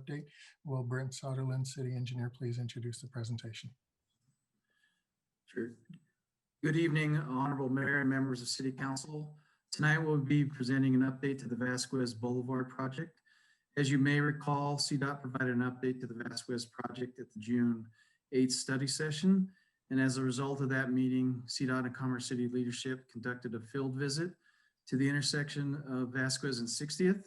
update. Will Brent Soderlund, City Engineer, please introduce the presentation? Sure. Good evening, Honorable Mayor and members of City Council. Tonight we'll be presenting an update to the Vasquez Boulevard project. As you may recall, CDOT provided an update to the Vasquez project at the June 8th study session. And as a result of that meeting, CDOT and Commerce City leadership conducted a field visit to the intersection of Vasquez and 60th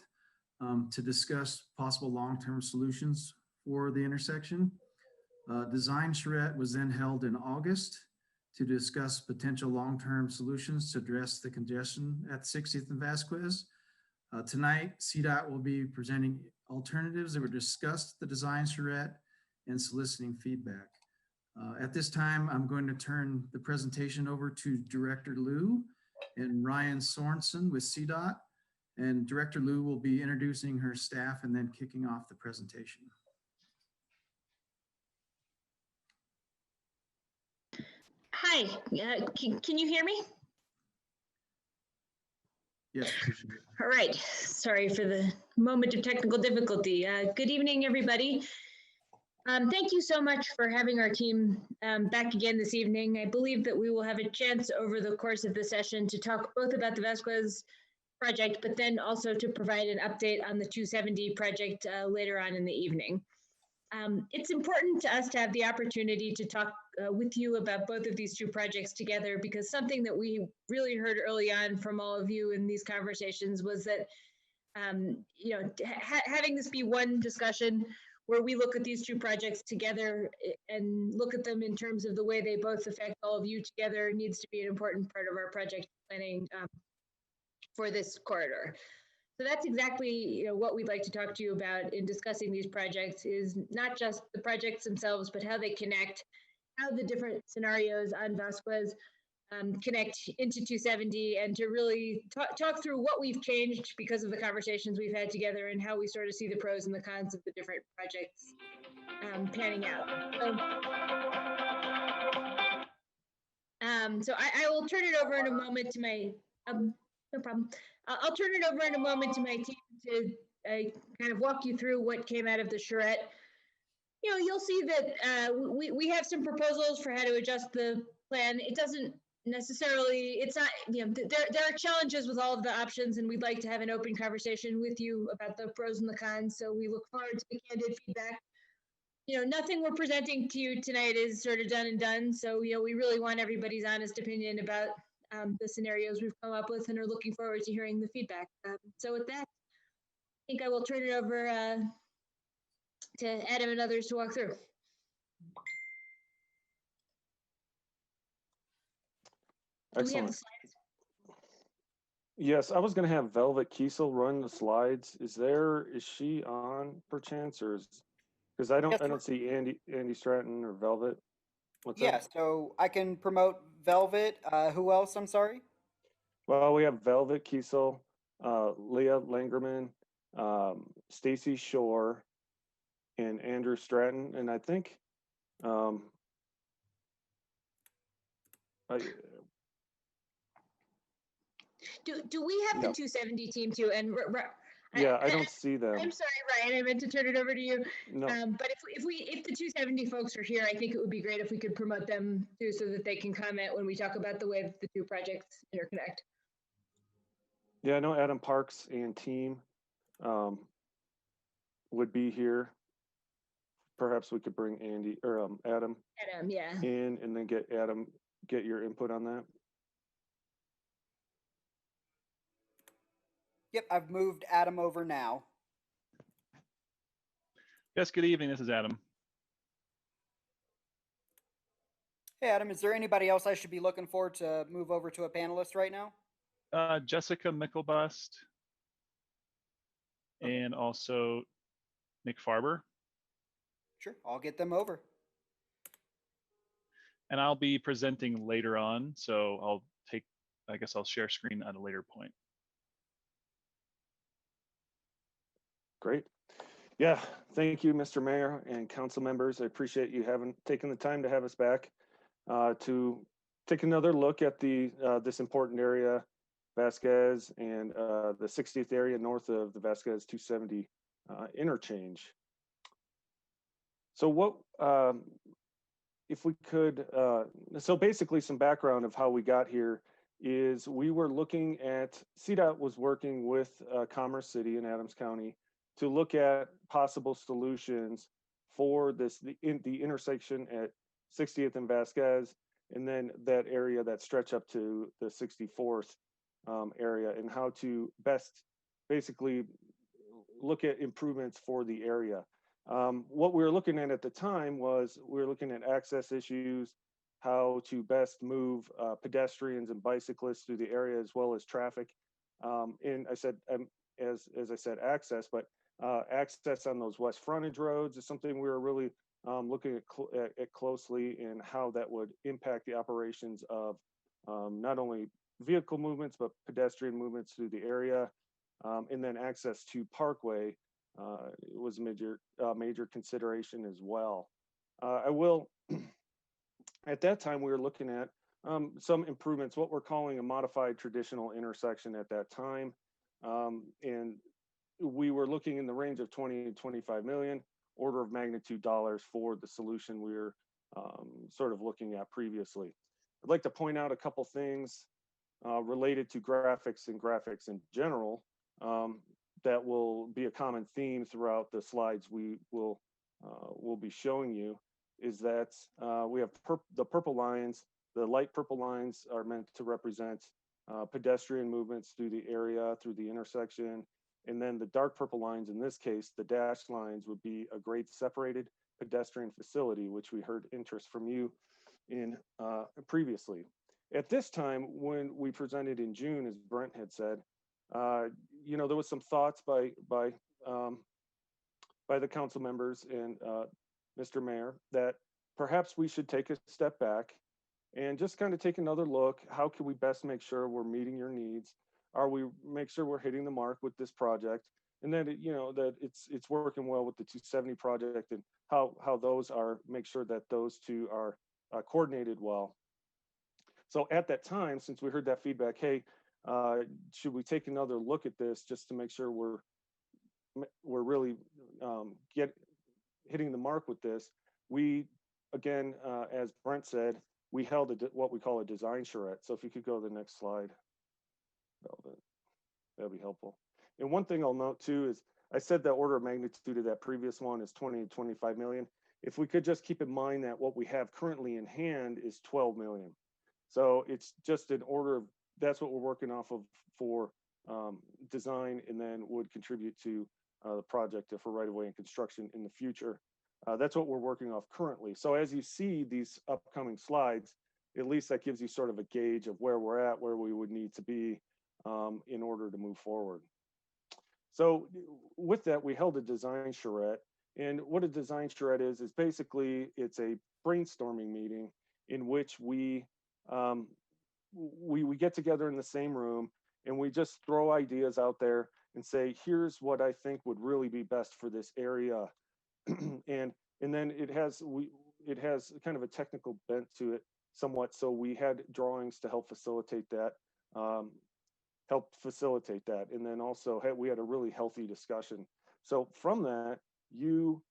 to discuss possible long-term solutions for the intersection. Design charrette was then held in August to discuss potential long-term solutions to address the congestion at 60th and Vasquez. Tonight, CDOT will be presenting alternatives that were discussed at the design charrette and soliciting feedback. At this time, I'm going to turn the presentation over to Director Liu and Ryan Sorensen with CDOT. And Director Liu will be introducing her staff and then kicking off the presentation. Hi, can you hear me? Yes. All right, sorry for the moment of technical difficulty. Good evening, everybody. Thank you so much for having our team back again this evening. I believe that we will have a chance over the course of the session to talk both about the Vasquez project, but then also to provide an update on the 270 project later on in the evening. It's important to us to have the opportunity to talk with you about both of these two projects together, because something that we really heard early on from all of you in these conversations was that having this be one discussion where we look at these two projects together and look at them in terms of the way they both affect all of you together needs to be an important part of our project planning for this corridor. So that's exactly what we'd like to talk to you about in discussing these projects, is not just the projects themselves, but how they connect, how the different scenarios on Vasquez connect into 270, and to really talk through what we've changed because of the conversations we've had together and how we sort of see the pros and the cons of the different projects panning out. So I will turn it over in a moment to my, no problem. I'll turn it over in a moment to my team to kind of walk you through what came out of the charrette. You'll see that we have some proposals for how to adjust the plan. It doesn't necessarily, it's not, there are challenges with all of the options, and we'd like to have an open conversation with you about the pros and the cons. So we look forward to the candid feedback. Nothing we're presenting to you tonight is sort of done and done. So, we really want everybody's honest opinion about the scenarios we've come up with, and are looking forward to hearing the feedback. So with that, I think I will turn it over to Adam and others to walk through. Excellent. Yes, I was going to have Velvet Kiesel run the slides. Is she on perchance, or because I don't see Andy Stratton or Velvet. What's yeah, that? So I can promote Velvet. Who else? I'm sorry. Well, we have Velvet Kiesel, Leah Langerman, Stacy Shore, and Andrew Stratton, and I think do we have the 270 team too? And I don't see them. I'm sorry, Ryan. I meant to turn it over to you. No. But if the 270 folks are here, I think it would be great if we could promote them too, so that they can comment when we talk about the way that the two projects interconnect. Yeah, I know Adam Parks and team would be here. Perhaps we could bring Andy or Adam. Adam, yeah. In, and then get your input on that. Yep, I've moved Adam over now. Yes, good evening. This is Adam. Hey, Adam, is there anybody else I should be looking for to move over to a panelist right now? Jessica Mickelbust and also Nick Farber. Sure, I'll get them over. And I'll be presenting later on, so I guess I'll share screen at a later point. Great. Yeah, thank you, Mr. Mayor and council members. I appreciate you having taken the time to have us back to take another look at this important area, Vasquez, and the 60th area north of the Vasquez 270 interchange. So what, if we could, so basically some background of how we got here is we were looking at, CDOT was working with Commerce City in Adams County to look at possible solutions for this, the intersection at 60th and Vasquez, and then that area that stretch up to the 64th area, and how to best basically look at improvements for the area. What we were looking at the time was we were looking at access issues, how to best move pedestrians and bicyclists through the area, as well as traffic. And I said, as I said, access, but access on those west frontage roads is something we were really looking at closely, and how that would impact the operations of not only vehicle movements, but pedestrian movements through the area. And then access to Parkway was a major consideration as well. I will, at that time, we were looking at some improvements, what we're calling a modified traditional intersection at that time. And we were looking in the range of 20 to 25 million, order of magnitude dollars for the solution we were sort of looking at previously. I'd like to point out a couple things related to graphics and graphics in general. That will be a common theme throughout the slides we will be showing you, is that we have the purple lines. The light purple lines are meant to represent pedestrian movements through the area, through the intersection. And then the dark purple lines, in this case, the dashed lines, would be a grade separated pedestrian facility, which we heard interest from you in previously. At this time, when we presented in June, as Brent had said, there was some thoughts by the council members and Mr. Mayor that perhaps we should take a step back and just kind of take another look. How can we best make sure we're meeting your needs? Are we make sure we're hitting the mark with this project? And then that it's working well with the 270 project, and how those are, make sure that those two are coordinated well. So at that time, since we heard that feedback, hey, should we take another look at this just to make sure we're really hitting the mark with this? We, again, as Brent said, we held what we call a design charrette. So if you could go to the next slide, that'd be helpful. And one thing I'll note too is I said the order of magnitude of that previous one is 20 to 25 million. If we could just keep in mind that what we have currently in hand is 12 million. So it's just an order of, that's what we're working off of for design, and then would contribute to the project for right of way and construction in the future. That's what we're working off currently. So as you see these upcoming slides, at least that gives you sort of a gauge of where we're at, where we would need to be in order to move forward. So with that, we held a design charrette. And what a design charrette is basically, it's a brainstorming meeting in which we get together in the same room and we just throw ideas out there and say, here's what I think would really be best for this area. and then it has kind of a technical bent to it somewhat. So we had drawings to help facilitate that. And then also we had a really healthy discussion. So from that, you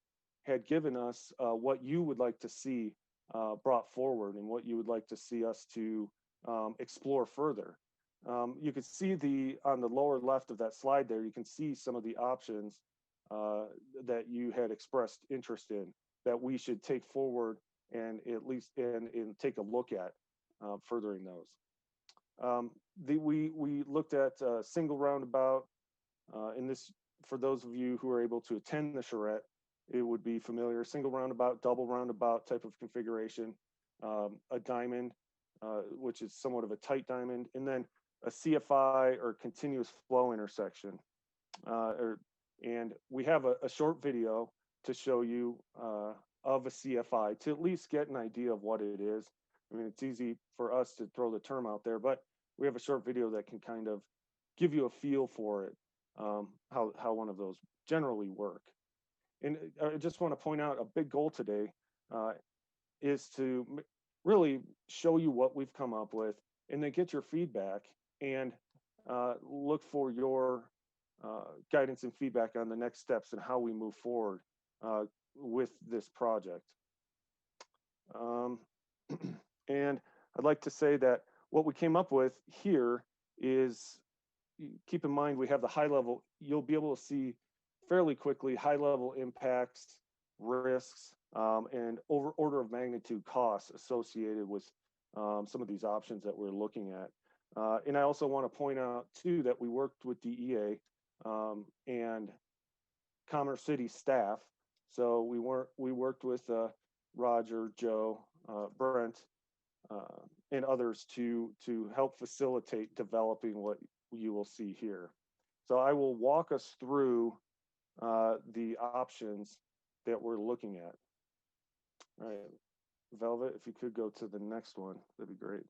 had given us what you would like to see brought forward, and what you would like to see us to explore further. You could see on the lower left of that slide there, you can see some of the options that you had expressed interest in that we should take forward and at least and take a look at furthering those. We looked at single roundabout. In this, for those of you who are able to attend the charrette, it would be familiar. Single roundabout, double roundabout type of configuration, a diamond, which is somewhat of a tight diamond, and then a CFI or continuous flow intersection. And we have a short video to show you of a CFI to at least get an idea of what it is. I mean, it's easy for us to throw the term out there, but we have a short video that can kind of give you a feel for it, how one of those generally work. And I just want to point out a big goal today is to really show you what we've come up with, and then get your feedback and look for your guidance and feedback on the next steps and how we move forward with this project. And I'd like to say that what we came up with here is, keep in mind, we have the high level, you'll be able to see fairly quickly high level impacts, risks, and order of magnitude costs associated with some of these options that we're looking at. And I also want to point out too that we worked with DEA and Commerce City staff. So we worked with Roger, Joe, Brent, and others to help facilitate developing what you will see here. So I will walk us through the options that we're looking at. All right, Velvet, if you could go to the next one, that'd be great.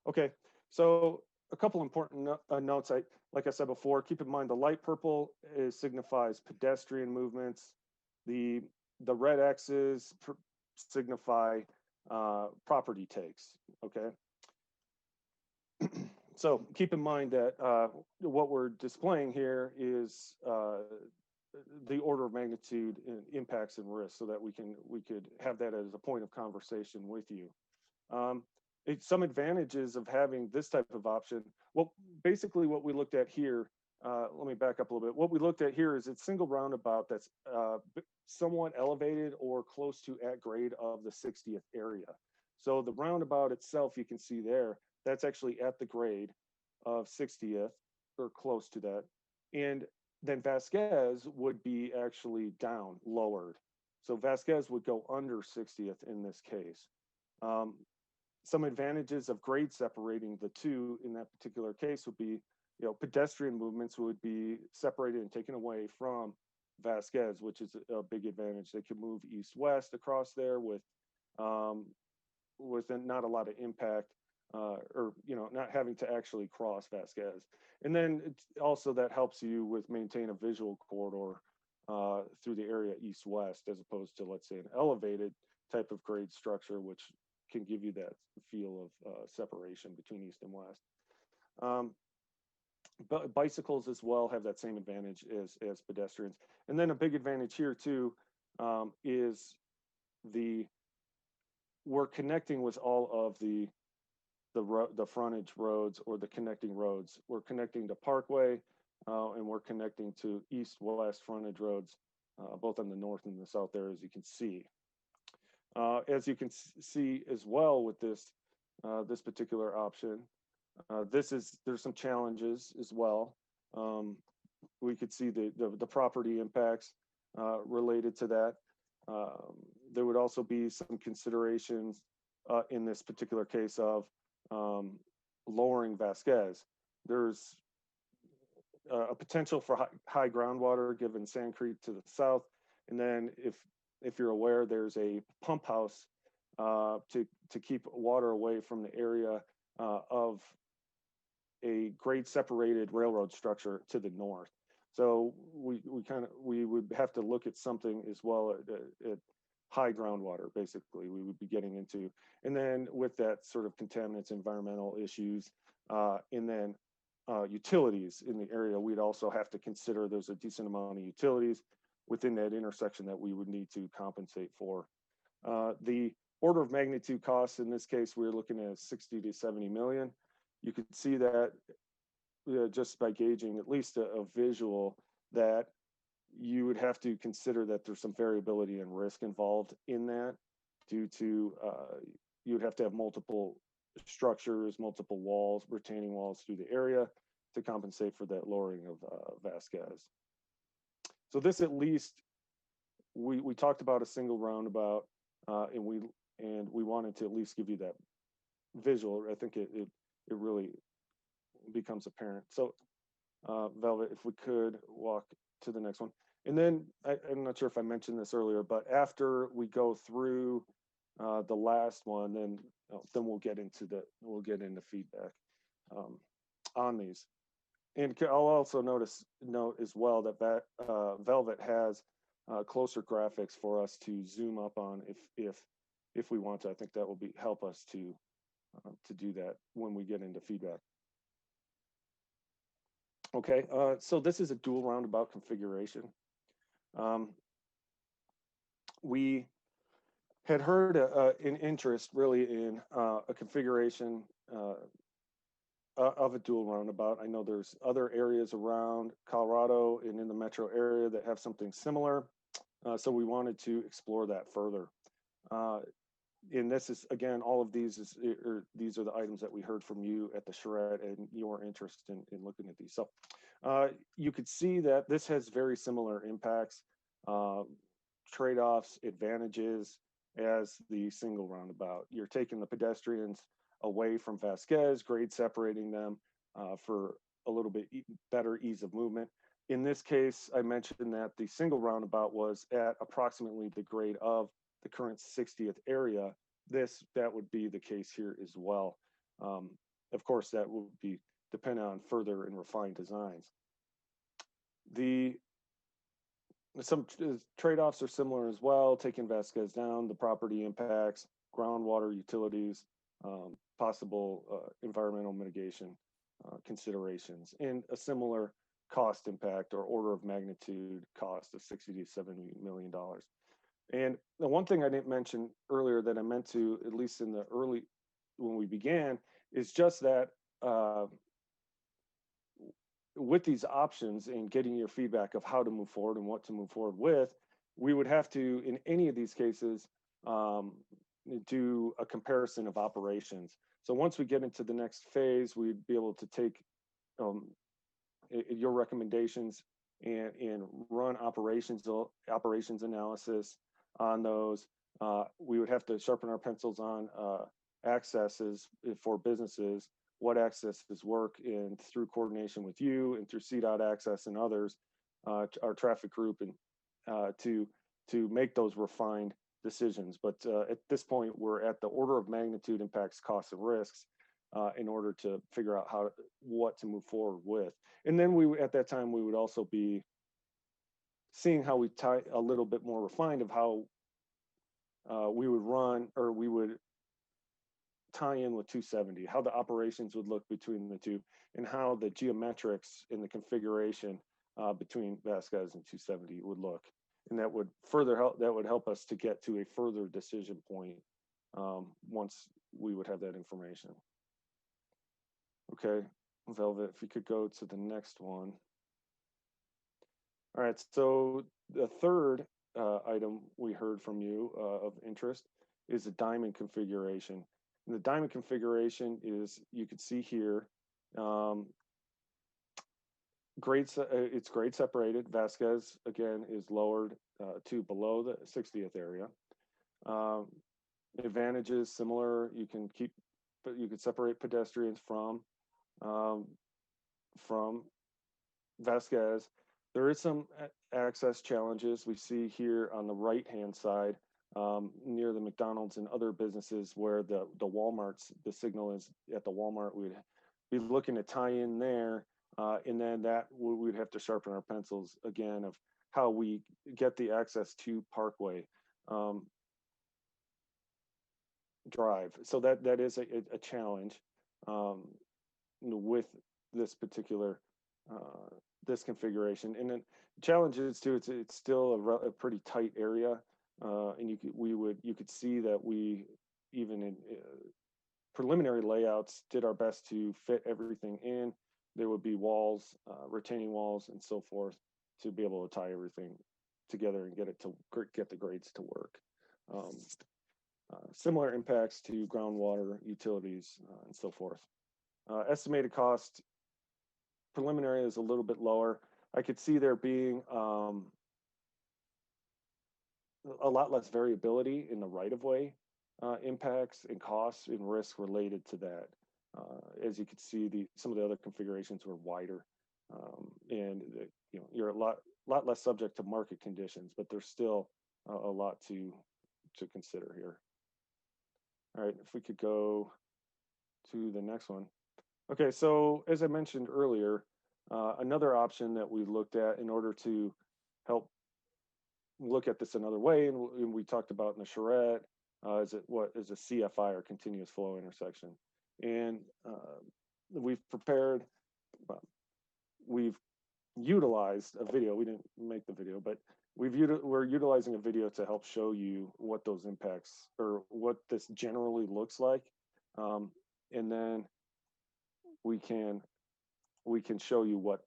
Okay, so a couple important notes. Like I said before, keep in mind the light purple signifies pedestrian movements. The red X's signify property takes, okay? So keep in mind that what we're displaying here is the order of magnitude in impacts and risks, so that we could have that as a point of conversation with you. Some advantages of having this type of option. Well, basically what we looked at here, let me back up a little bit. What we looked at here is a single roundabout that's somewhat elevated or close to at grade of the 60th area. So the roundabout itself, you can see there, that's actually at the grade of 60th or close to that. And then Vasquez would be actually down, lowered. So Vasquez would go under 60th in this case. Some advantages of grade separating the two in that particular case would be, pedestrian movements would be separated and taken away from Vasquez, which is a big advantage. They could move east-west across there with not a lot of impact, or not having to actually cross Vasquez. And then it's also that helps you with maintain a visual corridor through the area east-west, as opposed to, let's say, an elevated type of grade structure, which can give you that feel of separation between east and west. But bicycles as well have that same advantage as pedestrians. And then a big advantage here too is we're connecting with all of the frontage roads or the connecting roads. We're connecting to Parkway and we're connecting to east-west frontage roads, both on the north and the south there, as you can see. As you can see as well with this particular option, there's some challenges as well. We could see the property impacts related to that. There would also be some considerations in this particular case of lowering Vasquez. There's a potential for high groundwater given Sand Creek to the south, and then if you're aware, there's a pump house to keep water away from the area of a grade separated railroad structure to the north. So we would have to look at something as well at high groundwater, basically, we would be getting into. And then with that sort of contaminants, environmental issues, and then utilities in the area, we'd also have to consider there's a decent amount of utilities within that intersection that we would need to compensate for. The order of magnitude costs in this case, we're looking at 60 to 70 million. You could see that just by gauging at least a visual, that you would have to consider that there's some variability and risk involved in that due to, you would have to have multiple structures, multiple walls, retaining walls through the area to compensate for that lowering of Vasquez. So this, at least, we talked about a single roundabout, and we wanted to at least give you that visual. I think it really becomes apparent. So Velvet, if we could walk to the next one. And then I'm not sure if I mentioned this earlier, but after we go through the last one, then we'll get into feedback on these. And I'll also note as well that Velvet has closer graphics for us to zoom up on if we want to. I think that will help us to do that when we get into feedback. Okay, so this is a dual roundabout configuration. We had heard an interest really in a configuration of a dual roundabout. I know there's other areas around Colorado and in the metro area that have something similar. So we wanted to explore that further. And this is, again, all of these these are the items that we heard from you at the charrette and your interest in looking at these. So you could see that this has very similar impacts, trade-offs, advantages as the single roundabout. You're taking the pedestrians away from Vasquez, grade separating them for a little bit better ease of movement. In this case, I mentioned that the single roundabout was at approximately the grade of the current 60th area. That would be the case here as well. Of course, that will be dependent on further and refined designs. Some trade-offs are similar as well, taking Vasquez down, the property impacts, groundwater utilities, possible environmental mitigation considerations, and a similar cost impact or order of magnitude cost of $60 to $70 million. And the one thing I didn't mention earlier that I meant to, at least in the early, when we began, is just that with these options and getting your feedback of how to move forward and what to move forward with, we would have to, in any of these cases, do a comparison of operations. So once we get into the next phase, we'd be able to take your recommendations and run operations analysis on those. We would have to sharpen our pencils on accesses for businesses, what accesses work in through coordination with you and through CDOT access and others, our traffic group, and to make those refined decisions. But at this point, we're at the order of magnitude impacts, costs, and risks in order to figure out what to move forward with. And then at that time, we would also be seeing how we tie a little bit more refined of how we would run, or we would tie in with 270, how the operations would look between the two, and how the geometrics in the configuration between Vasquez and 270 would look. And that would help us to get to a further decision point once we would have that information. Okay, Velvet, if you could go to the next one. All right, so the third item we heard from you of interest is the diamond configuration. And the diamond configuration is, you can see here, it's grade separated. Vasquez, again, is lowered to below the 60th area. Advantages similar. You can separate pedestrians from Vasquez. There is some access challenges we see here on the right-hand side near the McDonald's and other businesses where the Walmarts, the signal is at the Walmart. We'd be looking to tie in there, and then that we'd have to sharpen our pencils again of how we get the access to Parkway Drive. So that is a challenge with this particular this configuration. And then challenges too, it's still a pretty tight area, and you could see that we, even in preliminary layouts, did our best to fit everything in. There would be walls, retaining walls, and so forth to be able to tie everything together and get the grades to work. Similar impacts to groundwater, utilities, and so forth. Estimated cost, preliminary is a little bit lower. I could see there being a lot less variability in the right-of-way impacts and costs and risk related to that. As you could see, some of the other configurations were wider, and you're a lot less subject to market conditions, but there's still a lot to consider here. All right, if we could go to the next one. Okay, so as I mentioned earlier, another option that we looked at in order to help look at this another way, and we talked about in the charrette, is a CFI, or continuous flow intersection. And we've utilized a video. We didn't make the video, but we're utilizing a video to help show you what those impacts or what this generally looks like. And then we can show you what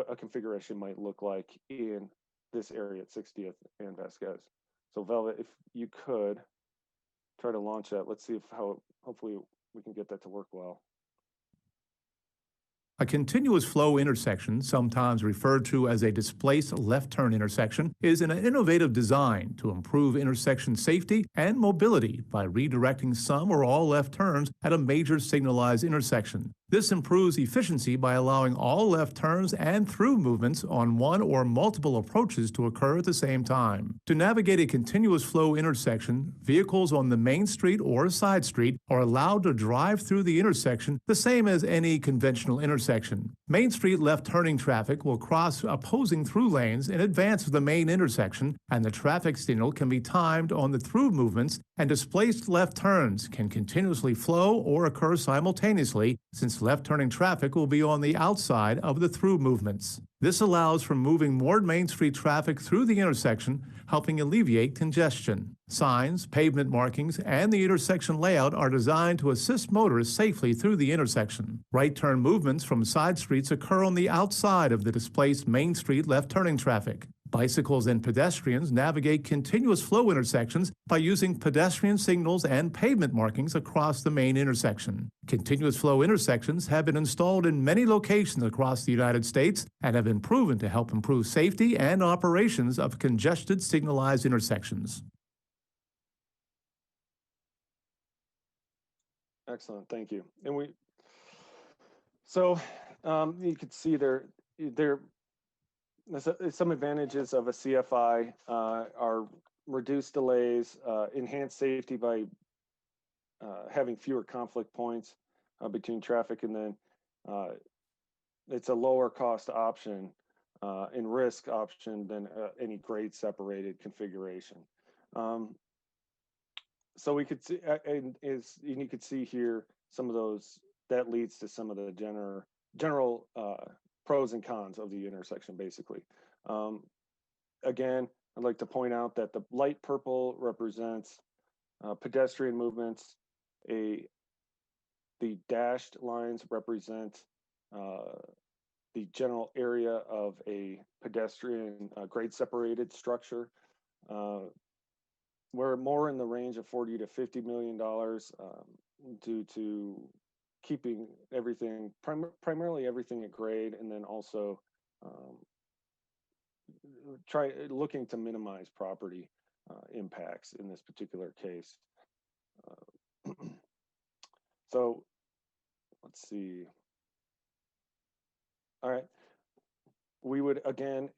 a configuration might look like in this area at 60th and Vasquez. So Velvet, if you could try to launch that, let's see hopefully we can get that to work well. A continuous flow intersection, sometimes referred to as a displaced left turn intersection, is an innovative design to improve intersection safety and mobility by redirecting some or all left turns at a major signalized intersection. This improves efficiency by allowing all left turns and through movements on one or multiple approaches to occur at the same time. To navigate a continuous flow intersection, vehicles on the main street or side street are allowed to drive through the intersection the same as any conventional intersection. Main Street left turning traffic will cross opposing through lanes in advance of the main intersection, and the traffic signal can be timed on the through movements, and displaced left turns can continuously flow or occur simultaneously, since left turning traffic will be on the outside of the through movements. This allows for moving more Main Street traffic through the intersection, helping alleviate congestion. Signs, pavement markings, and the intersection layout are designed to assist motorists safely through the intersection. Right turn movements from side streets occur on the outside of the displaced Main Street left turning traffic. Bicycles and pedestrians navigate continuous flow intersections by using pedestrian signals and pavement markings across the main intersection. Continuous flow intersections have been installed in many locations across the United States and have been proven to help improve safety and operations of congested signalized intersections. Excellent, thank you. And you can see there some advantages of a CFI are reduced delays, enhanced safety by having fewer conflict points between traffic, and then it's a lower cost option and risk option than any grade separated configuration. So we could see, and you could see here some of those, that leads to some of the general pros and cons of the intersection, basically. Again, I'd like to point out that the light purple represents pedestrian movements. The dashed lines represent the general area of a pedestrian grade separated structure. We're more in the range of $40 to $50 million due to keeping everything, primarily everything at grade, and then also looking to minimize property impacts in this particular case. So let's see. All right. We would, again,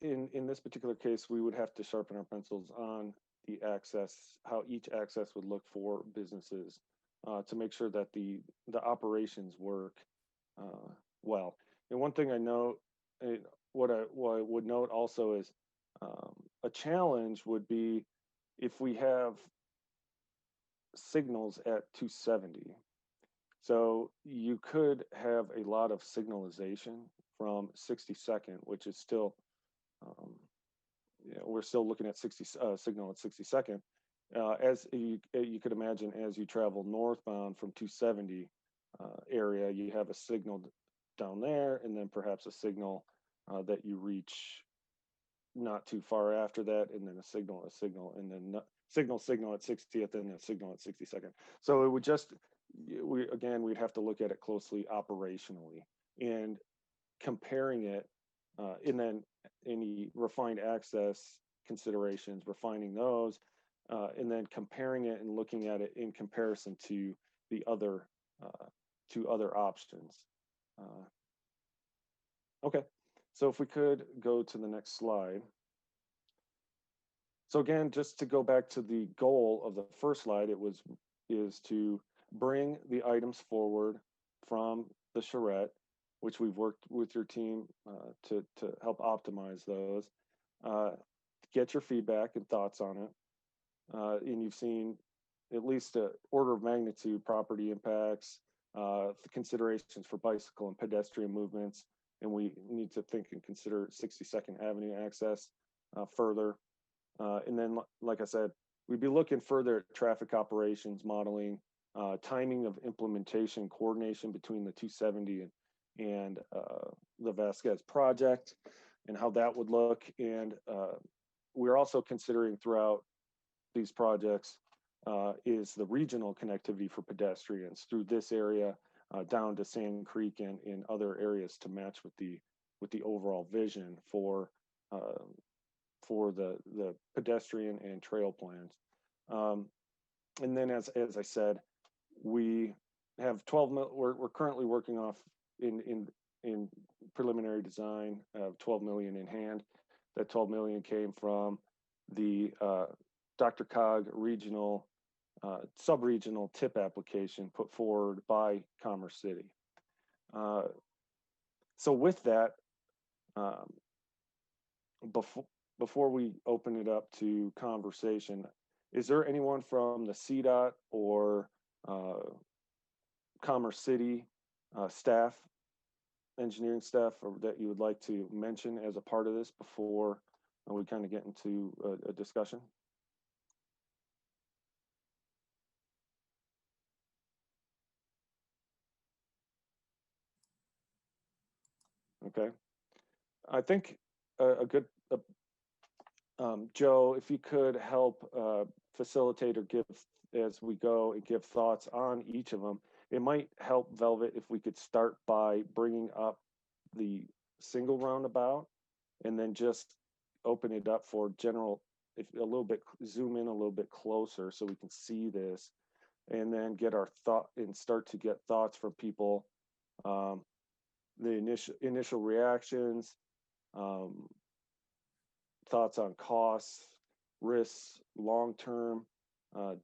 in this particular case, we would have to sharpen our pencils on the access, how each access would look for businesses to make sure that the operations work well. And one thing I know, what I would note also is a challenge would be if we have signals at 270. So you could have a lot of signalization from 62nd, which is still, we're still looking at signal at 62nd. As you could imagine, as you travel northbound from 270 area, you have a signal down there, and then perhaps a signal that you reach not too far after that, and then a signal, and then signal at 60th, and a signal at 62nd. So it would just, we'd have to look at it closely operationally and comparing it, and then any refined access considerations, refining those, and then comparing it and looking at it in comparison to the other options. Okay, so if we could go to the next slide. So again, just to go back to the goal of the first slide, is to bring the items forward from the charrette, which we've worked with your team to help optimize those, get your feedback and thoughts on it. And you've seen at least an order of magnitude property impacts, the considerations for bicycle and pedestrian movements, and we need to think and consider 62nd Avenue access further. And then, like I said, we'd be looking further at traffic operations modeling, timing of implementation, coordination between the 270 and the Vasquez project, and how that would look. And we're also considering throughout these projects is the regional connectivity for pedestrians through this area down to Sand Creek and in other areas to match with the overall vision for the pedestrian and trail plans. And then as I said, we have 12 we're currently working off in preliminary design of 12 million in hand. That 12 million came from the Dr. Cog regional sub-regional tip application put forward by Commerce City. So with that, before we open it up to conversation, is there anyone from the CDOT or Commerce City staff, engineering staff, or that you would like to mention as a part of this before we kind of get into a discussion? Okay, I think a good Joe, if you could help facilitate or give as we go and give thoughts on each of them, it might help Velvet if we could start by bringing up the single roundabout and then just open it up for general, if a little bit, zoom in a little bit closer so we can see this, and then get our thought and start to get thoughts from people, the initial reactions, thoughts on costs, risks, long-term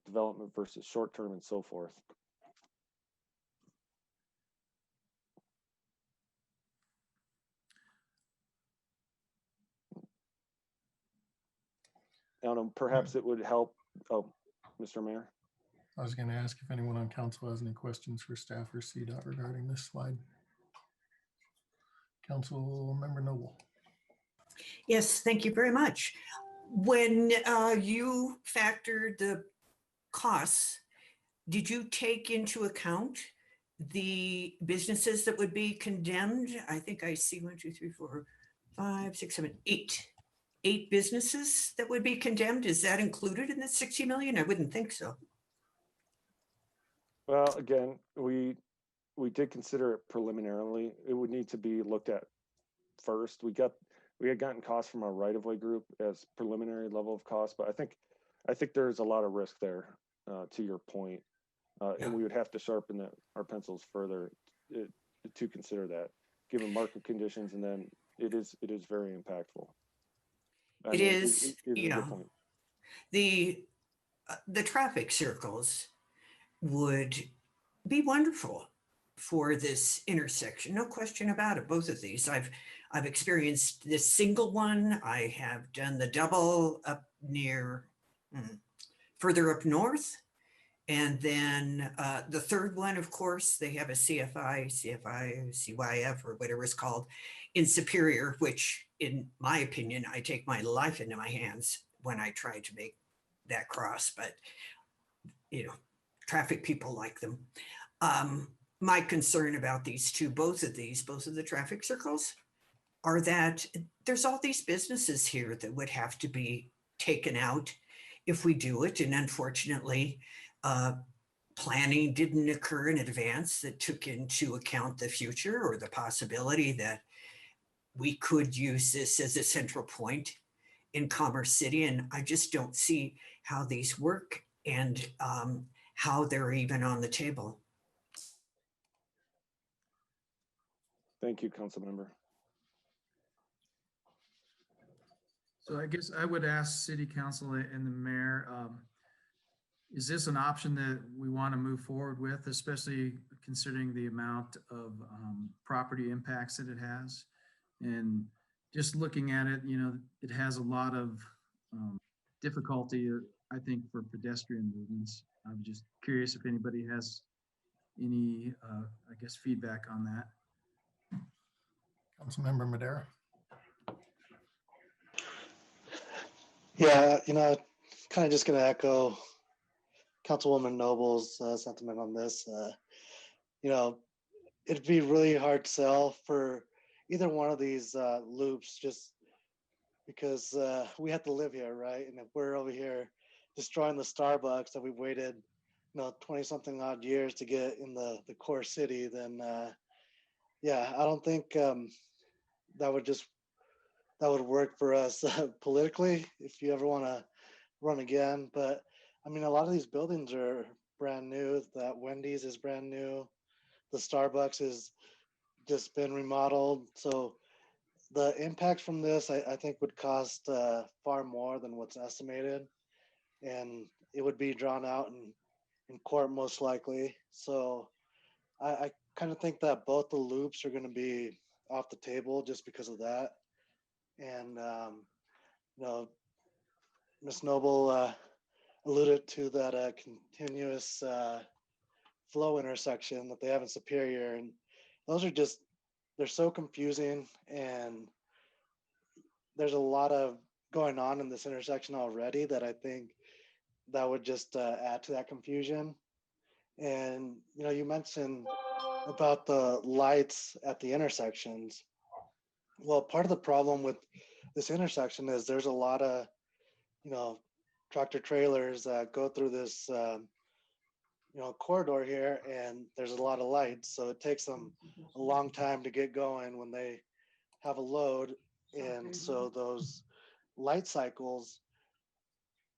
development versus short-term, and so forth. And perhaps it would help. Oh, Mr. Mayor. I was going to ask if anyone on council has any questions for staff or CDOT regarding this slide. Council Member Noble. Yes, thank you very much. When you factored the costs, did you take into account the businesses that would be condemned? I think I see 1, 2, 3, 4, 5, 6, 7, 8. 8 businesses that would be condemned. Is that included in the 60 million? I wouldn't think so. Well, again, we did consider it preliminarily. It would need to be looked at first. We had gotten costs from our right-of-way group as preliminary level of cost, but I think there's a lot of risk there, to your point, and we would have to sharpen our pencils further to consider that, given market conditions, and then it is very impactful. It is, yeah. The traffic circles would be wonderful for this intersection, no question about it. Both of these, I've experienced this single one. I have done the double up near further up north, and then the third one, of course, they have a CYF, or whatever it's called, in Superior, which, in my opinion, I take my life into my hands when I try to make that cross. But traffic people like them. My concern about these two, both of the traffic circles, are that there's all these businesses here that would have to be taken out if we do it. And unfortunately, planning didn't occur in advance that took into account the future or the possibility that we could use this as a central point in Commerce City. And I just don't see how these work and how they're even on the table. Thank you, Council Member. So I guess I would ask City Council and the Mayor, is this an option that we want to move forward with, especially considering the amount of property impacts that it has? And just looking at it, it has a lot of difficulty, I think, for pedestrian movements. I'm just curious if anybody has any, I guess, feedback on that. Councilmember Madera. Yeah, kind of just going to echo Councilwoman Noble's sentiment on this. You know, it'd be really hard to sell for either one of these loops just because we have to live here, right? And if we're over here destroying the Starbucks that we've waited, 20 something odd years to get in the core city, then yeah, I don't think that would just that would work for us politically if you ever want to run again. But I mean, a lot of these buildings are brand new. That Wendy's is brand new. The Starbucks has just been remodeled. So the impact from this, I think, would cost far more than what's estimated. And it would be drawn out in court most likely. So I kind of think that both the loops are going to be off the table just because of that. And, Ms. Noble alluded to that continuous flow intersection that they have in Superior. And those are just, they're so confusing. And there's a lot of going on in this intersection already that I think that would just add to that confusion. And, you mentioned about the lights at the intersections. Well, part of the problem with this intersection is there's a lot of, tractor trailers that go through this, corridor here, and there's a lot of lights. So it takes them a long time to get going when they have a load. And so those light cycles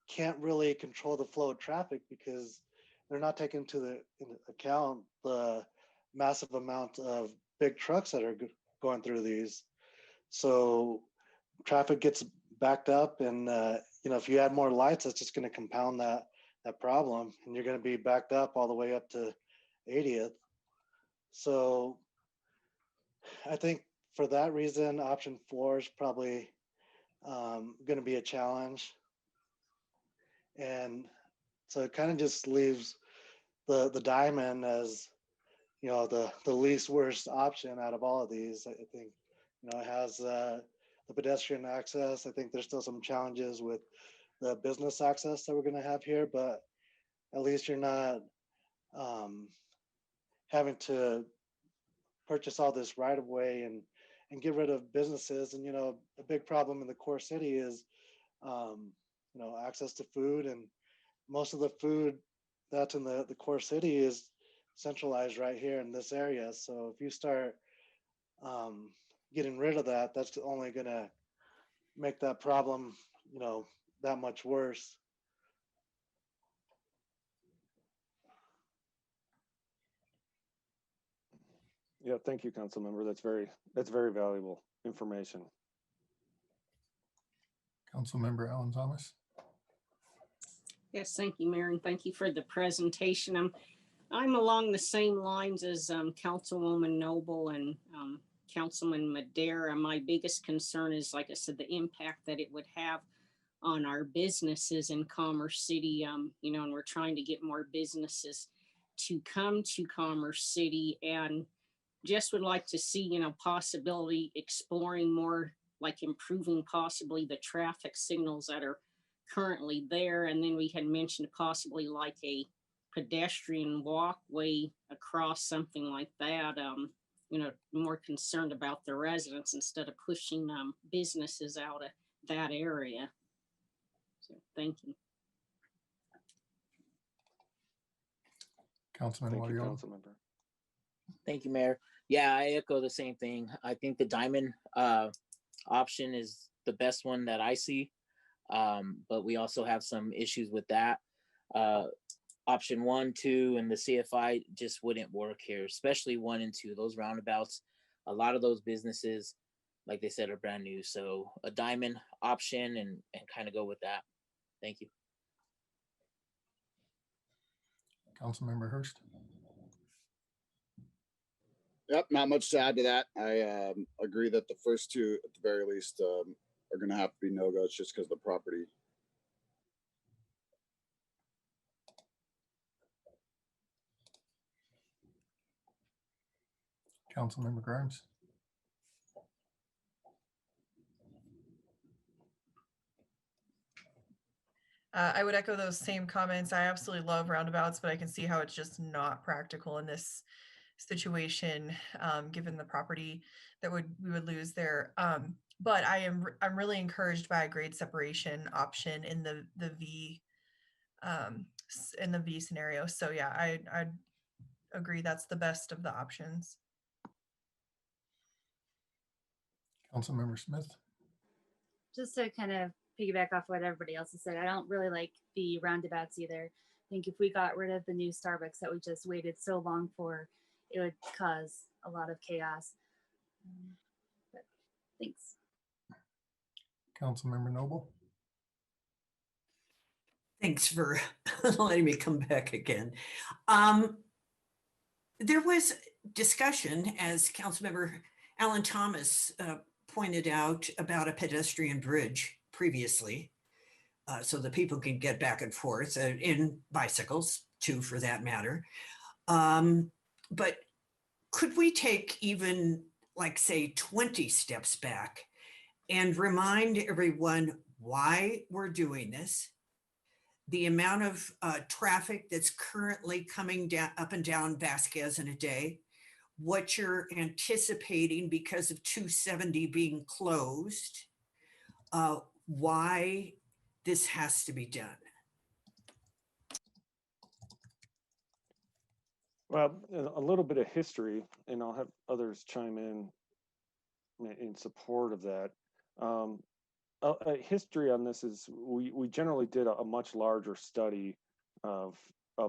can't really control the flow of traffic because they're not taking into account the massive amount of big trucks that are going through these. So traffic gets backed up, and if you add more lights, that's just going to compound that problem, and you're going to be backed up all the way up to 80th. So I think for that reason, option 4 is probably going to be a challenge. And so it kind of just leaves the diamond as the least worst option out of all of these. I think it has the pedestrian access. I think there's still some challenges with the business access that we're going to have here, but at least you're not having to purchase all this right of way and get rid of businesses. And a big problem in the core city is access to food, and most of the food that's in the core city is centralized right here in this area. So if you start getting rid of that, that's only going to make that problem, that much worse. Yeah, thank you, council member. That's very valuable information. Councilmember Alan Thomas. Yes, thank you, Mayor, and thank you for the presentation. I'm along the same lines as Councilwoman Noble and Councilman Madera. My biggest concern is, like I said, the impact that it would have on our businesses in Commerce City. And we're trying to get more businesses to come to Commerce City, and just would like to see, possibility exploring more, like improving possibly the traffic signals that are currently there. And then we had mentioned possibly like a pedestrian walkway across, something like that. More concerned about the residents instead of pushing businesses out of that area. So thank you. Councilman Thank you, Guardiola. council member. Thank you, Mayor. Yeah, I echo the same thing. I think the diamond option is the best one that I see. But we also have some issues with that. Option 1, 2, and the CFI just wouldn't work here, especially 1 and 2. Those roundabouts, a lot of those businesses, like they said, are brand new. So a diamond option and kind of go with that. Thank you. Councilmember Hurst. Yep, not much to add to that. I agree that the first 2, at the very least, are going to have to be no-goes just because of the property. Councilmember Grimes. I would echo those same comments. I absolutely love roundabouts, but I can see how it's just not practical in this situation, given the property that we would lose there. But I'm really encouraged by a grade separation option in the V in the V scenario. So yeah, I agree that's the best of the options. Councilmember Smith. Just to kind of piggyback off what everybody else has said, I don't really like the roundabouts either. I think if we got rid of the new Starbucks that we just waited so long for, it would cause a lot of chaos. But thanks. Councilmember Noble. Thanks for letting me come back again. There was discussion, as Councilmember Alan Thomas pointed out, about a pedestrian bridge previously, so that people can get back and forth, in bicycles too, for that matter. But could we take even, like, say 20 steps back and remind everyone why we're doing this, the amount of traffic that's currently coming down up and down Vasquez in a day, what you're anticipating because of 270 being closed, why this has to be done? Well, a little bit of history, and I'll have others chime in support of that. History on this is we generally did a much larger study of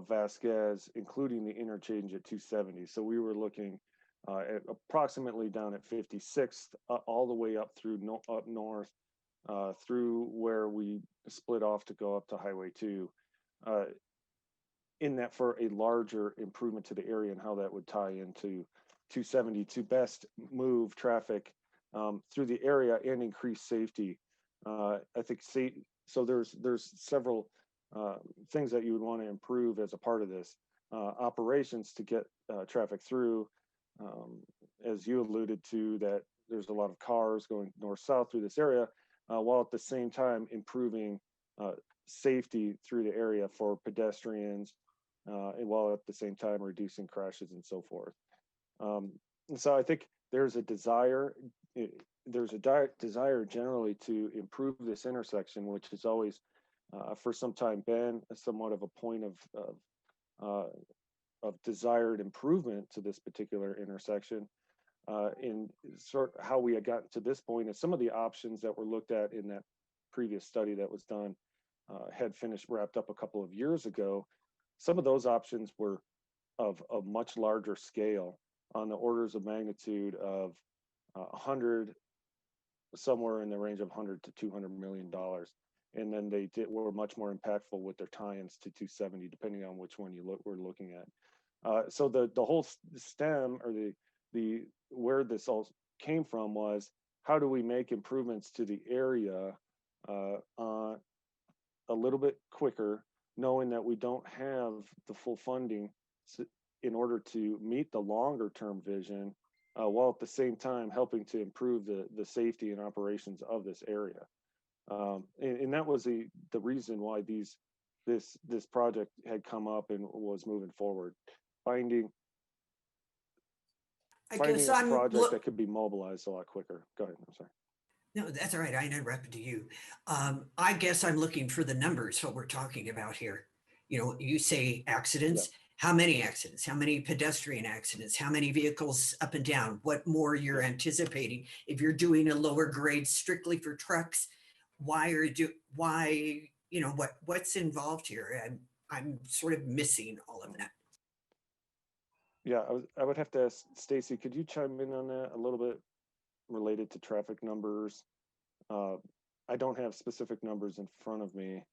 Vasquez, including the interchange at 270. So we were looking at approximately down at 56th, all the way up through up north, through where we split off to go up to Highway 2. In that, for a larger improvement to the area and how that would tie into 270 to best move traffic through the area and increase safety. I think so. There's several things that you would want to improve as a part of this. Operations to get traffic through, as you alluded to, that there's a lot of cars going north-south through this area, while at the same time improving safety through the area for pedestrians, and while at the same time reducing crashes and so forth. And so I think there's a desire generally to improve this intersection, which has always, for some time, been somewhat of a point of desired improvement to this particular intersection. In sort of how we had gotten to this point, and some of the options that were looked at in that previous study that was done had wrapped up a couple of years ago. Some of those options were of a much larger scale, on the orders of magnitude of 100, somewhere in the range of 100 to $200 million. And then were much more impactful with their tie-ins to 270, depending on which one we're looking at. So the whole stem, or the where this all came from, was how do we make improvements to the area a little bit quicker, knowing that we don't have the full funding in order to meet the longer term vision, while at the same time helping to improve the safety and operations of this area. And that was the reason why this project had come up and was moving forward, finding a project that could be mobilized a lot quicker. Go ahead. I'm sorry. No, that's all right. I interrupted you. I guess I'm looking for the numbers, what we're talking about here. You know, you say accidents. Yeah. How many accidents? How many pedestrian accidents? How many vehicles up and down? What more you're anticipating? If you're doing a lower grade strictly for trucks, what's involved here? I'm sort of missing all of that. Yeah, I would have to ask Stacy, could you chime in on that a little bit, related to traffic numbers? I don't have specific numbers in front of me.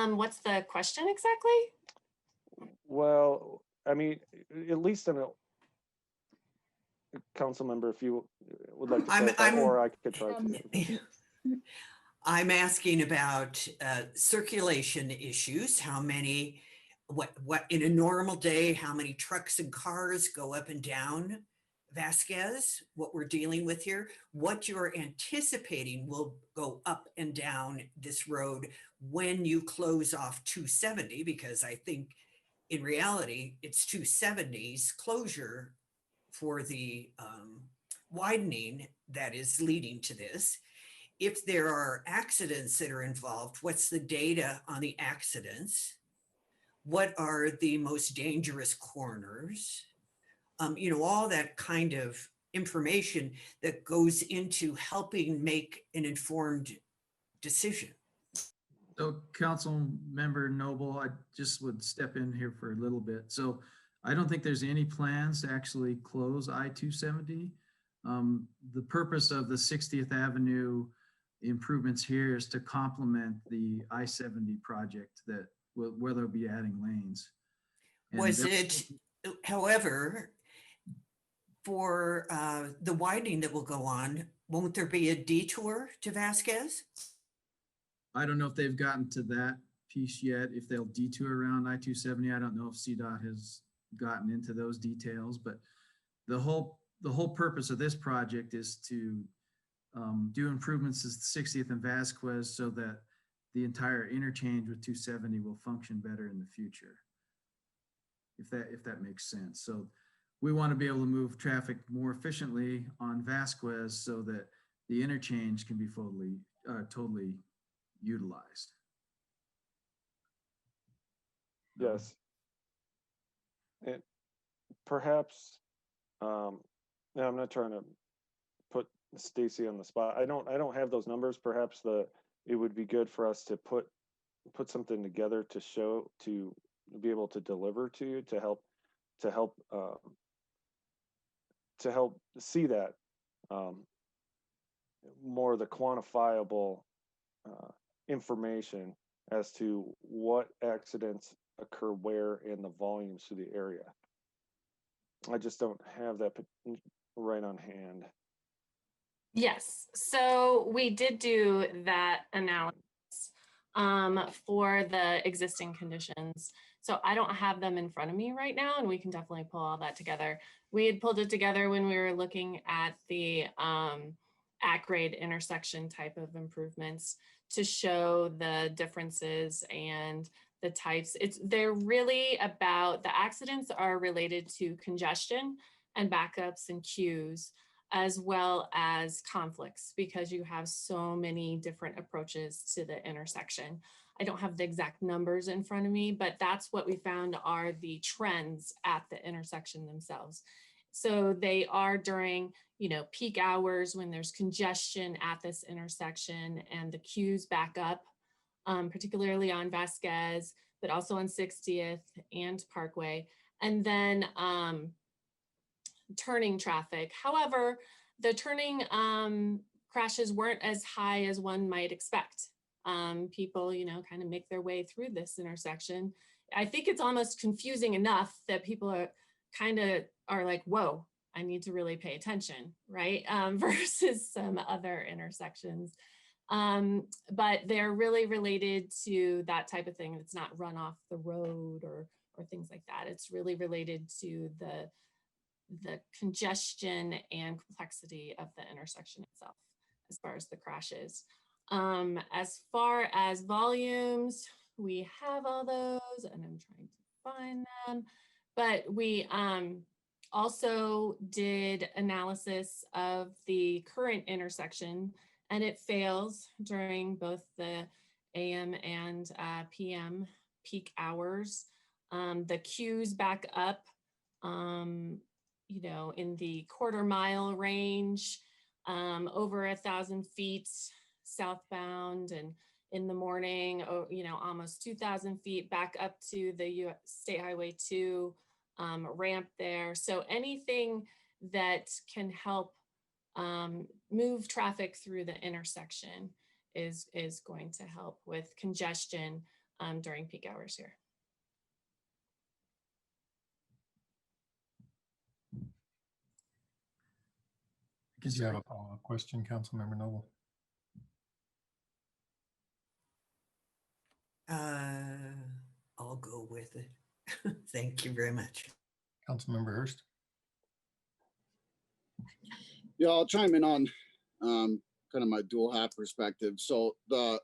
What's the question exactly? Well, I mean, at least in a council member, if you would like to clarify, or I could try to. I'm asking about circulation issues. How many, what in a normal day, how many trucks and cars go up and down Vasquez, what we're dealing with here, what you're anticipating will go up and down this road when you close off 270, because I think in reality, it's 270's closure for the widening that is leading to this. If there are accidents that are involved, what's the data on the accidents? What are the most dangerous corners? All that kind of information that goes into helping make an informed decision. So Council Member Noble, I just would step in here for a little bit. So I don't think there's any plans to actually close I-270. The purpose of the 60th Avenue improvements here is to complement the I-70 project where they'll be adding lanes. However, for the widening that will go on, won't there be a detour to Vasquez? I don't know if they've gotten to that piece yet, if they'll detour around I-270. I don't know if CDOT has gotten into those details, but the whole purpose of this project is to do improvements to 60th and Vasquez so that the entire interchange with 270 will function better in the future, if that makes sense. So we want to be able to move traffic more efficiently on Vasquez so that the interchange can be totally utilized. Yes. And perhaps, now I'm not trying to put Stacy on the spot. I don't have those numbers. Perhaps it would be good for us to put something together to show, to be able to deliver to you, to help see that more of the quantifiable information as to what accidents occur where and the volumes to the area. I just don't have that right on hand. Yes, so we did do that analysis for the existing conditions. So I don't have them in front of me right now, and we can definitely pull all that together. We had pulled it together when we were looking at the at-grade intersection type of improvements to show the differences and the types. They're really about, the accidents are related to congestion and backups and queues, as well as conflicts, because you have so many different approaches to the intersection. I don't have the exact numbers in front of me, but that's what we found are the trends at the intersection themselves. So they are during, peak hours when there's congestion at this intersection and the queues back up, particularly on Vasquez, but also on 60th and Parkway. And then turning traffic. However, the turning crashes weren't as high as one might expect. People, kind of make their way through this intersection. I think it's almost confusing enough that people are like, whoa, I need to really pay attention, right? Versus some other intersections. But they're really related to that type of thing. It's not run off the road or things like that. It's really related to the congestion and complexity of the intersection itself as far as the crashes. As far as volumes, we have all those and I'm trying to find them, but we also did analysis of the current intersection, and it fails during both the AM and PM peak hours. The queues back up in the quarter-mile range, over 1,000 feet southbound, and in the morning, almost 2,000 feet back up to the State Highway 2 ramp there. So anything that can help move traffic through the intersection is going to help with congestion during peak hours here. Did you have a follow-up question, Councilmember Noble? I'll go with it. Thank you very much. Councilmember Hurst? Yeah, I'll chime in on kind of my dual hat perspective. So I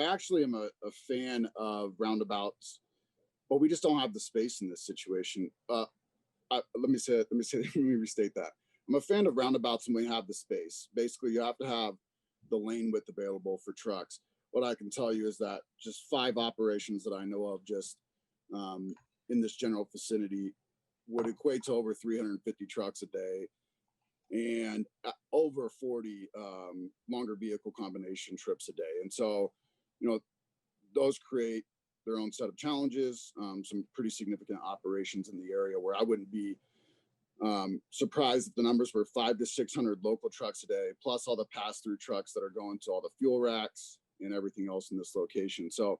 actually am a fan of roundabouts, but we just don't have the space in this situation. Let me let me restate that. I'm a fan of roundabouts when we have the space. Basically, you have to have the lane width available for trucks. What I can tell you is that just 5 operations that I know of just in this general vicinity would equate to over 350 trucks a day and over 40 longer vehicle combination trips a day. And so, you know, those create their own set of challenges, some pretty significant operations in the area where I wouldn't be surprised that the numbers were 500 to 600 local trucks a day, plus all the pass-through trucks that are going to all the fuel racks and everything else in this location. So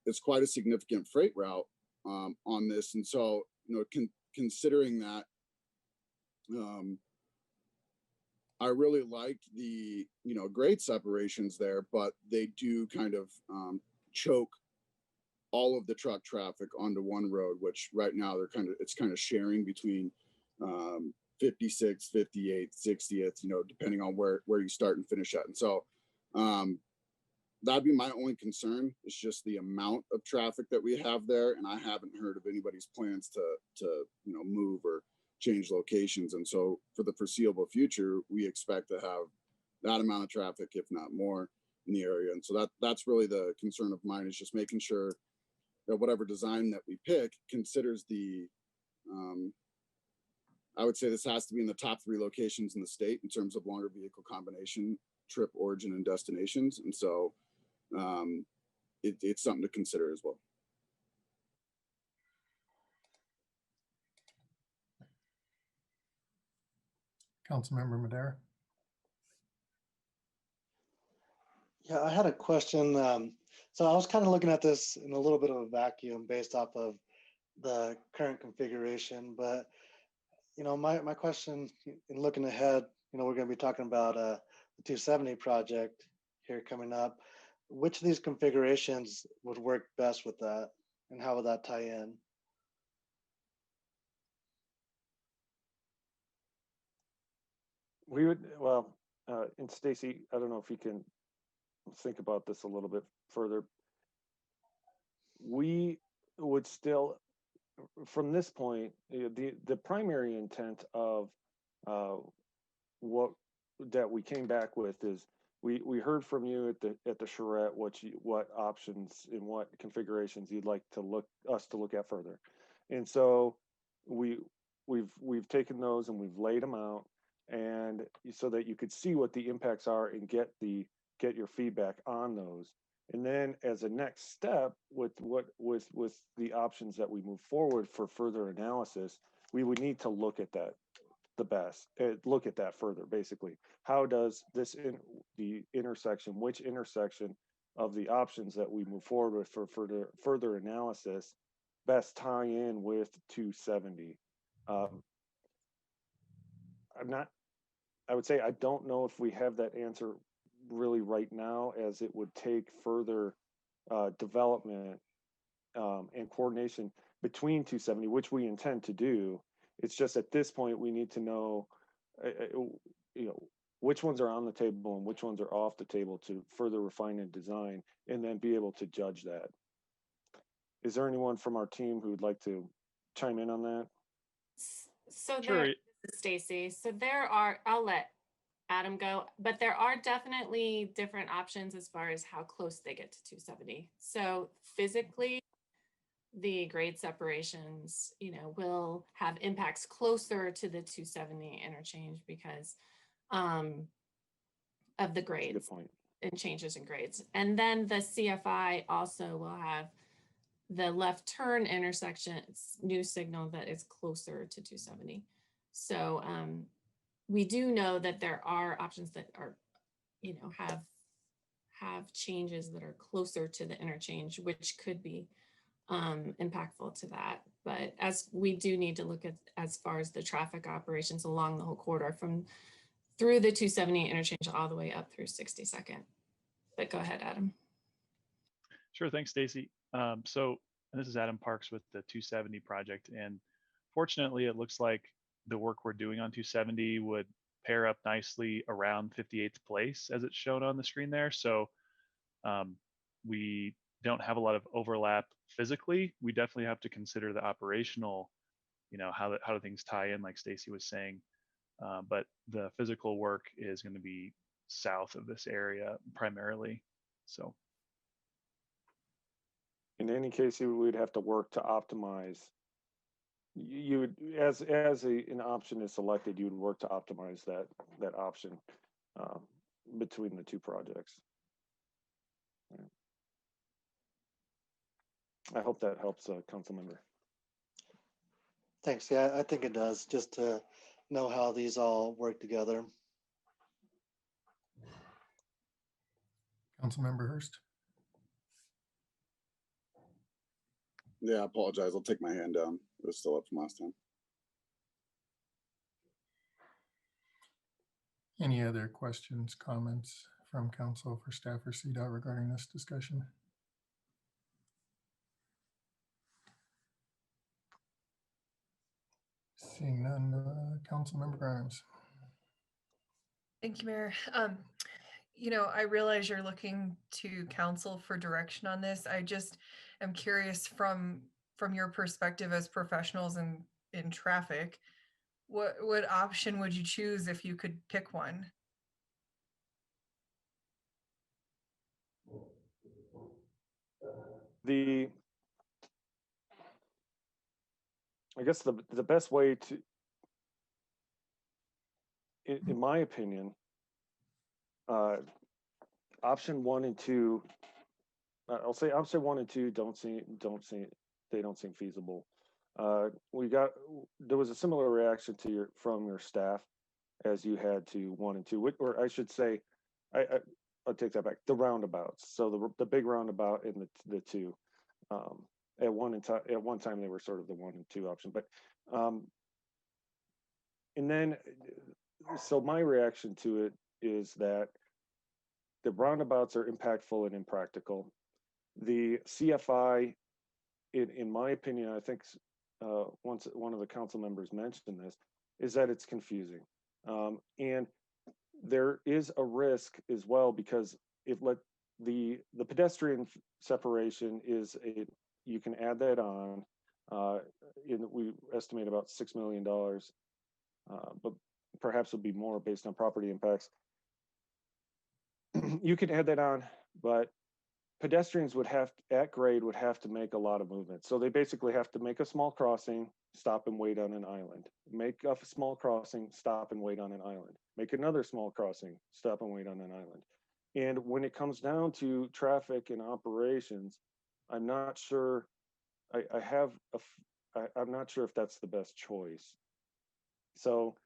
it's quite a significant freight route on this. And so, you know, considering that, I really liked the, you know, grade separations there, but they do kind of choke all of the truck traffic onto one road, which right now it's kind of sharing between 56, 58, 60th, you know, depending on where you start and finish at. And so that'd be my only concern. It's just the amount of traffic that we have there. And I haven't heard of anybody's plans to, you know, move or change locations. And so for the foreseeable future, we expect to have that amount of traffic, if not more, in the area. And so that's really the concern of mine, is just making sure that whatever design that we pick considers the, I would say this has to be in the top 3 locations in the state in terms of longer vehicle combination, trip, origin, and destinations. And so it's something to consider as well. Councilmember Madera. Yeah, I had a question. So I was kind of looking at this in a little bit of a vacuum based off of the current configuration, but you know, my question in looking ahead, you know, we're going to be talking about the 270 project here coming up. Which of these configurations would work best with that, and how would that tie in? We would, well, and Stacy, I don't know if you can think about this a little bit further. We would still, from this point, the primary intent of what that we came back with is we heard from you at the charrette what options and what configurations you'd like to look at further, and so we've taken those and we've laid them out, and so that you could see what the impacts are and get your feedback on those. And then as a next step with the options that we move forward for further analysis, we would need to look at that look at that further. Basically, how does the intersection, which intersection of the options that we move forward with for further analysis best tie in with 270? I would say I don't know if we have that answer really right now, as it would take further development and coordination between 270, which we intend to do. It's just at this point we need to know, you know, which ones are on the table and which ones are off the table to further refine and design, and then be able to judge that. Is there anyone from our team who would like to chime in on that? So Sure. this is Stacy. So I'll let Adam go, but there are definitely different options as far as how close they get to 270. So physically, the grade separations, you know, will have impacts closer to the 270 interchange because of the grades and changes in grades. And then the CFI also will have the left turn intersection new signal that is closer to 270. So we do know that there are options that are, you know, have changes that are closer to the interchange, which could be impactful to that. But as we do need to look at as far as the traffic operations along the whole corridor through the 270 interchange all the way up through 62nd. But go ahead, Adam. Sure, thanks, Stacy. So this is Adam Parks with the 270 project, and fortunately, it looks like the work we're doing on 270 would pair up nicely around 58th place as it's shown on the screen there. So we don't have a lot of overlap physically. We definitely have to consider the operational, how do things tie in, like Stacy was saying. But the physical work is going to be south of this area primarily. So in any case, we'd have to work to optimize. You would, as an option is selected, you would work to optimize that option between the two projects. Yeah. I hope that helps, council member. Thanks. Yeah, I think it does, just to know how these all work together. Councilmember Hurst. Yeah, I apologize. I'll take my hand down. It was still up from last time. Any other questions, comments from council for staff or CDOT regarding this discussion? Seeing none, Councilmember Grimes. Thank you, Mayor. I realize you're looking to council for direction on this. I just am curious from your perspective as professionals in traffic, what option would you choose if you could pick one? I guess the best way to, in my opinion, option 1 and 2, I'll say option 1 and 2 they don't seem feasible. There was a similar reaction from your staff as you had to 1 and 2, or I should say, I'll take that back. The roundabouts. So the big roundabout and the two. At one time they were sort of the 1 and 2 option, but and then so my reaction to it is that the roundabouts are impactful and impractical. The CFI, in my opinion, I think once one of the council members mentioned this, is that it's confusing, and there is a risk as well, because the pedestrian separation is you can add that on. We estimate about $6 million, but perhaps it'll be more based on property impacts. You can add that on, but pedestrians at grade would have to make a lot of movement. So they basically have to make a small crossing, stop and wait on an island. Make a small crossing, stop and wait on an island. Make another small crossing, stop and wait on an island. And when it comes down to traffic and operations, I'm not sure. I'm not sure if that's the best choice. So,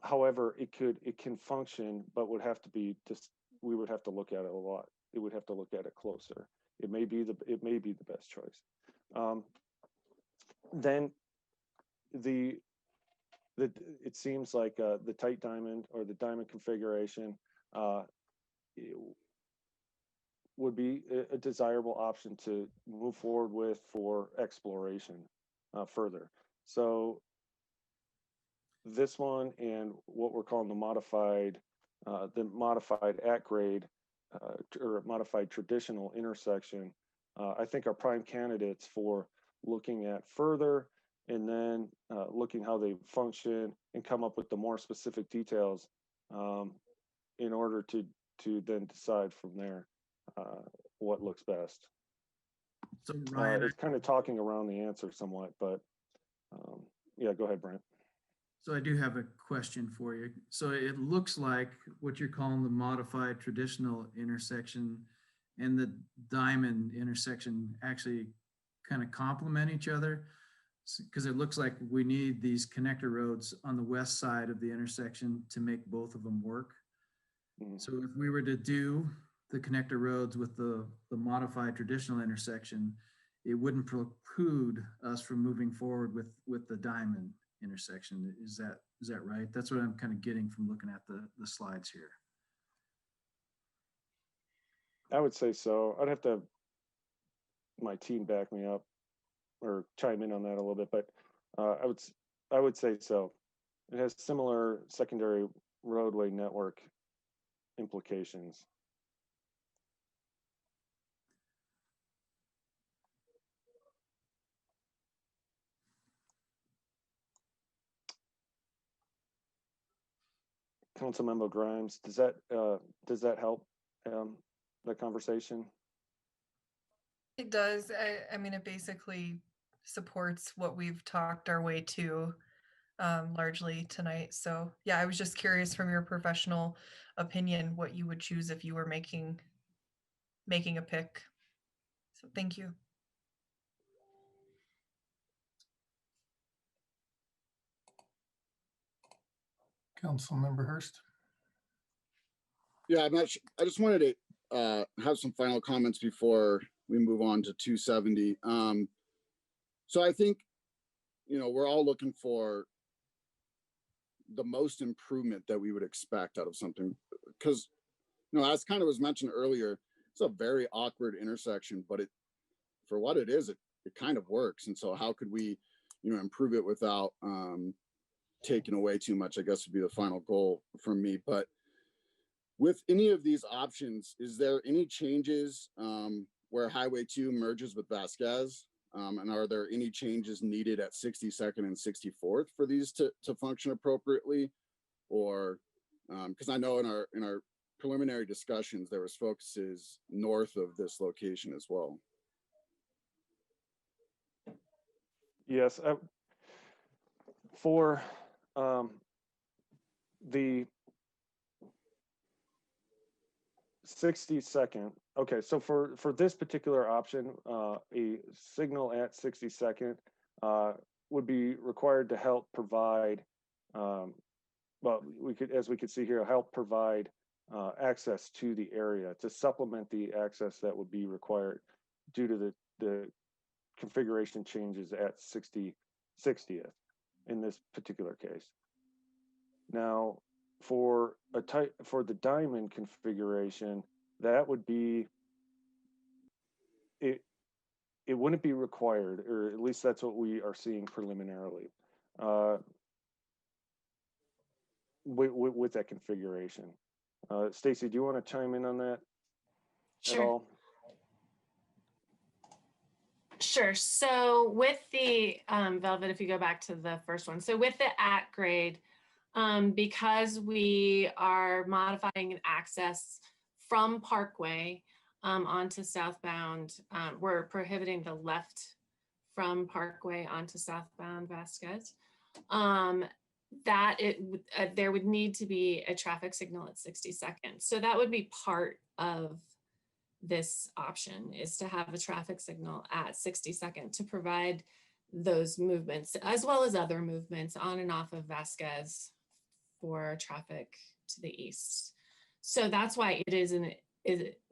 however, it can function, but would have to be we would have to look at it a lot. It would have to look at it closer. It may be the best choice. Then it seems like the tight diamond or the diamond configuration would be a desirable option to move forward with for exploration further. So this one and what we're calling the modified at grade or modified traditional intersection, I think are prime candidates for looking at further, and then looking how they function and come up with the more specific details in order to then decide from there what looks best. So Ryan, it's kind of talking around the answer somewhat, but yeah, go ahead, Brent. so I do have a question for you. So it looks like what you're calling the modified traditional intersection and the diamond intersection actually kind of complement each other, because it looks like we need these connector roads on the west side of the intersection to make both of them work. Mm-hmm. So if we were to do the connector roads with the modified traditional intersection, it wouldn't preclude us from moving forward with the diamond intersection. Is that right? That's what I'm kind of getting from looking at the slides here. I would say so. I'd have to have my team back me up or chime in on that a little bit, but I would say so. It has similar secondary roadway network implications. Councilmember Grimes, does that help the conversation? It does. I mean, it basically supports what we've talked our way to largely tonight. So yeah, I was just curious from your professional opinion what you would choose if you were making a pick. So thank you. Councilmember Hurst. Yeah, I'm not. I just wanted to have some final comments before we move on to 270. So I think, we're all looking for the most improvement that we would expect out of something, because, as kind of was mentioned earlier, it's a very awkward intersection, but for what it is, it kind of works. And so how could we, improve it without taking away too much, I guess would be the final goal for me. But with any of these options, is there any changes where Highway 2 merges with Vasquez? And are there any changes needed at 62nd and 64th for these to function appropriately? Or because I know in our preliminary discussions, there was focuses north of this location as well. Yes, for the 62nd. Okay, so for this particular option, a signal at 62nd would be required to help provide, well, as we could see here, help provide access to the area to supplement the access that would be required due to the configuration changes at 60th in this particular case. Now, for the diamond configuration, that would be it wouldn't be required, or at least that's what we are seeing preliminarily with that configuration. Stacy, do you want to chime in on that at all? Sure. So with the Velvet, if you go back to the first one, so with the at grade, because we are modifying an access from Parkway onto southbound, we're prohibiting the left from Parkway onto southbound Vasquez. There would need to be a traffic signal at 62nd. So that would be part of this option, is to have a traffic signal at 62nd to provide those movements, as well as other movements on and off of Vasquez for traffic to the east. So that's why it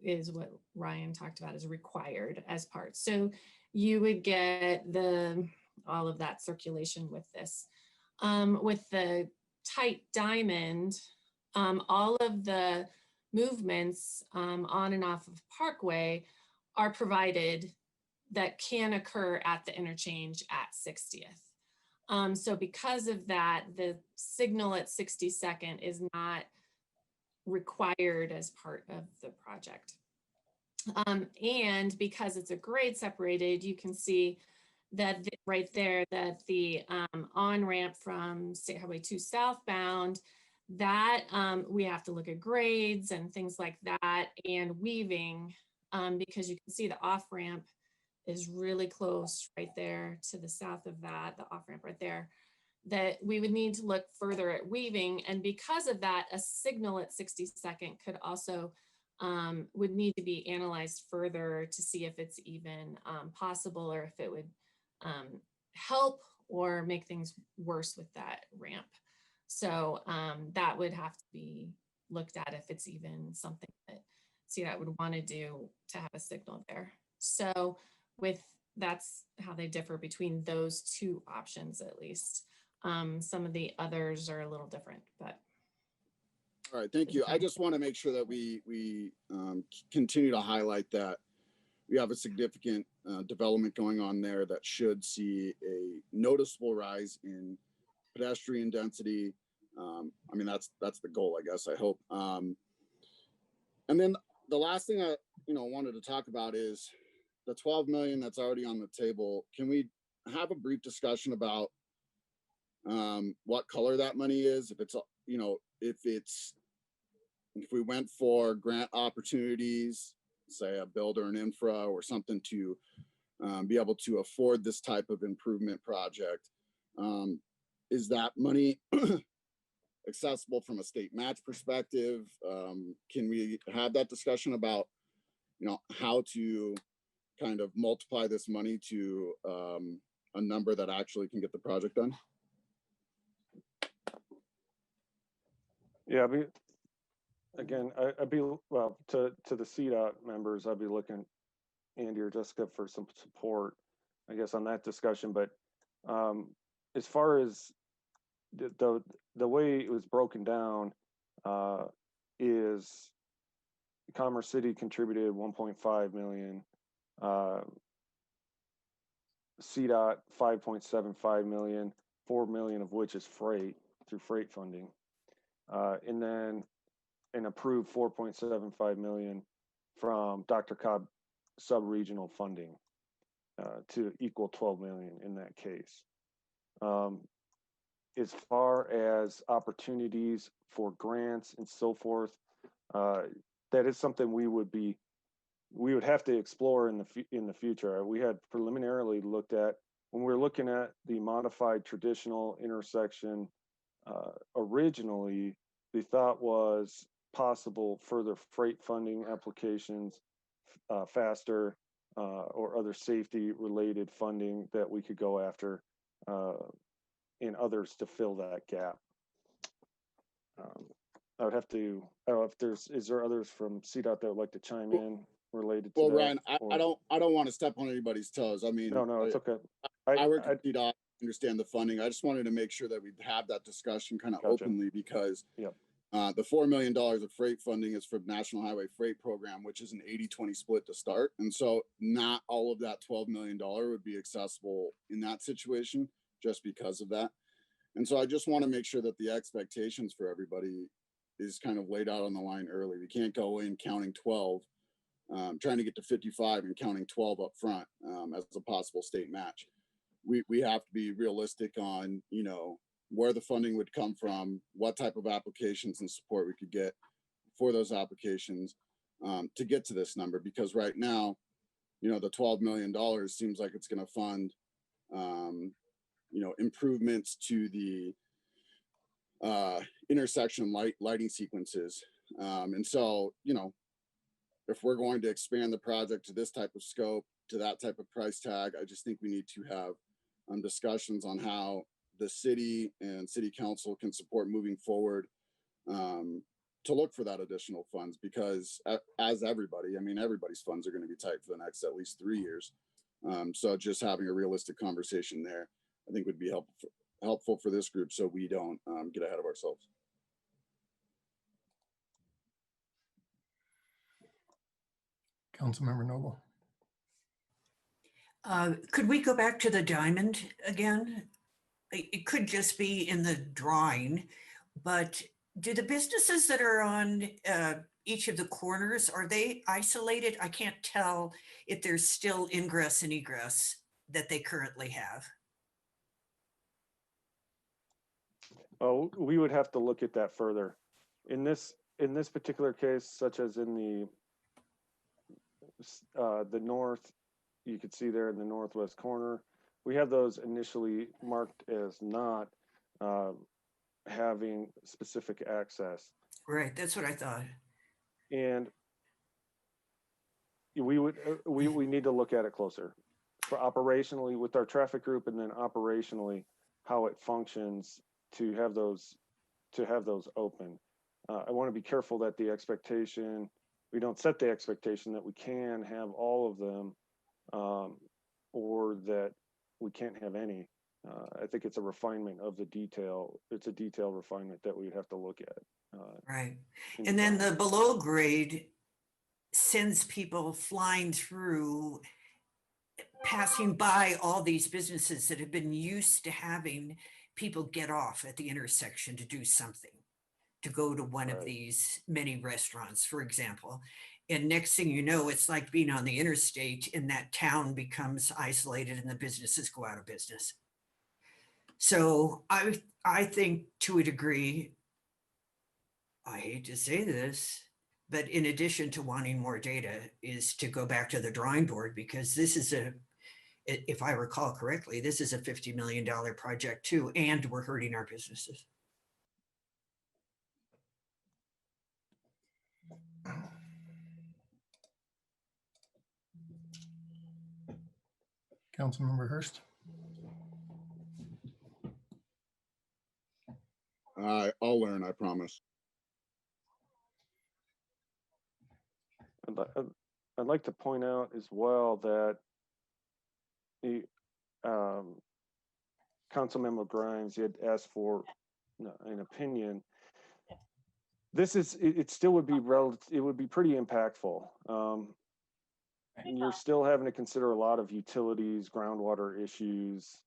is what Ryan talked about is required as part. So you would get all of that circulation with this. With the tight diamond, all of the movements on and off of Parkway are provided that can occur at the interchange at 60th. So because of that, the signal at 62nd is not required as part of the project. And because it's a grade separated, you can see that right there, that the on-ramp from State Highway 2 southbound, that we have to look at grades and things like that, and weaving, because you can see the off-ramp is really close right there to the south of that, the off-ramp right there, that we would need to look further at weaving. And because of that, a signal at 62nd could also would need to be analyzed further to see if it's even possible, or if it would help or make things worse with that ramp. So that would have to be looked at if it's even something that CDOT would want to do to have a signal there. So that's how they differ between those two options, at least. Some of the others are a little different, but. All right, thank you. I just want to make sure that we continue to highlight that we have a significant development going on there that should see a noticeable rise in pedestrian density. I mean, that's the goal, I guess, I hope. And then the last thing I, wanted to talk about is the 12 million that's already on the table. Can we have a brief discussion about what color that money is? If it's, if we went for grant opportunities, say a builder and infra or something to be able to afford this type of improvement project, is that money accessible from a state match perspective? Can we have that discussion about, how to kind of multiply this money to a number that actually can get the project done? Yeah, again, I'd be, well, to the CDOT members, I'd be looking, Andy or Jessica, for some support, I guess, on that discussion. But as far as the way it was broken down, is Commerce City contributed 1.5 million, CDOT 5.75 million, 4 million of which is freight through freight funding, and then an approved 4.75 million from Dr. Cobb sub-regional funding, to equal 12 million in that case. As far as opportunities for grants and so forth, that is something we would have to explore in the future. We had preliminarily looked at, when we were looking at the modified traditional intersection, originally the thought was possible further freight funding applications, faster, or other safety related funding that we could go after, and others to fill that gap. I would have to, I don't know if is there others from CDOT that would like to chime in related to Well, that? Ryan, I don't want to step on anybody's toes. I mean, No, it's okay. I work at CDOT, understand the funding. I just wanted to make sure that we have that discussion kind of openly, because the $4 million of freight funding is for National Highway Freight Program, which is an 80-20 split to start. And so not all of that $12 million would be accessible in that situation just because of that. And so I just want to make sure that the expectations for everybody is kind of laid out on the line early. We can't go in counting 12, trying to get to 55 and counting 12 up front as a possible state match. We have to be realistic on, where the funding would come from, what type of applications and support we could get for those applications to get to this number. Because right now, the $12 million seems like it's going to fund, improvements to the intersection lighting sequences. And so, if we're going to expand the project to this type of scope, to that type of price tag, I just think we need to have discussions on how the city and city council can support moving forward, to look for that additional funds, because as everybody, everybody's funds are going to be tight for the next at least 3 years. So just having a realistic conversation there, I think would be helpful for this group, so we don't get ahead of ourselves. Councilmember Noble. Could we go back to the diamond again? It could just be in the drawing, but do the businesses that are on each of the corners, are they isolated? I can't tell if there's still ingress and egress that they currently have. Oh, we would have to look at that further. In this particular case, such as in the north, you could see there in the northwest corner, we have those initially marked as not having specific access. Right, that's what I thought. And we need to look at it closer for operationally with our traffic group, and then operationally how it functions to have those open. I want to be careful that we don't set the expectation that we can have all of them, or that we can't have any. I think it's a refinement of the detail. It's a detail refinement that we'd have to look at. Right. And then the below grade sends people flying through, passing by all these businesses that have been used to having people get off at the intersection to do something, to go to one of Right. these many restaurants, for example. And next thing you know, it's like being on the interstate and that town becomes isolated and the businesses go out of business. So I think to a degree, I hate to say this, but in addition to wanting more data is to go back to the drawing board, because this is if I recall correctly, this is a $50 million project too, and we're hurting our businesses. Councilmember Hurst. I'll learn, I promise. I'd like to point out as well that the Councilmember Grimes, he had asked for an opinion. This is, it still would be it would be pretty impactful. You're still having to consider a lot of utilities, groundwater issues,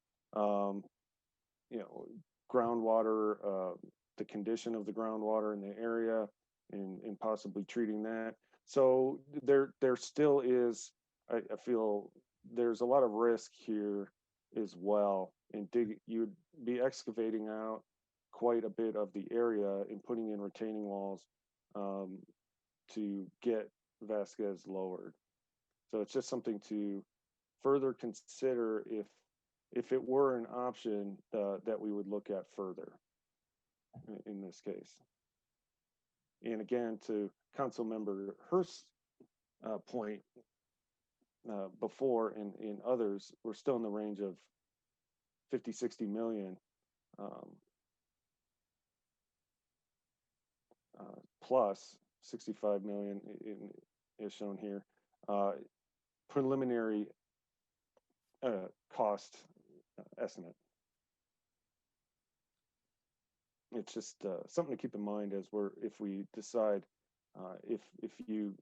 groundwater, the condition of the groundwater in the area, and possibly treating that. So there still is, I feel there's a lot of risk here as well. And you'd be excavating out quite a bit of the area and putting in retaining walls to get Vasquez lowered. So it's just something to further consider if it were an option that we would look at further in this case. And again, to Councilmember Hurst's point before and others, we're still in the range of 50, 60 million plus 65 million is shown here. Preliminary cost estimate. It's just something to keep in mind as if we decide if you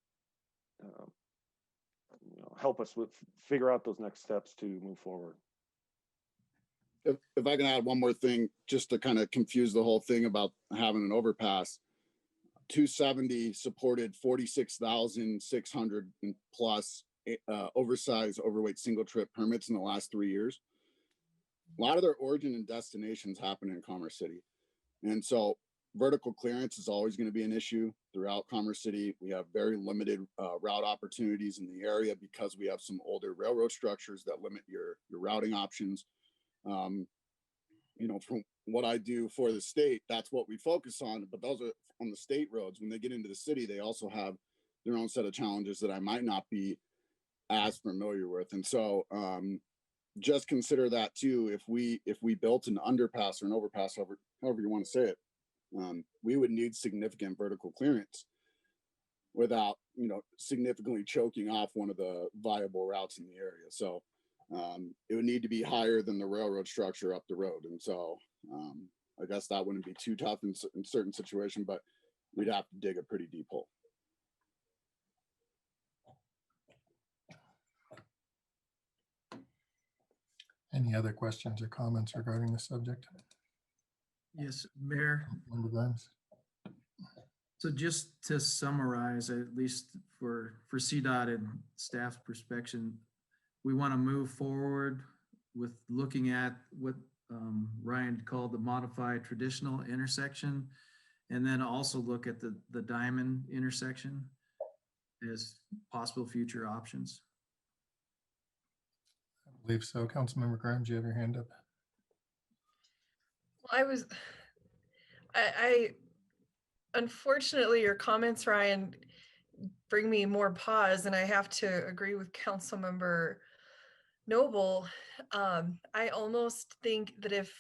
help us figure out those next steps to move forward. If I can add one more thing, just to kind of confuse the whole thing about having an overpass. 270 supported 46,600 plus oversized, overweight single trip permits in the last 3 years. A lot of their origin and destinations happen in Commerce City. And so vertical clearance is always going to be an issue throughout Commerce City. We have very limited route opportunities in the area because we have some older railroad structures that limit your routing options. From what I do for the state, that's what we focus on, but those are on the state roads. When they get into the city, they also have their own set of challenges that I might not be as familiar with. And so just consider that too. If we built an underpass or an overpass, however you want to say it, we would need significant vertical clearance without, significantly choking off one of the viable routes in the area. So it would need to be higher than the railroad structure up the road. And so I guess that wouldn't be too tough in certain situations, but we'd have to dig a pretty deep hole. Any other questions or comments regarding the subject? Yes, Mayor. Member Grimes. So just to summarize, at least for CDOT and staff's perspective, we want to move forward with looking at what Ryan called the modified traditional intersection, and then also look at the diamond intersection as possible future options. I believe so. Councilmember Grimes, you have your hand up. Well, I unfortunately, your comments, Ryan, bring me more pause, and I have to agree with Councilmember Noble. I almost think that if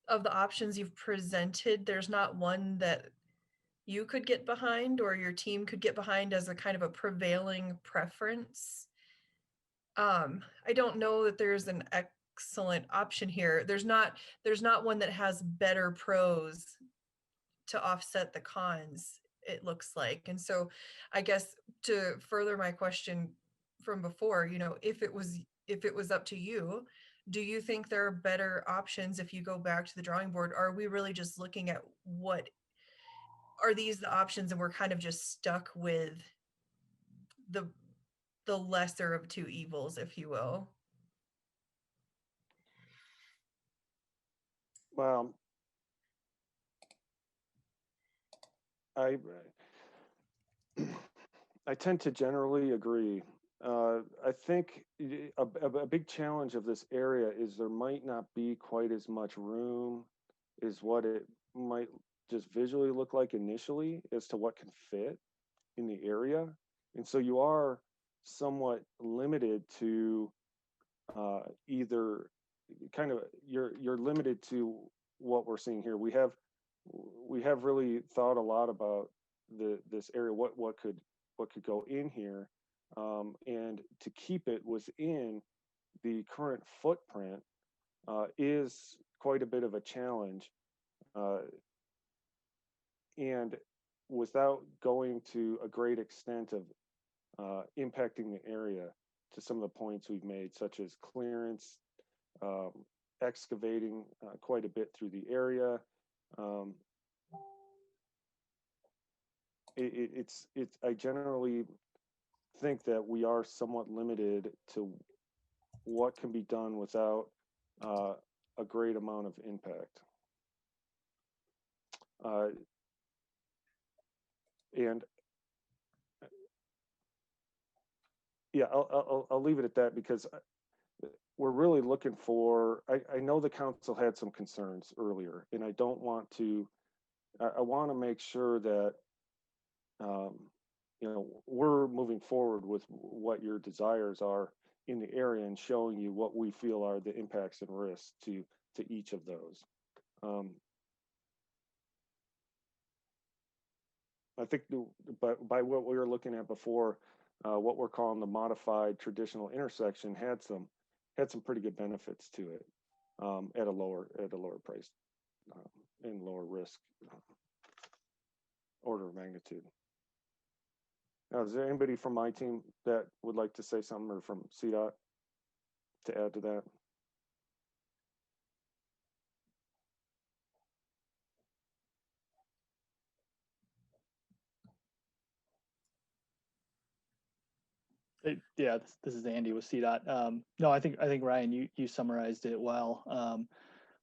of the options you've presented, there's not one that you could get behind or your team could get behind as a kind of a prevailing preference. I don't know that there's an excellent option here. There's not one that has better pros to offset the cons, it looks like. And so I guess to further my question from before, if it was up to you, do you think there are better options if you go back to the drawing board? Are we really just looking at what are these the options and we're kind of just stuck with the lesser of two evils, if you will? Well, I tend to generally agree. I think a big challenge of this area is there might not be quite as much room as what it might just visually look like initially as to what can fit in the area. And so you are somewhat limited to either kind of you're limited to what we're seeing here. We have really thought a lot about this area, what could go in here, and to keep it within the current footprint is quite a bit of a challenge, and without going to a great extent of impacting the area to some of the points we've made, such as clearance, excavating quite a bit through the area. I generally think that we are somewhat limited to what can be done without a great amount of impact. And yeah, I'll leave it at that, because we're really looking for, I know the council had some concerns earlier, and I don't want to, I want to make sure that, you know, we're moving forward with what your desires are in the area and showing you what we feel are the impacts and risks to each of those. I think by what we were looking at before, what we're calling the modified traditional intersection had some pretty good benefits to it, at a lower price, and lower risk order of magnitude. Now, is there anybody from my team that would like to say something, or from CDOT to add to that? Yeah, this is Andy with CDOT. No, I think Ryan, you summarized it well.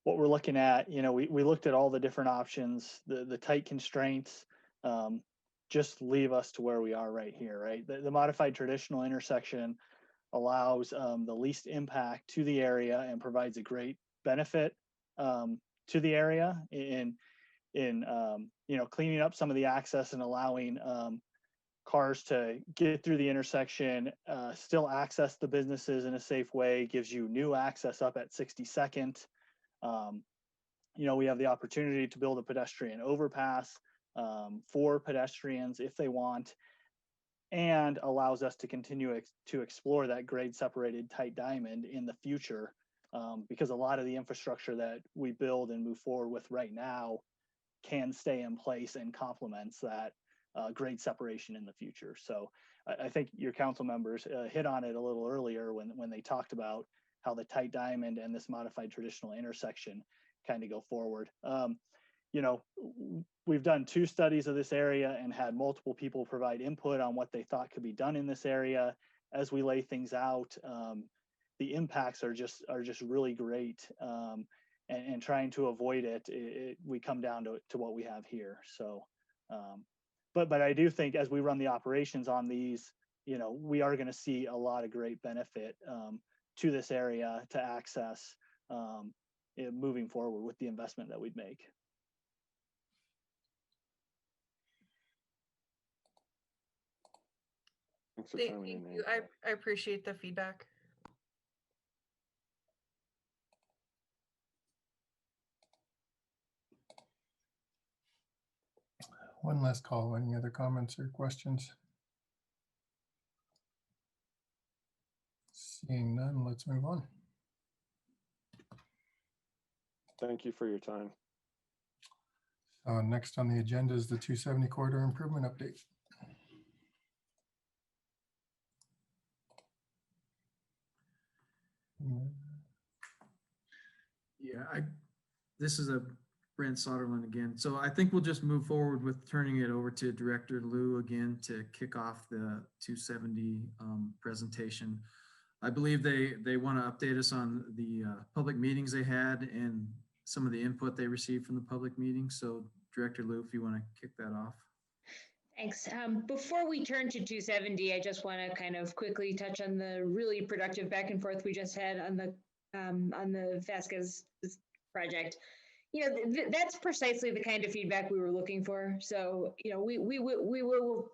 What we're looking at, you know, we looked at all the different options, the tight constraints, just leave us to where we are right here, right? The modified traditional intersection allows the least impact to the area and provides a great benefit to the area in you know, cleaning up some of the access and allowing cars to get through the intersection, still access the businesses in a safe way, gives you new access up at 62nd. You know, we have the opportunity to build a pedestrian overpass for pedestrians if they want, and allows us to continue to explore that grade separated tight diamond in the future, because a lot of the infrastructure that we build and move forward with right now can stay in place and complements that grade separation in the future. So I think your council members hit on it a little earlier when they talked about how the tight diamond and this modified traditional intersection kind of go forward. You know, we've done 2 studies of this area and had multiple people provide input on what they thought could be done in this area. As we lay things out, the impacts are just really great, and trying to avoid it, we come down to what we have here. So, but I do think as we run the operations on these, you know, we are going to see a lot of great benefit to this area to access moving forward with the investment that we'd make. Thanks for Thank coming in, you. I appreciate the feedback. One last call. Any other comments or questions? Seeing none, let's move on. Thank you for your time. Next on the agenda is the 270 corridor improvement update. Yeah, this is a Brent Soderlund again. So I think we'll just move forward with turning it over to Director Liu again to kick off the 270 presentation. I believe they want to update us on the public meetings they had and some of the input they received from the public meetings. So Director Liu, if you want to kick that off. Thanks. Before we turn to 270, I just want to kind of quickly touch on the really productive back and forth we just had on the Vasquez project. You know, that's precisely the kind of feedback we were looking for. So, you know, we will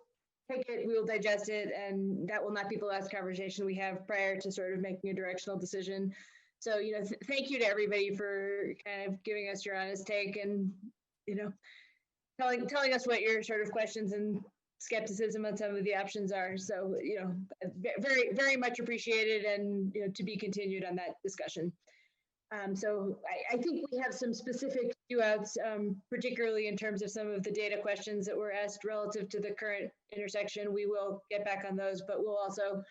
take it, we will digest it, and that will not be the last conversation we have prior to sort of making a directional decision. So, you know, thank you to everybody for kind of giving us your honest take and, you know, telling us what your sort of questions and skepticism on some of the options are. So, you know, very, very much appreciated, and, you know, to be continued on that discussion. So I think we have some specific outs, particularly in terms of some of the data questions that were asked relative to the current intersection. We will get back on those, but we'll also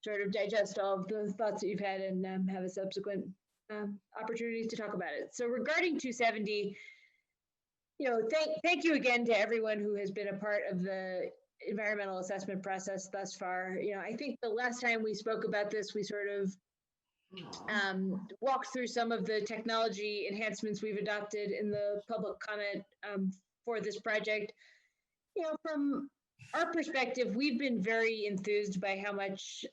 sort of digest all of the thoughts that you've had and have a subsequent opportunities to talk about it. So regarding 270, you know, thank you again to everyone who has been a part of the environmental assessment process thus far. You know, I think the last time we spoke about this, we sort of walked through some of the technology enhancements we've adopted in the public comment for this project. You know, from our perspective, we've been very enthused by how much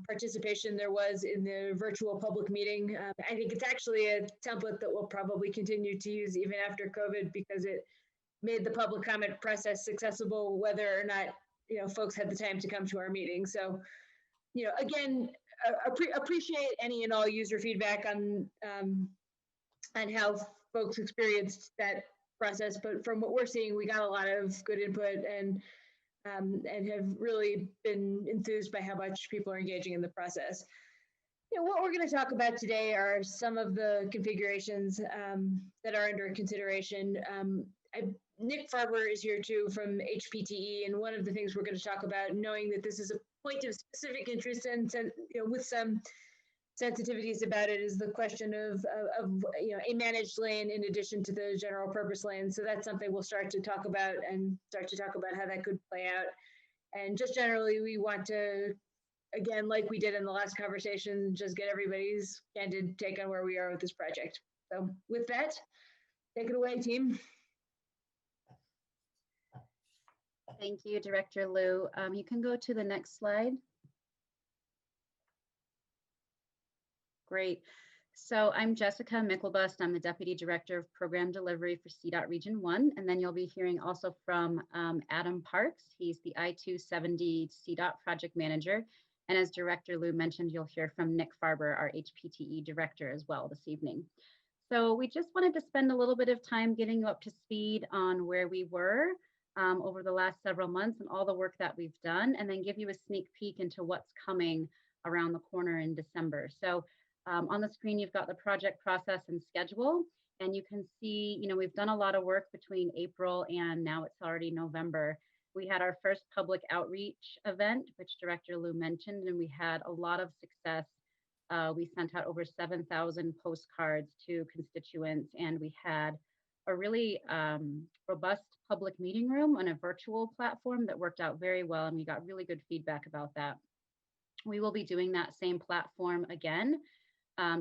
participation there was in the virtual public meeting. I think it's actually a template that we'll probably continue to use even after COVID, because it made the public comment process accessible, whether or not, you know, folks had the time to come to our meeting. So, you know, again, appreciate any and all user feedback on how folks experienced that process. But from what we're seeing, we got a lot of good input and have really been enthused by how much people are engaging in the process. You know, what we're going to talk about today are some of the configurations that are under consideration. Nick Farber is here too from HPTE, and one of the things we're going to talk about, knowing that this is a point of specific interest and, you know, with some sensitivities about it, is the question of you know, a managed lane in addition to the general purpose lane. So that's something we'll start to talk about how that could play out. And just generally, we want to, again, like we did in the last conversation, just get everybody's candid take on where we are with this project. So with that, take it away, team. Thank you, Director Liu. You can go to the next slide. Great. So I'm Jessica Mickelbust. I'm the Deputy Director of Program Delivery for CDOT Region 1. And then you'll be hearing also from Adam Parks. He's the I-270 CDOT Project Manager. And as Director Liu mentioned, you'll hear from Nick Farber, our HPTE Director, as well this evening. So we just wanted to spend a little bit of time getting you up to speed on where we were over the last several months and all the work that we've done, and then give you a sneak peek into what's coming around the corner in December. So on the screen, you've got the project process and schedule, and you can see, you know, we've done a lot of work between April and now it's already November. We had our first public outreach event, which Director Liu mentioned, and we had a lot of success. We sent out over 7,000 postcards to constituents, and we had a really robust public meeting room on a virtual platform that worked out very well, and we got really good feedback about that. We will be doing that same platform again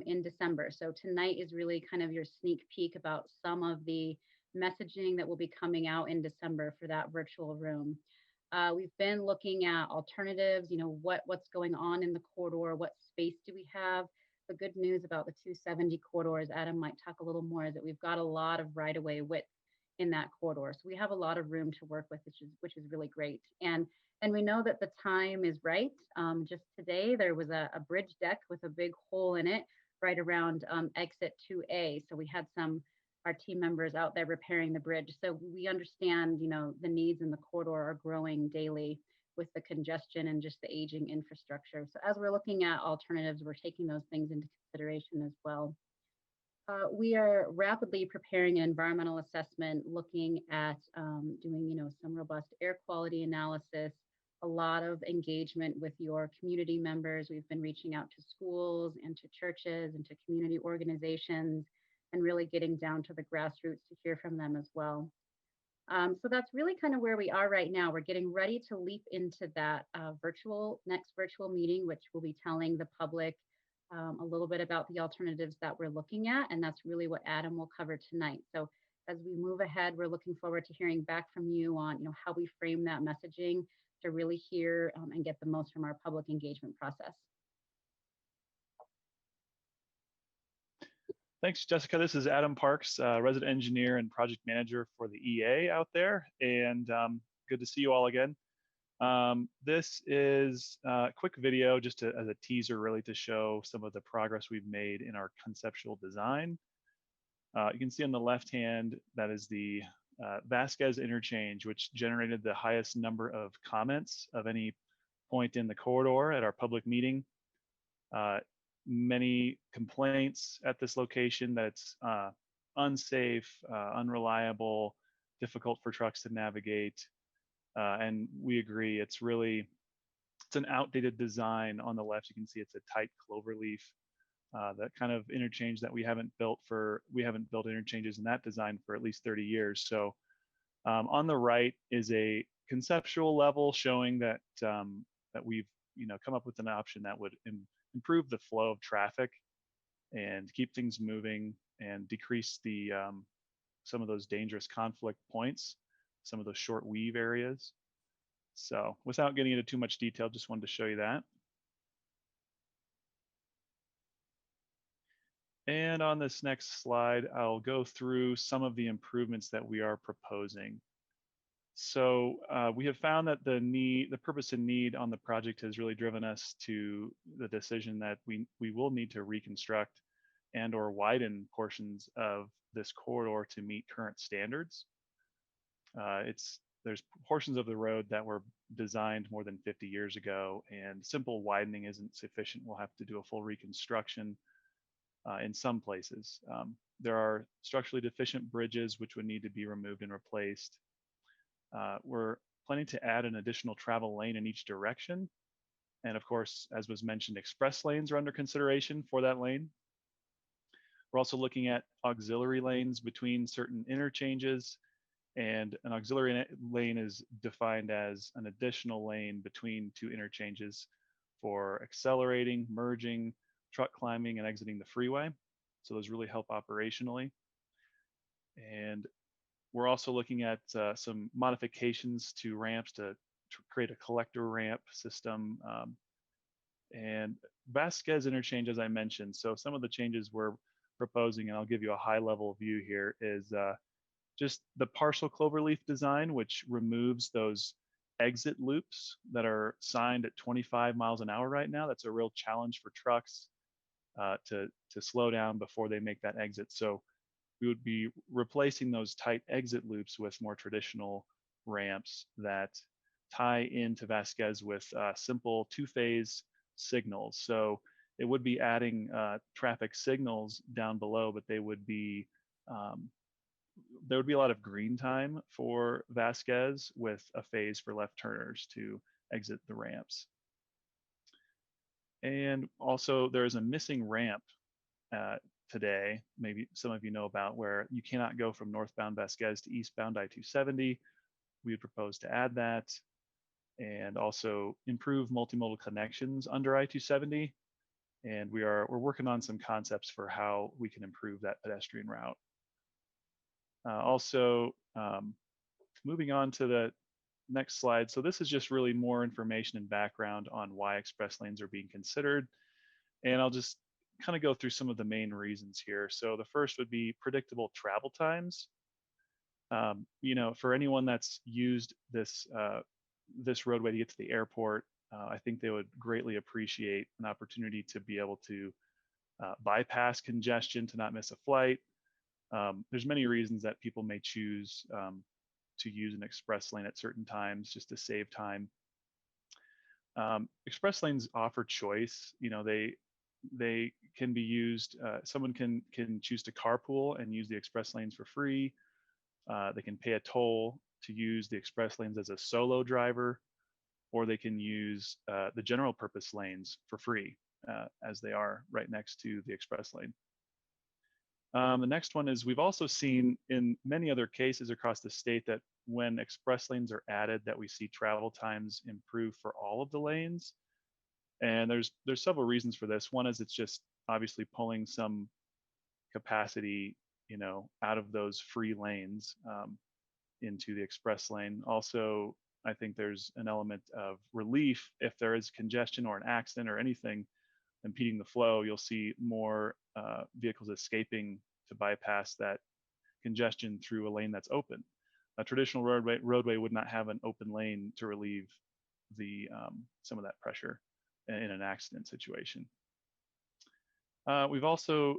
in December. So tonight is really kind of your sneak peek about some of the messaging that will be coming out in December for that virtual room. We've been looking at alternatives, you know, what's going on in the corridor, what space do we have? The good news about the 270 corridor, as Adam might talk a little more, is that we've got a lot of right-of-way width in that corridor. So we have a lot of room to work with, which is really great. And we know that the time is right. Just today, there was a bridge deck with a big hole in it right around exit 2A. So we had our team members out there repairing the bridge. So we understand, you know, the needs in the corridor are growing daily with the congestion and just the aging infrastructure. So as we're looking at alternatives, we're taking those things into consideration as well. We are rapidly preparing an environmental assessment, looking at doing, you know, some robust air quality analysis, a lot of engagement with your community members. We've been reaching out to schools and to churches and to community organizations and really getting down to the grassroots to hear from them as well. So that's really kind of where we are right now. We're getting ready to leap into that next virtual meeting, which will be telling the public a little bit about the alternatives that we're looking at. And that's really what Adam will cover tonight. So as we move ahead, we're looking forward to hearing back from you on how we frame that messaging to really hear and get the most from our public engagement process. Thanks, Jessica. This is Adam Parks, resident engineer and project manager for the EA out there, and good to see you all again. This is a quick video just as a teaser, really, to show some of the progress we've made in our conceptual design. You can see on the left hand, that is the Vasquez interchange, which generated the highest number of comments of any point in the corridor at our public meeting. Many complaints at this location that it's unsafe, unreliable, difficult for trucks to navigate. And we agree, it's an outdated design. On the left, you can see it's a tight cloverleaf, that kind of interchange that we haven't built interchanges in that design for at least 30 years. So on the right is a conceptual level showing that that we've come up with an option that would improve the flow of traffic and keep things moving and decrease the some of those dangerous conflict points, some of those short weave areas. So without getting into too much detail, just wanted to show you that. And on this next slide, I'll go through some of the improvements that we are proposing. So we have found that the purpose and need on the project has really driven us to the decision that we will need to reconstruct and or widen portions of this corridor to meet current standards. There's portions of the road that were designed more than 50 years ago, and simple widening isn't sufficient. We'll have to do a full reconstruction in some places. There are structurally deficient bridges which would need to be removed and replaced. We're planning to add an additional travel lane in each direction. And of course, as was mentioned, express lanes are under consideration for that lane. We're also looking at auxiliary lanes between certain interchanges, and an auxiliary lane is defined as an additional lane between two interchanges for accelerating, merging, truck climbing, and exiting the freeway. So those really help operationally. And we're also looking at some modifications to ramps to create a collector ramp system. And Vasquez interchange, as I mentioned, so some of the changes we're proposing, and I'll give you a high level view here, is just the partial cloverleaf design, which removes those exit loops that are signed at 25 miles an hour right now. That's a real challenge for trucks to slow down before they make that exit. So we would be replacing those tight exit loops with more traditional ramps that tie into Vasquez with simple two-phase signals. So it would be adding traffic signals down below, but there would be a lot of green time for Vasquez with a phase for left turners to exit the ramps. And also there is a missing ramp today, maybe some of you know about, where you cannot go from northbound Vasquez to eastbound I-270. We would propose to add that, and also improve multimodal connections under I-270. And we're working on some concepts for how we can improve that pedestrian route. Also, moving on to the next slide. So this is just really more information and background on why express lanes are being considered. And I'll just kind of go through some of the main reasons here. So the first would be predictable travel times. For anyone that's used this roadway to get to the airport, I think they would greatly appreciate an opportunity to be able to bypass congestion, to not miss a flight. There's many reasons that people may choose to use an express lane at certain times just to save time. Express lanes offer choice. They can be used. Someone can choose to carpool and use the express lanes for free. They can pay a toll to use the express lanes as a solo driver, or they can use the general purpose lanes for free, as they are right next to the express lane. The next one is we've also seen in many other cases across the state that when express lanes are added, that we see travel times improve for all of the lanes. And there's several reasons for this. One is it's just obviously pulling some capacity, out of those free lanes into the express lane. Also, I think there's an element of relief if there is congestion or an accident or anything impeding the flow. You'll see more vehicles escaping to bypass that congestion through a lane that's open. A traditional roadway would not have an open lane to relieve the some of that pressure in an accident situation. We've also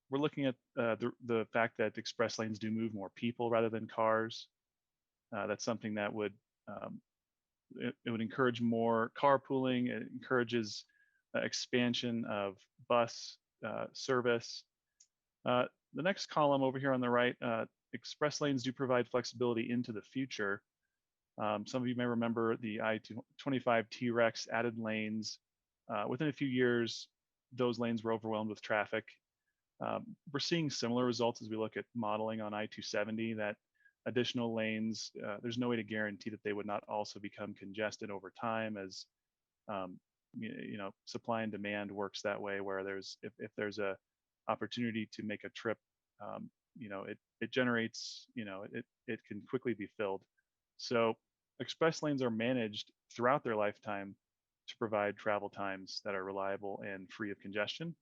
we're looking at the fact that express lanes do move more people rather than cars. That's something that would it would encourage more carpooling. It encourages expansion of bus service. The next column over here on the right, express lanes do provide flexibility into the future. Some of you may remember the I-25 T-Rex added lanes. Within a few years, those lanes were overwhelmed with traffic. We're seeing similar results as we look at modeling on I-270, that additional lanes, there's no way to guarantee that they would not also become congested over time as supply and demand works that way, where if there's a opportunity to make a trip, it generates, it can quickly be filled. So express lanes are managed throughout their lifetime to provide travel times that are reliable and free of congestion.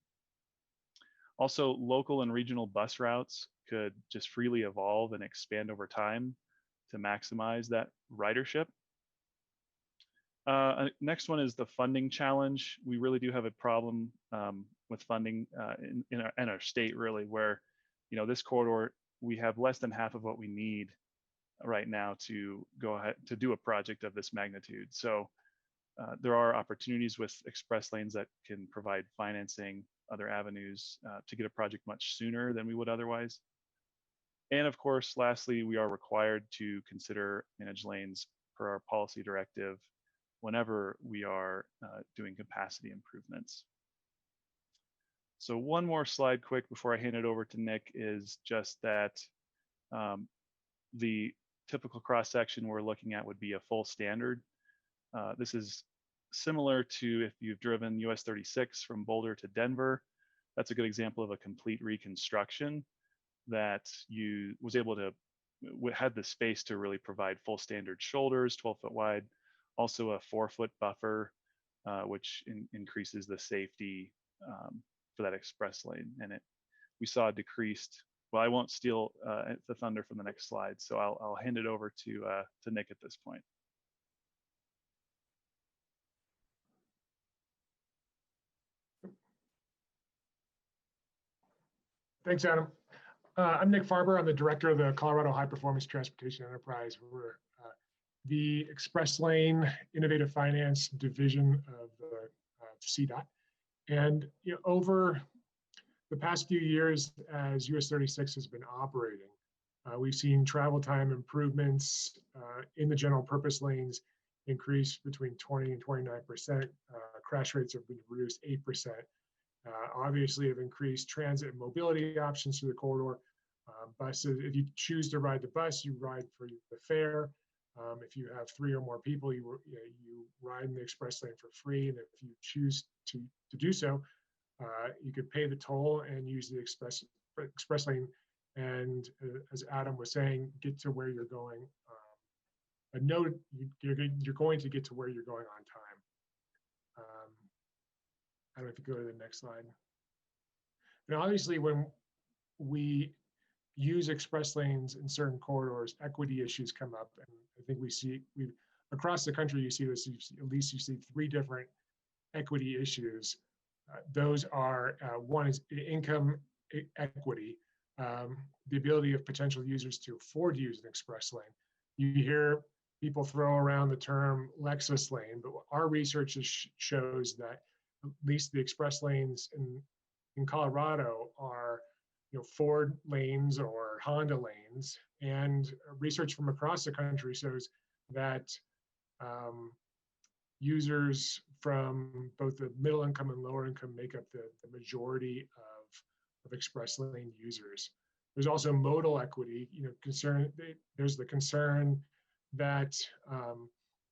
Also, local and regional bus routes could just freely evolve and expand over time to maximize that ridership. Next one is the funding challenge. We really do have a problem with funding in our state, really, where this corridor, we have less than half of what we need right now to go ahead to do a project of this magnitude. So there are opportunities with express lanes that can provide financing, other avenues to get a project much sooner than we would otherwise. And of course, lastly, we are required to consider managed lanes per our policy directive whenever we are doing capacity improvements. So one more slide quick before I hand it over to Nick is just that the typical cross section we're looking at would be a full standard. This is similar to if you've driven US 36 from Boulder to Denver. That's a good example of a complete reconstruction that was able to had the space to really provide full standard shoulders, 12-foot wide, also a 4-foot buffer, which increases the safety for that express lane. And we saw a decreased. Well, I won't steal the thunder from the next slide, so I'll hand it over to Nick at this point. Thanks, Adam. I'm Nick Farber. I'm the director of the Colorado High Performance Transportation Enterprise. We're the Express Lane Innovative Finance Division of CDOT. And over the past few years, as US 36 has been operating, we've seen travel time improvements in the general purpose lanes increase between 20 and 29%. Crash rates have been reduced 8%. Obviously have increased transit and mobility options through the corridor. Buses, if you choose to ride the bus, you ride for the fare. If you have 3 or more people, you ride in the express lane for free. And if you choose to do so, you could pay the toll and use the express lane. And as Adam was saying, get to where you're going. You're going to get to where you're going on time. I don't know if you go to the next slide. Now, obviously, when we use express lanes in certain corridors, equity issues come up, and I think we across the country you see this. At least you see 3 different equity issues. Those are one is income equity, the ability of potential users to afford to use an express lane. You hear people throw around the term Lexus lane, but our research shows that at least the express lanes in Colorado are Ford lanes or Honda lanes, and research from across the country shows that users from both the middle income and lower income make up the majority of of express lane users. There's also modal equity, there's the concern that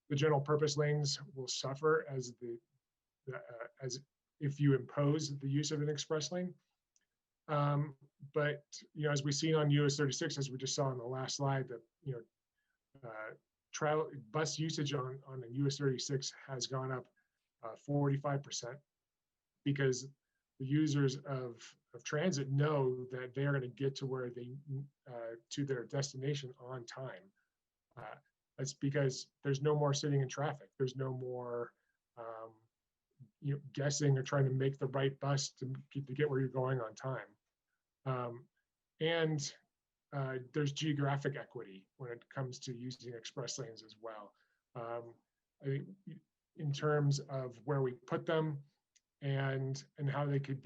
the general purpose lanes will suffer as as if you impose the use of an express lane. But as we've seen on US 36, as we just saw on the last slide, that travel bus usage on the US 36 has gone up 45%, because the users of transit know that they are going to get to where they to their destination on time. That's because there's no more sitting in traffic. There's no more guessing or trying to make the right bus to get where you're going on time. And there's geographic equity when it comes to using express lanes as well. I think in terms of where we put them and how they could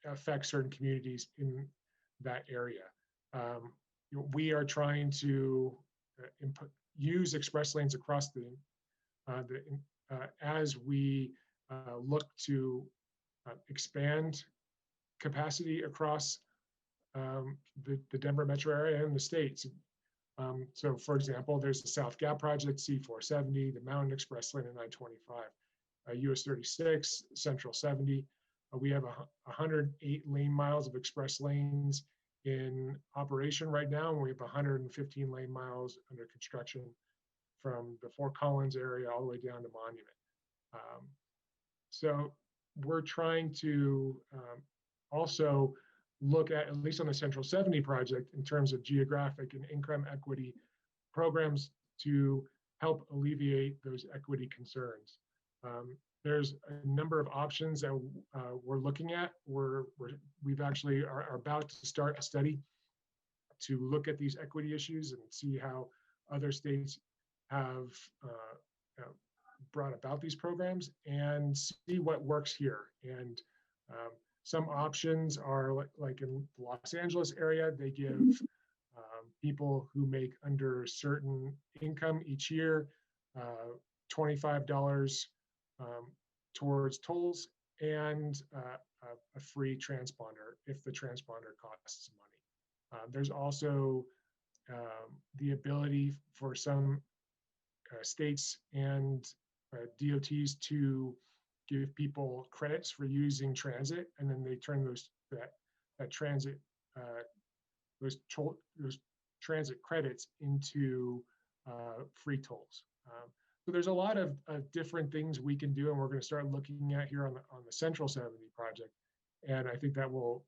affect certain communities in that area. We are trying to use express lanes across as we look to expand capacity across the Denver metro area and the states. So for example, there's the South Gap project, C470, the Mountain Express lane and I-25, US 36, Central 70. We have 108 lane miles of express lanes in operation right now, and we have 115 lane miles under construction from the Fort Collins area all the way down to Monument. So we're trying to also look at least on the Central 70 project, in terms of geographic and income equity programs to help alleviate those equity concerns. There's a number of options that we're looking at. We've actually are about to start a study to look at these equity issues and see how other states have brought about these programs and see what works here. And some options are like in the Los Angeles area, they give people who make under a certain income each year $25 towards tolls and a free transponder if the transponder costs money. There's also the ability for some states and DOTs to give people credits for using transit, and then they turn those transit those transit credits into free tolls. So there's a lot of different things we can do, and we're going to start looking at here on the Central 70 project, and I think that will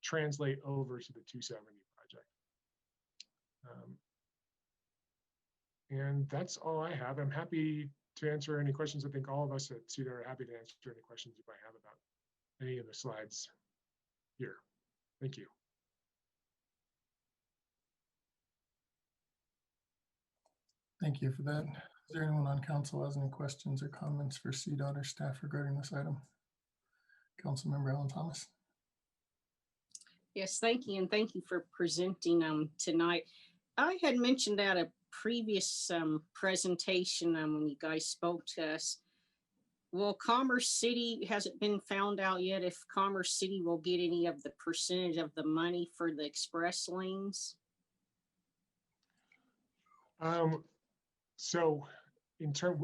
translate over to the 270 project. And that's all I have. I'm happy to answer any questions. I think all of us at CEDA are happy to answer any questions you might have about any of the slides here. Thank you. Thank you for that. Is there anyone on council who has any questions or comments for CDOT or staff regarding this item? Councilmember Alan Thomas. Yes, thank you. And thank you for presenting tonight. I had mentioned at a previous presentation when you guys spoke to us, will Commerce City, has it been found out yet if Commerce City will get any of the percentage of the money for the express lanes? So in terms,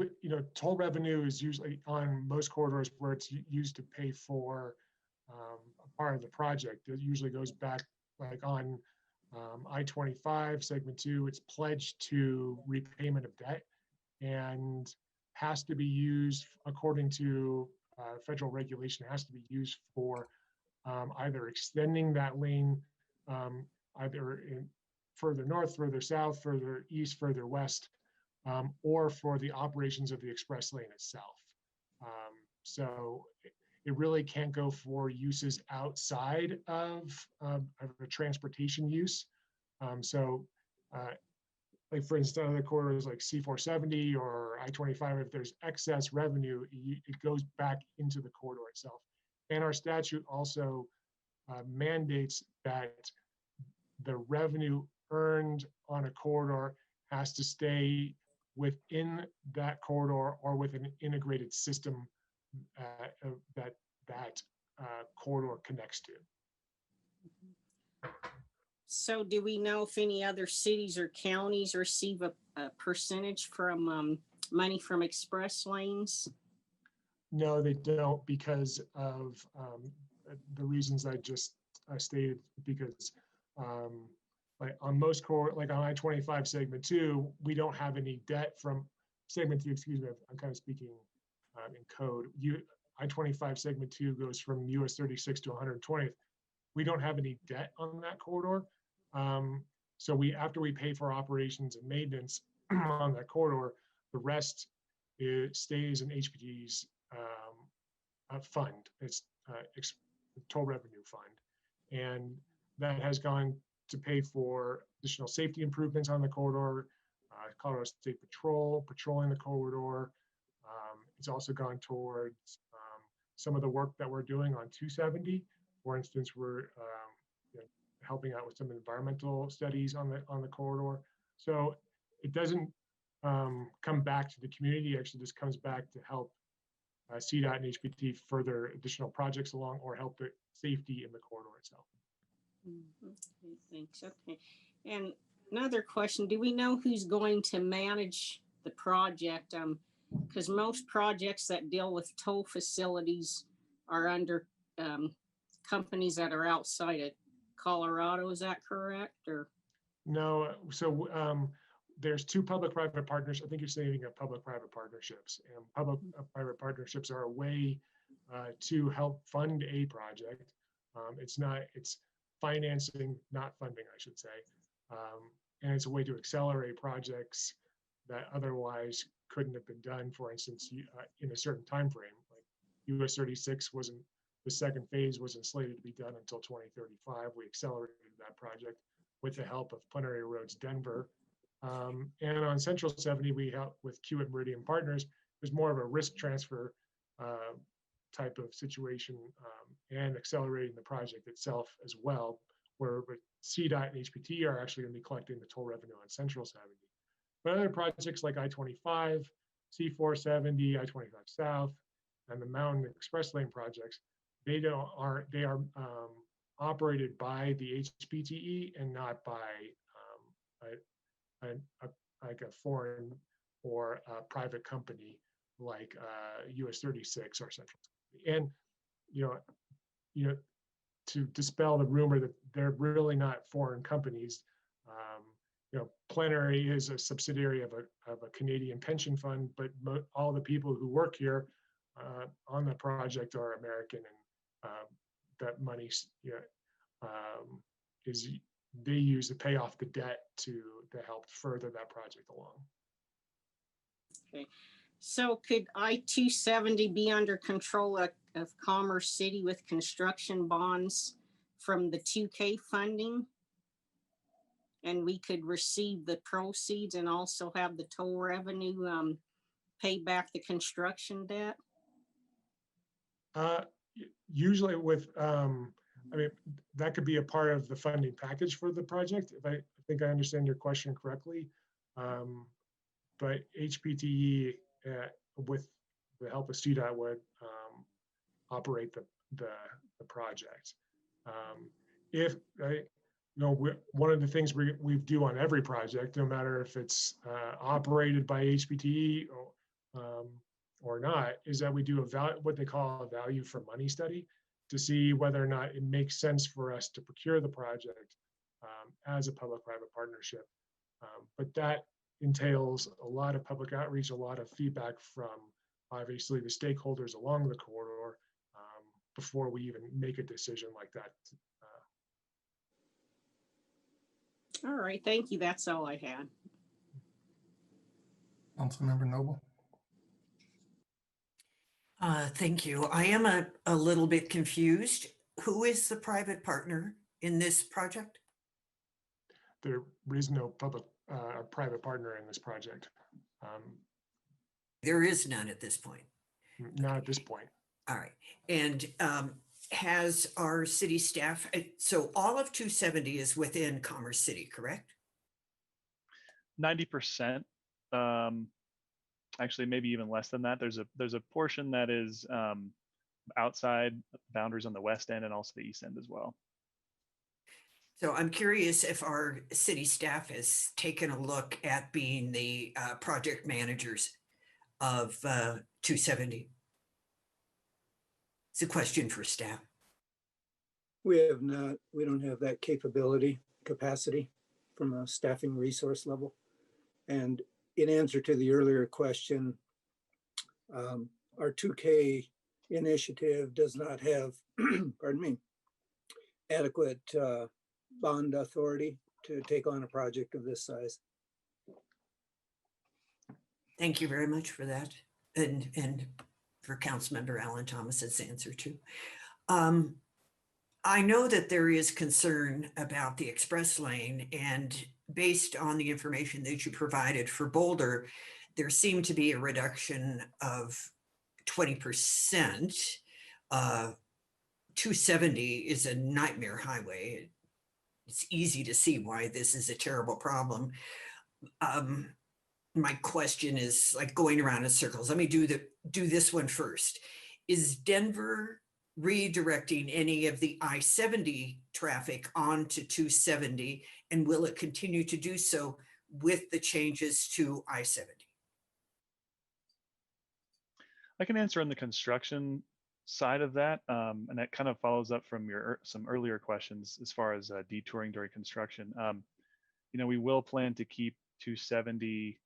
toll revenue is usually on most corridors where it's used to pay for a part of the project. It usually goes back like on I-25 segment 2, it's pledged to repayment of debt and has to be used according to federal regulation, has to be used for either extending that lane either further north, further south, further east, further west, or for the operations of the express lane itself. So it really can't go for uses outside of a transportation use. Like for instance, other corridors like C470 or I-25, if there's excess revenue, it goes back into the corridor itself. And our statute also mandates that the revenue earned on a corridor has to stay within that corridor or with an integrated system that corridor connects to. So do we know if any other cities or counties receive a percentage from money from express lanes? No, they don't because of the reasons I just stated, because like on most core, like on I-25 segment 2, we don't have any debt from segment 2, excuse me, I'm kind of speaking in code. I-25 segment 2 goes from US 36 to 120th. We don't have any debt on that corridor. So after we pay for operations and maintenance on that corridor, the rest stays in HPT's fund. It's toll revenue fund. And that has gone to pay for additional safety improvements on the corridor, Colorado State Patrol, patrolling the corridor. It's also gone towards some of the work that we're doing on 270. For instance, we're helping out with some environmental studies on the corridor. So it doesn't come back to the community. It actually just comes back to help CDOT and HPT further additional projects along or help the safety in the corridor itself. Okay, thanks. Okay. And another question, do we know who's going to manage the project? Because most projects that deal with toll facilities are under companies that are outside of Colorado. Is that correct? Or no, so there's two public-private partners. I think you're saying of public-private partnerships, and public-private partnerships are a way to help fund a project. It's financing, not funding, I should say. And it's a way to accelerate projects that otherwise couldn't have been done, for instance, in a certain time frame. Like US 36 the second phase wasn't slated to be done until 2035. We accelerated that project with the help of Plenary Roads Denver. And on Central 70, we helped with Kiewit Meridian Partners. There's more of a risk transfer type of situation and accelerating the project itself as well, where CDOT and HPT are actually going to be collecting the toll revenue on Central 70. But other projects like I-25, C-470, I-25 South, and the Mountain Express Lane projects, they are operated by the HPTE and not by like a foreign or a private company like US 36 or Central. And to dispel the rumor that they're really not foreign companies, Plenary is a subsidiary of a Canadian pension fund, but all the people who work here on the project are American, and that money they use to pay off the debt to help further that project along. okay, so could I-270 be under control of Commerce City with construction bonds from the 2K funding? And we could receive the proceeds and also have the toll revenue pay back the construction debt? Usually with, that could be a part of the funding package for the project, if I think I understand your question correctly. But HPTE, with the help of CDOT, would operate the project. One of the things we do on every project, no matter if it's operated by HPTE or not, is that we do what they call a value for money study to see whether or not it makes sense for us to procure the project as a public-private partnership. But that entails a lot of public outreach, a lot of feedback from obviously the stakeholders along the corridor before we even make a decision like that. All right, thank you. That's all I had. Councilmember Noble. Thank you. I am a little bit confused. Who is the private partner in this project? There is no public or private partner in this project. There is none at this point. Not at this point. All right. And has our city staff, so all of 270 is within Commerce City, correct? 90%. Actually, maybe even less than that. There's a portion that is outside boundaries on the west end and also the east end as well. So I'm curious if our city staff has taken a look at being the project managers of 270. It's a question for staff. We have not, we don't have that capacity from a staffing resource level. And in answer to the earlier question, our 2K initiative does not have, pardon me, adequate bond authority to take on a project of this size. Thank you very much for that. And for Councilmember Alan Thomas's answer too. I know that there is concern about the express lane, and based on the information that you provided for Boulder, there seemed to be a reduction of 20%. 270 is a nightmare highway. It's easy to see why this is a terrible problem. My question is like going around in circles. Let me do this one first. Is Denver redirecting any of the I-70 traffic onto 270, and will it continue to do so with the changes to I-70? I can answer on the construction side of that, and that kind of follows up from your some earlier questions as far as detouring during construction. You know, we will plan to keep 270.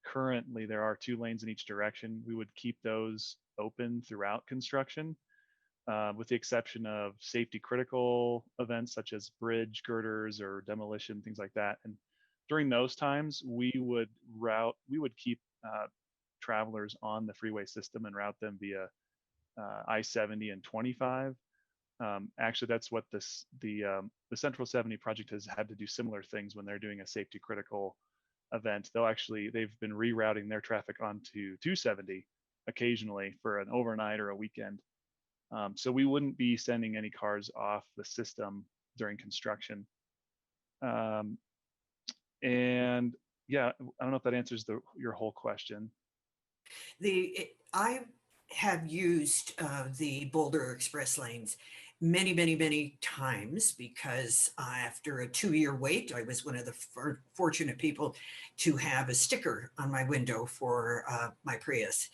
Currently, there are 2 lanes in each direction. We would keep those open throughout construction, with the exception of safety critical events such as bridge girders or demolition, things like that. And during those times, we would keep travelers on the freeway system and route them via I-70 and 25. Actually, that's what the Central 70 project has had to do similar things when they're doing a safety critical event. They've been rerouting their traffic onto 270 occasionally for an overnight or a weekend. So we wouldn't be sending any cars off the system during construction. And yeah, I don't know if that answers your whole question. I have used the Boulder Express lanes many times because after a 2-year wait, I was one of the fortunate people to have a sticker on my window for my Prius.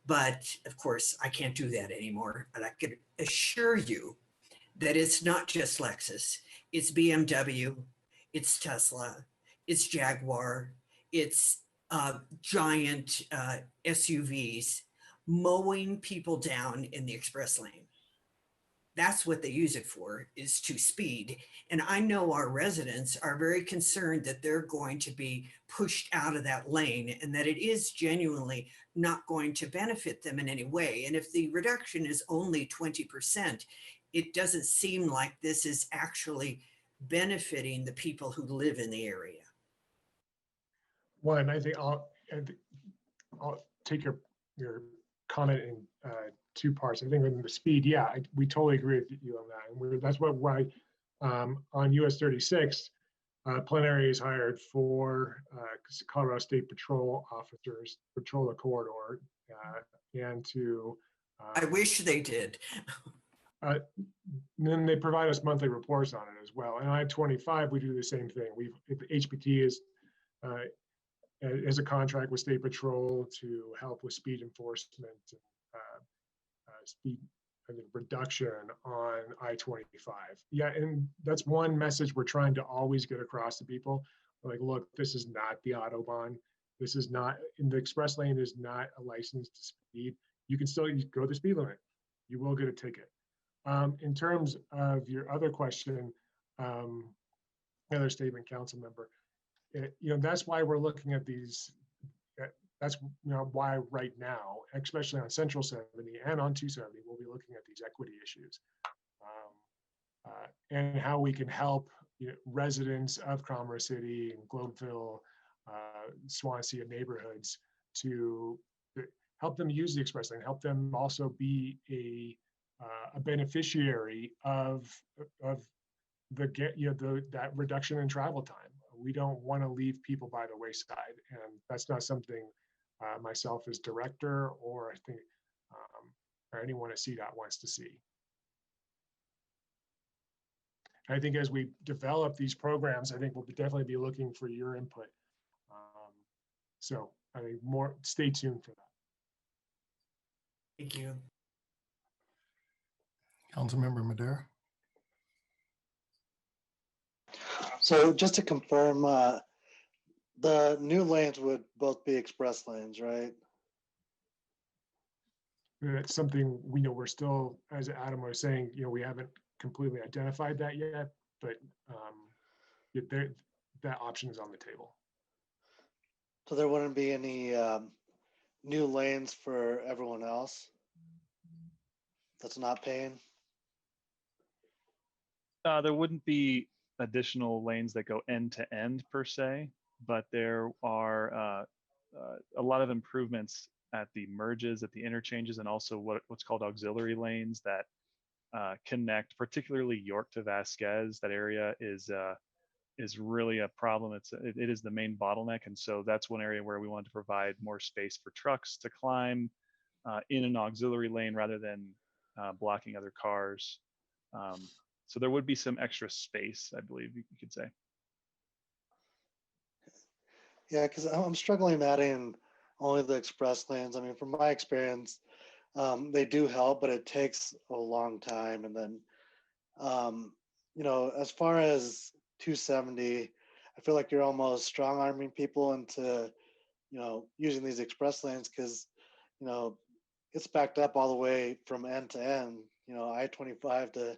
But of course, I can't do that anymore. But I can assure you that it's not just Lexus. It's BMW, it's Tesla, it's Jaguar, it's giant SUVs mowing people down in the express lane. That's what they use it for, is to speed. And I know our residents are very concerned that they're going to be pushed out of that lane and that it is genuinely not going to benefit them in any way. And if the reduction is only 20%, it doesn't seem like this is actually benefiting the people who live in the area. One, I think I'll take your comment in 2 parts. I think in the speed, yeah, we totally agree with you on that. And that's why on US 36, plenary is hired for Colorado State Patrol officers, patrol the corridor, and to. I wish they did. Then they provide us monthly reports on it as well. And I-25, we do the same thing. HPT is as a contract with State Patrol to help with speed enforcement and speed reduction on I-25. Yeah, and that's one message we're trying to always get across to people. Like, look, this is not the Autobahn. This is not, in the express lane is not a license to speed. You can still go the speed limit. You will get a ticket. In terms of your other question, other statement, council member, that's why we're looking at these. That's why right now, especially on Central 70 and on 270, we'll be looking at these equity issues and how we can help residents of Commerce City and Globeville, Swansea neighborhoods to help them use the express lane, help them also be a beneficiary of that reduction in travel time. We don't want to leave people by the wayside, and that's not something myself as director or I think or anyone at CDOT wants to see. And I think as we develop these programs, I think we'll definitely be looking for your input. So I think more, stay tuned for that. Thank you. Councilmember Madera. So just to confirm, the new lanes would both be express lanes, right? That's something we know we're still, as Adam was saying, we haven't completely identified that yet, but that option is on the table. So there wouldn't be any new lanes for everyone else that's not paying? There wouldn't be additional lanes that go end to end per se, but there are a lot of improvements at the merges, at the interchanges, and also what's called auxiliary lanes that connect, particularly York to Vasquez. That area is really a problem. It is the main bottleneck, and so that's one area where we want to provide more space for trucks to climb in an auxiliary lane rather than blocking other cars. So there would be some extra space, I believe you could say. Yeah, because I'm struggling adding only the express lanes. I mean, from my experience, they do help, but it takes a long time. And then, as far as 270, I feel like you're almost strong arming people into, using these express lanes because, it's backed up all the way from end to end, I-25 to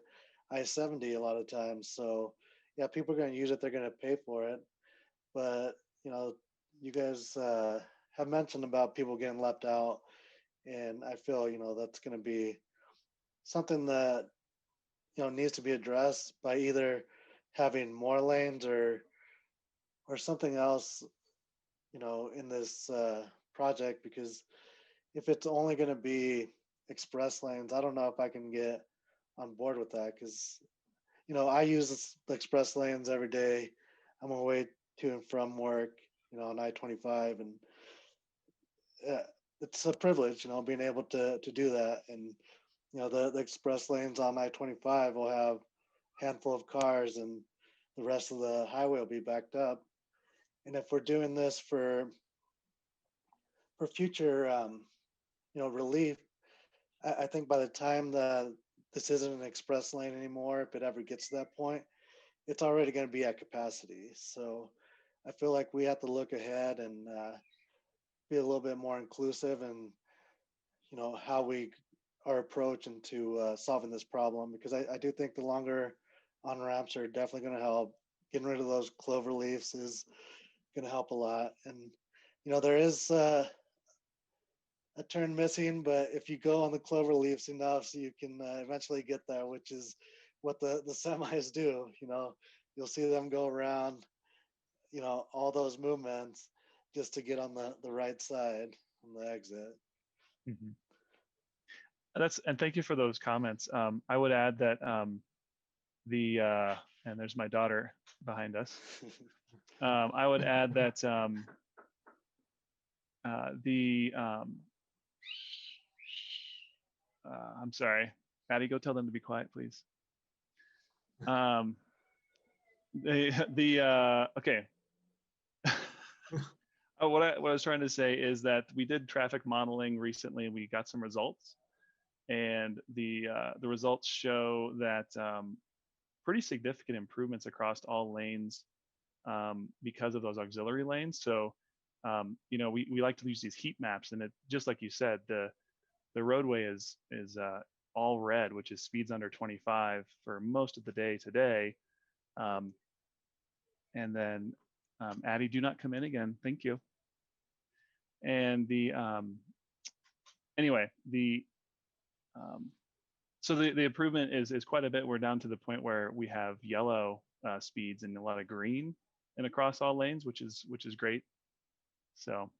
I-70 a lot of times. So yeah, people are going to use it. They're going to pay for it. But, you guys have mentioned about people getting left out. And I feel, that's going to be something that, needs to be addressed by either having more lanes or something else, in this project, because if it's only going to be express lanes, I don't know if I can get on board with that because, I use the express lanes every day. I'm on my way to and from work, on I-25, and it's a privilege, being able to do that. And, the express lanes on I-25 will have a handful of cars and the rest of the highway will be backed up. And if we're doing this for future, relief, I think by the time that this isn't an express lane anymore, if it ever gets to that point, it's already going to be at capacity. So I feel like we have to look ahead and be a little bit more inclusive and, how we are approaching to solving this problem, because I do think the longer on ramps are definitely going to help. Getting rid of those clover leaves is going to help a lot. And, there is a turn missing, but if you go on the clover leaves enough, so you can eventually get there, which is what the semis do. You'll see them go around, all those movements just to get on the right side on the exit. Mm-hmm. And thank you for those comments. I would add that and there's my daughter behind us. I would add that I'm sorry, Patty, go tell them to be quiet, please. Okay. What I was trying to say is that we did traffic modeling recently. We got some results, and the results show that pretty significant improvements across all lanes because of those auxiliary lanes. So, we like to use these heat maps, and it, just like you said, the roadway is all red, which is speeds under 25 for most of the day today. And then, Addie, do not come in again. Thank you. And anyway, so the improvement is quite a bit. We're down to the point where we have yellow speeds and a lot of green and across all lanes, which is great. So.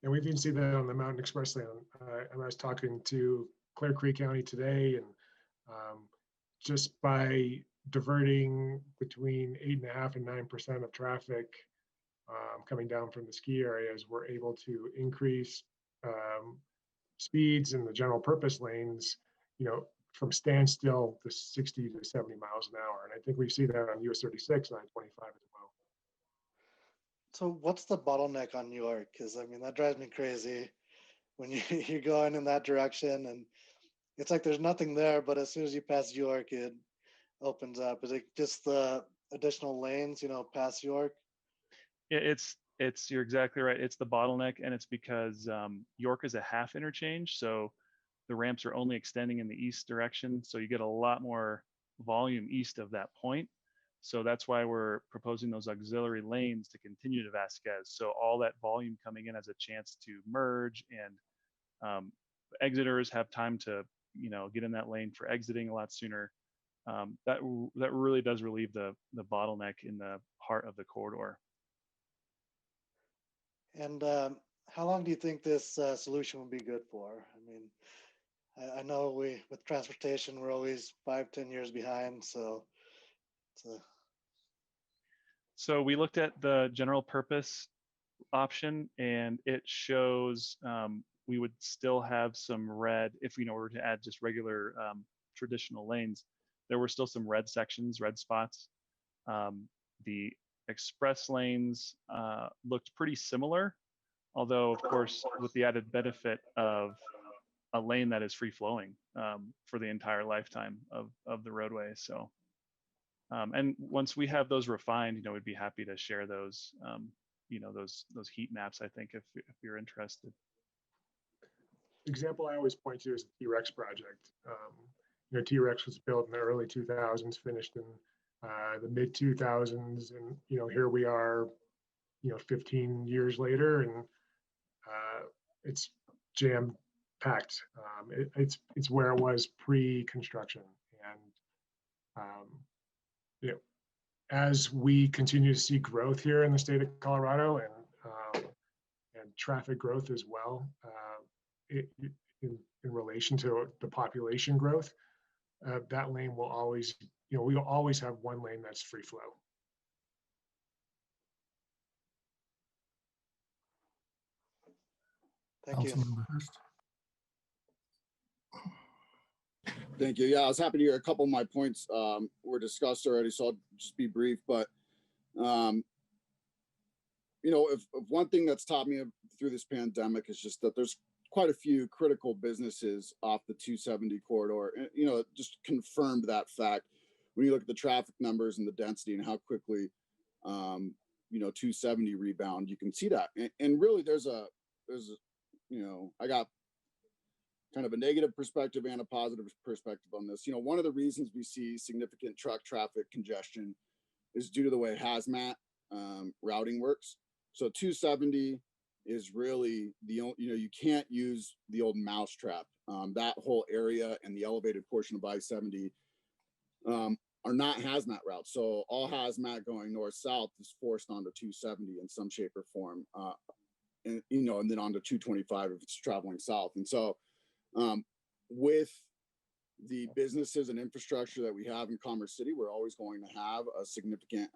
And we even see that on the Mountain Express lane. I was talking to Clear Creek County today, and just by diverting between 8.5% and 9% of traffic coming down from the ski areas, we're able to increase speeds in the general purpose lanes, from standstill to 60 to 70 miles an hour. And I think we see that on US 36 and I-25 as well. So what's the bottleneck on York? Because I mean, that drives me crazy when you're going in that direction and it's like there's nothing there, but as soon as you pass York, it opens up. Is it just the additional lanes, past York? You're exactly right. It's the bottleneck, and it's because York is a half interchange, so the ramps are only extending in the east direction, so you get a lot more volume east of that point. So that's why we're proposing those auxiliary lanes to continue to Vasquez. So all that volume coming in has a chance to merge, and exiters have time to get in that lane for exiting a lot sooner. That really does relieve the bottleneck in the heart of the corridor. And how long do you think this solution will be good for? I mean, I know with transportation, we're always 5-10 years behind. So So we looked at the general purpose option, and it shows we would still have some red if we were to add just regular traditional lanes. There were still some red sections, red spots. The express lanes looked pretty similar, although of course with the added benefit of a lane that is free flowing for the entire lifetime of the roadway. So, and once we have those refined, we'd be happy to share those, those heat maps, I think, if you're interested. Example I always point to is the T-Rex project. T-Rex was built in the early 2000s, finished in the mid 2000s, and here we are 15 years later, and it's jam packed. It's where it was pre-construction, and as we continue to see growth here in the state of Colorado, and traffic growth as well, in relation to the population growth, that lane will always, we will always have one lane that's free flow. Thank you. Councilmember Hurst. Thank you. Yeah, I was happy to hear a couple of my points were discussed already, so I'll just be brief. But if one thing that's taught me through this pandemic is just that there's quite a few critical businesses off the 270 corridor, and it just confirmed that fact when you look at the traffic numbers and the density and how quickly 270 rebound. You can see that, and really there's I got kind of a negative perspective and a positive perspective on this. One of the reasons we see significant truck traffic congestion is due to the way hazmat routing works. So 270 is really the only, you can't use the old mousetrap. That whole area and the elevated portion of I-70 are not hazmat routes. So all hazmat going north-south is forced onto 270 in some shape or form. And then onto 225 if it's traveling south. And so with the businesses and infrastructure that we have in Commerce City, we're always going to have a significant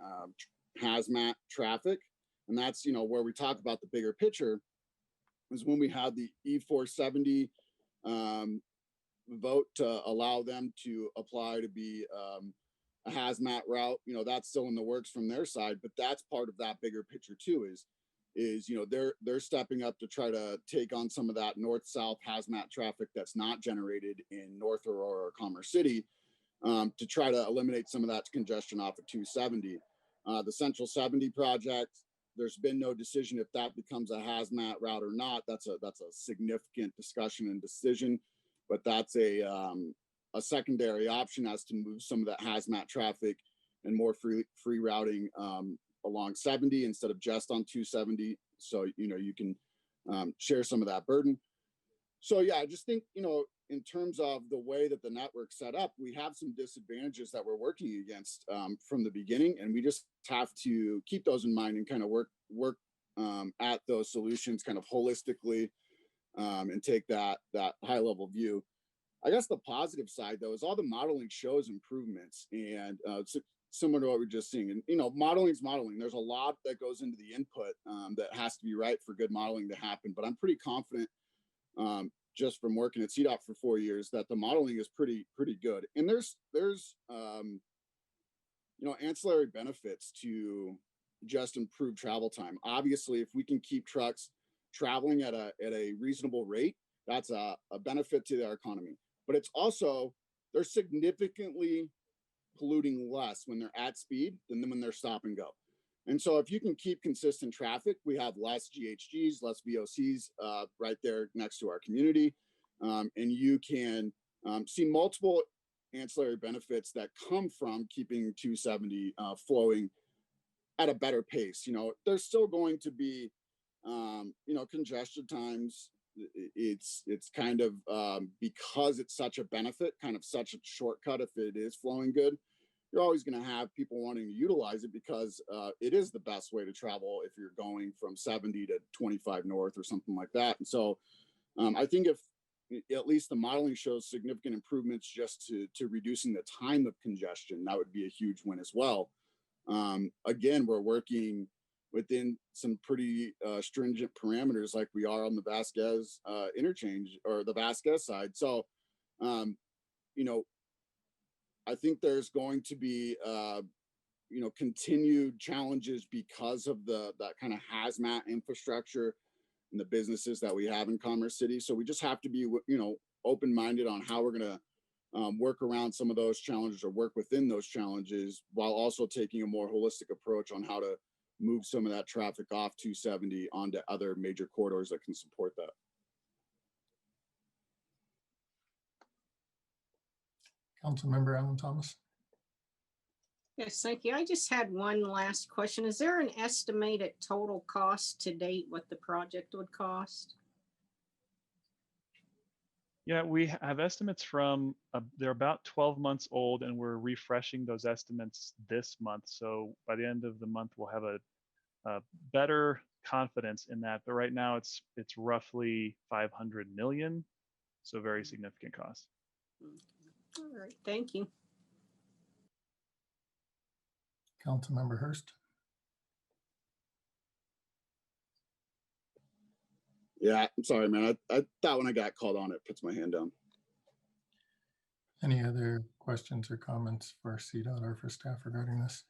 hazmat traffic. And that's, where we talk about the bigger picture is when we had the E470 vote to allow them to apply to be a hazmat route. That's still in the works from their side, but that's part of that bigger picture too, is they're stepping up to try to take on some of that north-south hazmat traffic that's not generated in North Aurora or Commerce City, to try to eliminate some of that congestion off of 270. The Central 70 project, there's been no decision if that becomes a hazmat route or not. That's a significant discussion and decision, but that's a secondary option as to move some of that hazmat traffic and more free routing along 70 instead of just on 270. So, you can share some of that burden. So yeah, I just think, in terms of the way that the network's set up, we have some disadvantages that we're working against from the beginning. And we just have to keep those in mind and kind of work at those solutions kind of holistically, and take that high level view. I guess the positive side though, is all the modeling shows improvements, and similar to what we're just seeing. And modeling is modeling. There's a lot that goes into the input that has to be right for good modeling to happen. But I'm pretty confident just from working at CDOT for 4 years, that the modeling is pretty good. And there's ancillary benefits to just improve travel time. Obviously, if we can keep trucks traveling at a reasonable rate, that's a benefit to our economy. But it's also, they're significantly polluting less when they're at speed than when they're stop and go. And so if you can keep consistent traffic, we have less GHGs, less VOCs right there next to our community. And you can see multiple ancillary benefits that come from keeping 270 flowing at a better pace. There's still going to be, congestion times. It's kind of because it's such a benefit, kind of such a shortcut. If it is flowing good, you're always going to have people wanting to utilize it because it is the best way to travel if you're going from 70 to 25 north or something like that. And so I think if at least the modeling shows significant improvements just to reducing the time of congestion, that would be a huge win as well. Again, we're working within some pretty stringent parameters like we are on the Vasquez interchange or the Vasquez side. So, I think there's going to be, continued challenges because of that kind of hazmat infrastructure and the businesses that we have in Commerce City. So we just have to be, open-minded on how we're going to work around some of those challenges or work within those challenges while also taking a more holistic approach on how to move some of that traffic off 270 onto other major corridors that can support that. Councilmember Alan Thomas. Yes, thank you. I just had one last question. Is there an estimated total cost to date, what the project would cost? Yeah, we have estimates from, they're about 12 months old, and we're refreshing those estimates this month. So by the end of the month, we'll have a better confidence in that. But right now it's roughly 500 million. So very significant cost. All right, thank you. Councilmember Hurst. Yeah, I'm sorry, man. I thought when I got called on, it puts my hand down. Any other questions or comments for CDOT or for staff regarding this?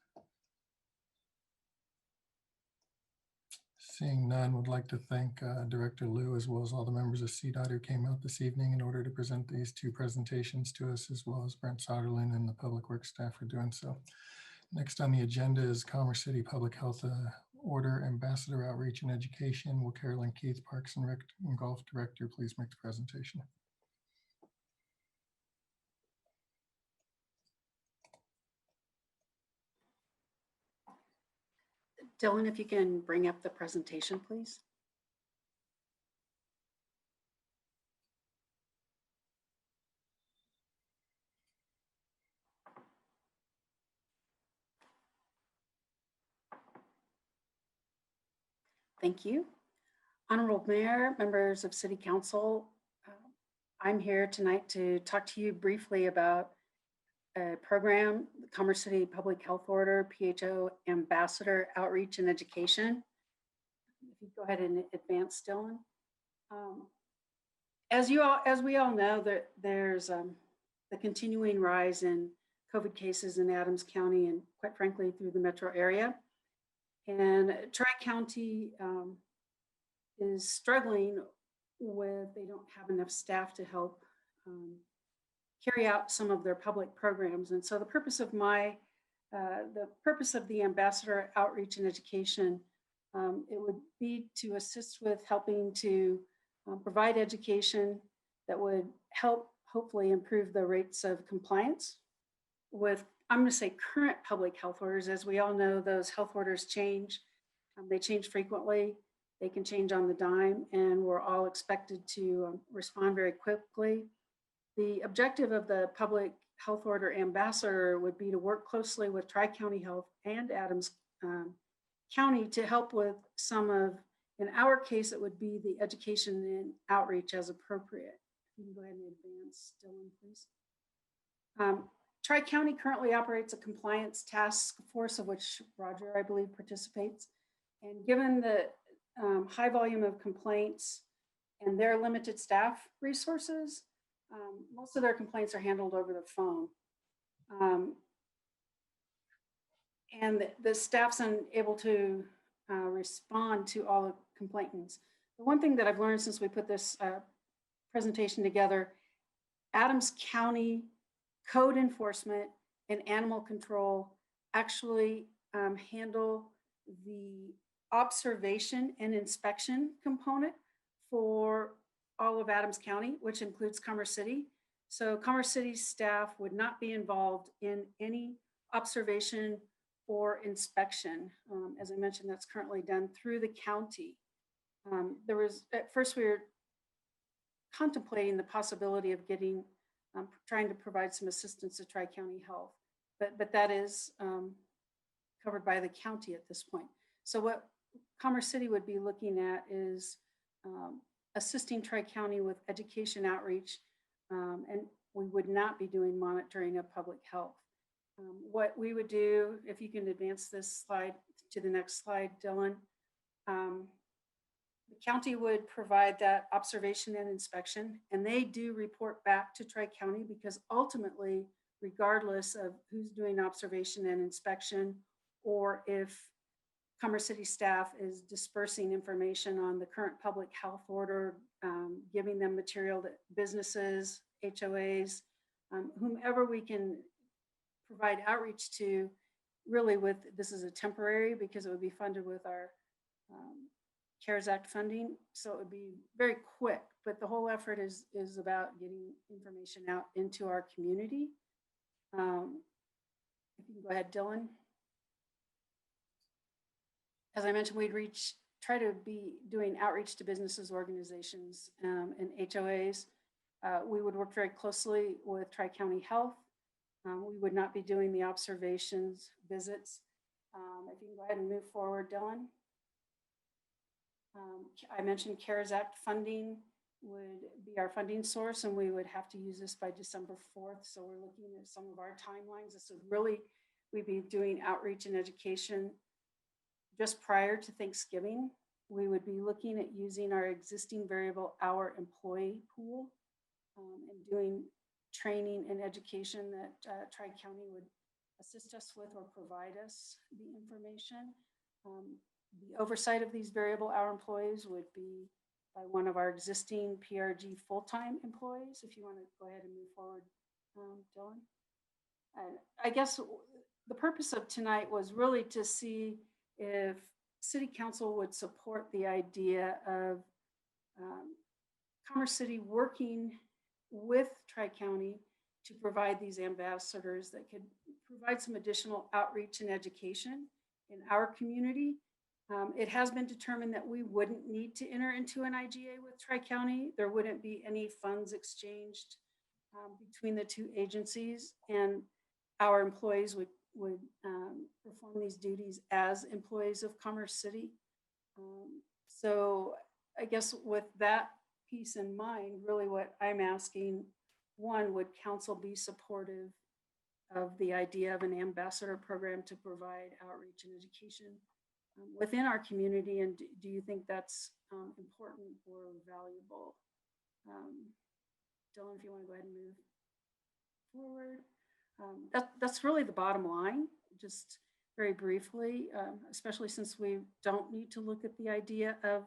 Seeing none, would like to thank Director Liu as well as all the members of CDOT who came out this evening in order to present these two presentations to us, as well as Brent Soderlin and the Public Works staff for doing so. Next on the agenda is Commerce City Public Health Order Ambassador Outreach and Education. Will Carolyn Keith, Parks and Rec and Golf Director, please make the presentation? Dylan, if you can bring up the presentation, please. Thank you. Honorable Mayor, members of City Council, I'm here tonight to talk to you briefly about a program, the Commerce City Public Health Order, PHO Ambassador Outreach and Education. If you go ahead and advance, Dylan. As we all know, there's the continuing rise in COVID cases in Adams County and quite frankly through the metro area. And Tri-County is struggling with, they don't have enough staff to help carry out some of their public programs. And so the purpose of the Ambassador Outreach and Education, it would be to assist with helping to provide education that would help hopefully improve the rates of compliance with, I'm going to say, current public health orders. As we all know, those health orders change. They change frequently. They can change on the dime, and we're all expected to respond very quickly. The objective of the Public Health Order Ambassador would be to work closely with Tri-County Health and Adams County to help with some of, in our case, it would be the education and outreach as appropriate. You can go ahead and advance, Dylan, please. Tri-County currently operates a compliance task force of which Roger, I believe, participates. And given the high volume of complaints and their limited staff resources, most of their complaints are handled over the phone. And the staff's unable to respond to all the complainants. The one thing that I've learned since we put this presentation together, Adams County code enforcement and animal control actually handle the observation and inspection component for all of Adams County, which includes Commerce City. So Commerce City's staff would not be involved in any observation or inspection. As I mentioned, that's currently done through the county. There was, at first we were contemplating the possibility of getting, trying to provide some assistance to Tri-County Health, but that is covered by the county at this point. So what Commerce City would be looking at is assisting Tri-County with education outreach, and we would not be doing monitoring of public health. What we would do, if you can advance this slide to the next slide, Dylan, the county would provide that observation and inspection, and they do report back to Tri-County because ultimately, regardless of who's doing observation and inspection, or if Commerce City staff is dispersing information on the current public health order, giving them material that businesses, HOAs, whomever we can provide outreach to, really with, this is a temporary because it would be funded with our CARES Act funding. So it would be very quick, but the whole effort is about getting information out into our community. If you can go ahead, Dylan. As I mentioned, we'd try to be doing outreach to businesses, organizations, and HOAs. We would work very closely with Tri-County Health. We would not be doing the observations, visits. If you can go ahead and move forward, Dylan. I mentioned CARES Act funding would be our funding source, and we would have to use this by December 4th. So we're looking at some of our timelines. This would really, we'd be doing outreach and education just prior to Thanksgiving. We would be looking at using our existing variable hour employee pool and doing training and education that Tri-County would assist us with or provide us the information. The oversight of these variable hour employees would be by one of our existing PRG full-time employees. If you want to go ahead and move forward, Dylan. I guess the purpose of tonight was really to see if City Council would support the idea of Commerce City working with Tri-County to provide these ambassadors that could provide some additional outreach and education in our community. It has been determined that we wouldn't need to enter into an IGA with Tri-County. There wouldn't be any funds exchanged between the two agencies, and our employees would perform these duties as employees of Commerce City. So I guess with that piece in mind, really what I'm asking, one, would council be supportive of the idea of an ambassador program to provide outreach and education within our community? And do you think that's important or valuable? Dylan, if you want to go ahead and move forward. That's really the bottom line, just very briefly, especially since we don't need to look at the idea of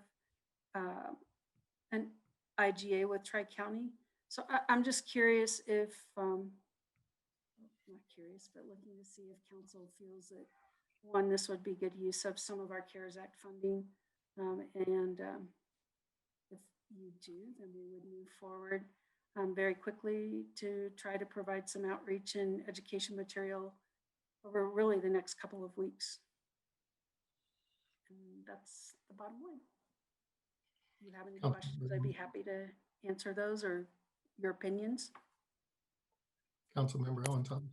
an IGA with Tri-County. So I'm just curious if, not curious, but looking to see if council feels that, one, this would be good use of some of our CARES Act funding. And if you do, then we would move forward very quickly to try to provide some outreach and education material over really the next couple of weeks. And that's the bottom line. If you have any questions, I'd be happy to answer those or your opinions. Councilmember Owen Thomas.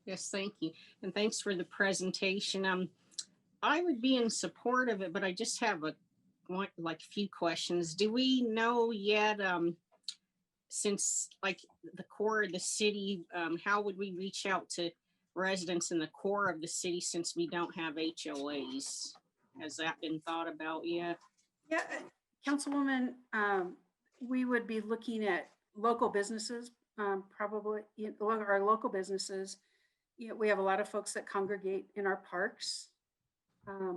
Yes, thank you. And thanks for the presentation. I would be in support of it, but I just have a few questions. Do we know yet, since like the core of the city, how would we reach out to residents in the core of the city since we don't have HOAs? Has that been thought about yet? Yeah, Councilwoman, we would be looking at local businesses, probably, our local businesses. We have a lot of folks that congregate in our parks. I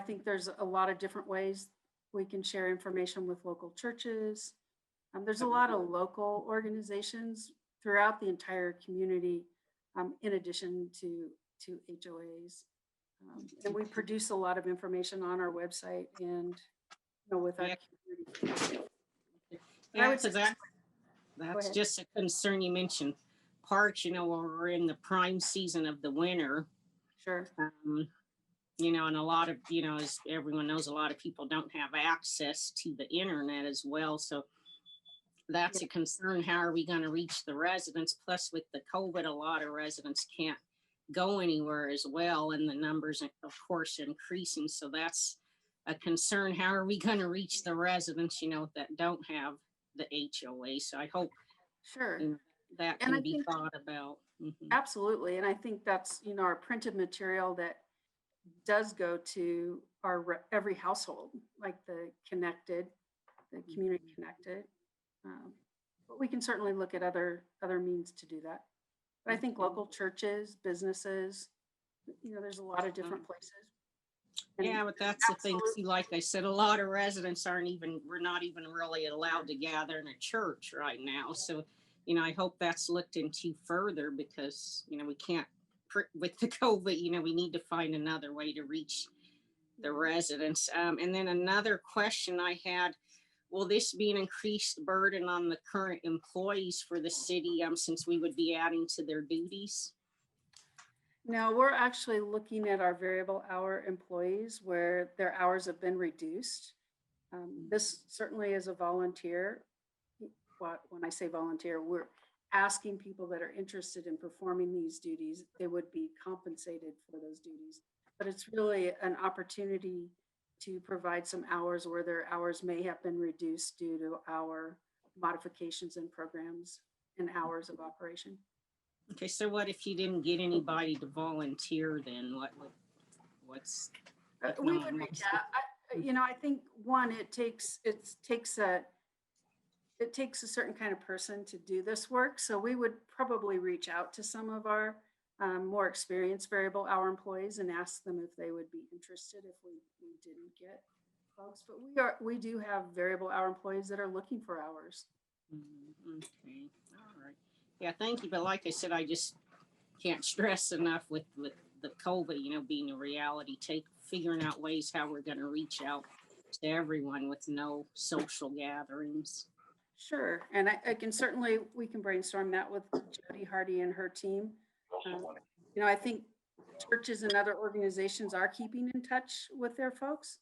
think there's a lot of different ways we can share information with local churches. There's a lot of local organizations throughout the entire community, in addition to HOAs. And we produce a lot of information on our website and with our community. Yeah, that's just a concern you mentioned. Parks, we're in the prime season of the winter. Sure. And a lot of, as everyone knows, a lot of people don't have access to the internet as well. So that's a concern. How are we going to reach the residents? Plus with the COVID, a lot of residents can't go anywhere as well. And the numbers, of course, increasing. So that's a concern. How are we going to reach the residents, that don't have the HOA? So I hope that can be thought about. Absolutely. And I think that's, our printed material that does go to every household, like the community connected. But we can certainly look at other means to do that. But I think local churches, businesses, there's a lot of different places. Yeah, but that's the thing. See, like I said, a lot of residents we're not even really allowed to gather in a church right now. So, I hope that's looked into further because, we can't, with the COVID, we need to find another way to reach the residents. And then another question I had, will this be an increased burden on the current employees for the city since we would be adding to their duties? No, we're actually looking at our variable hour employees where their hours have been reduced. This certainly is a volunteer. When I say volunteer, we're asking people that are interested in performing these duties, they would be compensated for those duties. But it's really an opportunity to provide some hours where their hours may have been reduced due to our modifications in programs and hours of operation. Okay, so what if you didn't get anybody to volunteer then? What's we would reach out. I think one, it takes a certain kind of person to do this work. So we would probably reach out to some of our more experienced variable hour employees and ask them if they would be interested if we didn't get folks. But we do have variable hour employees that are looking for hours. Okay, all right. Yeah, thank you. But like I said, I just can't stress enough with the COVID, being a reality, figuring out ways how we're going to reach out to everyone with no social gatherings. Sure. And we can brainstorm that with Jody Hardy and her team. I think churches and other organizations are keeping in touch with their folks.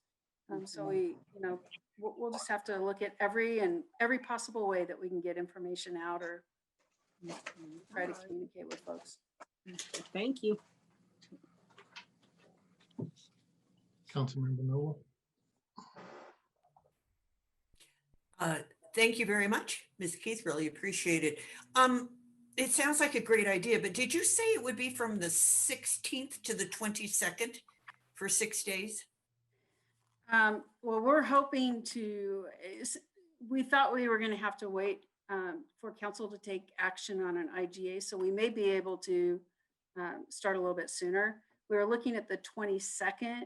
So we'll just have to look at every possible way that we can get information out or try to communicate with folks. Thank you. Councilmember Noble. Thank you very much, Ms. Keith. Really appreciate it. It sounds like a great idea, but did you say it would be from the 16th to the 22nd for 6 days? Well, we're hoping we thought we were going to have to wait for council to take action on an IGA, so we may be able to start a little bit sooner. We were looking at the 22nd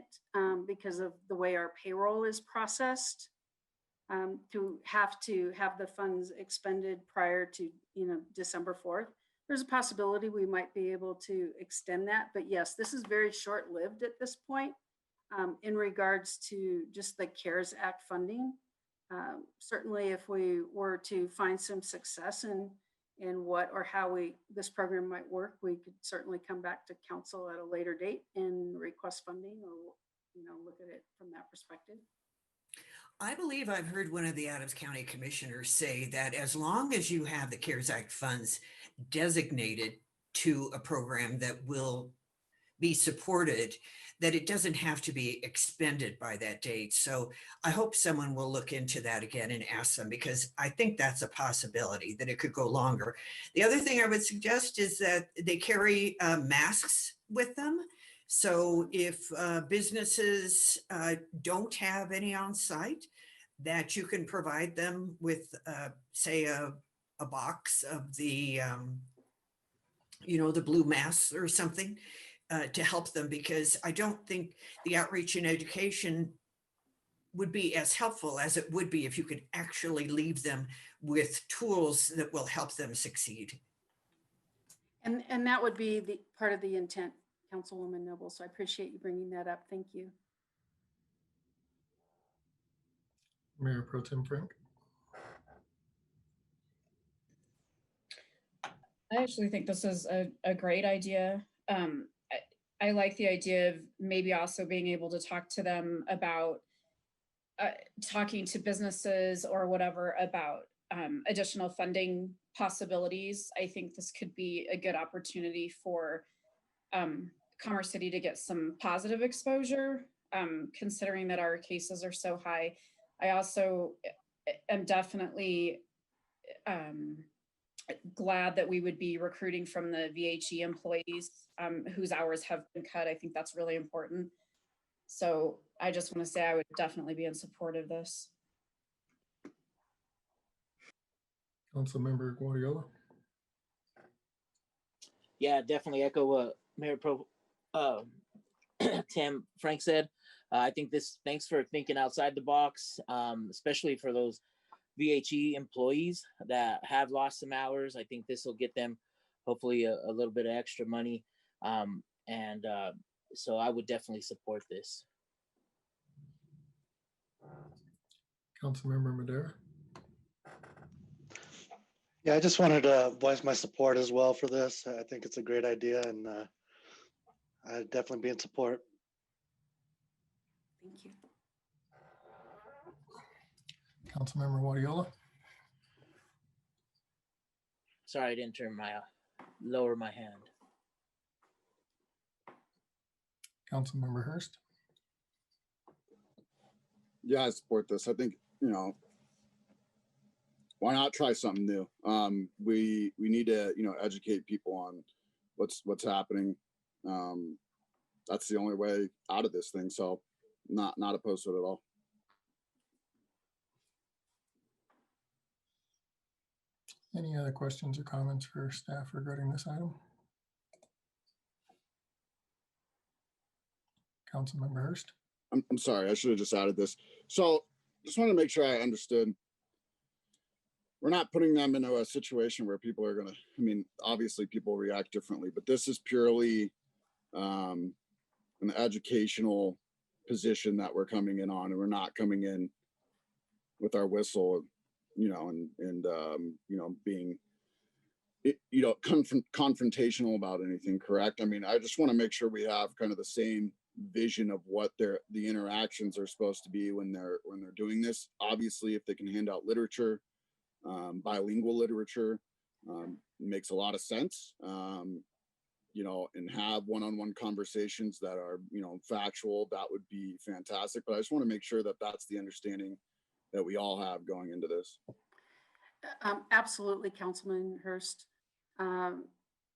because of the way our payroll is processed, to have the funds expended prior to December 4th. There's a possibility we might be able to extend that, but yes, this is very short-lived at this point in regards to just the CARES Act funding. Certainly, if we were to find some success in what or how this program might work, we could certainly come back to council at a later date and request funding or look at it from that perspective. I believe I've heard one of the Adams County commissioners say that as long as you have the CARES Act funds designated to a program that will be supported, that it doesn't have to be expended by that date. So I hope someone will look into that again and ask them, because I think that's a possibility that it could go longer. The other thing I would suggest is that they carry masks with them. So if businesses don't have any on site, that you can provide them with, say, a box of the, the blue masks or something to help them, because I don't think the outreach and education would be as helpful as it would be if you could actually leave them with tools that will help them succeed. And that would be the part of the intent, Councilwoman Noble. So I appreciate you bringing that up. Thank you. Mayor Pro Tem Frank. I actually think this is a great idea. I like the idea of maybe also being able to talk to them about talking to businesses or whatever about additional funding possibilities. I think this could be a good opportunity for Commerce City to get some positive exposure, considering that our cases are so high. I also am definitely glad that we would be recruiting from the VHE employees whose hours have been cut. I think that's really important. So I just want to say I would definitely be in support of this. Councilmember Guardiola. Yeah, definitely echo what Mayor Pro Tim Frank said. I think thanks for thinking outside the box, especially for those VHE employees that have lost some hours. I think this will get them hopefully a little bit of extra money. So I would definitely support this. Councilmember Madera. Yeah, I just wanted to voice my support as well for this. I think it's a great idea, and I'd definitely be in support. Thank you. Councilmember Guardiola. Sorry, I didn't turn lower my hand. Councilmember Hurst. Yeah, I support this. I think, why not try something new? We need to, educate people on what's happening. That's the only way out of this thing. So not opposed to it at all. Any other questions or comments for staff regarding this item? Councilmember Hurst. I'm sorry, I should have just added this. So just want to make sure I understood. We're not putting them into a situation where people are obviously people react differently, but this is purely an educational position that we're coming in on, and we're not coming in with our whistle, being, confrontational about anything, correct? I just want to make sure we have kind of the same vision of what the interactions are supposed to be when they're doing this. Obviously, if they can hand out literature, bilingual literature, makes a lot of sense, and have one-on-one conversations that are, factual, that would be fantastic. But I just want to make sure that that's the understanding that we all have going into this. Absolutely, Councilman Hurst.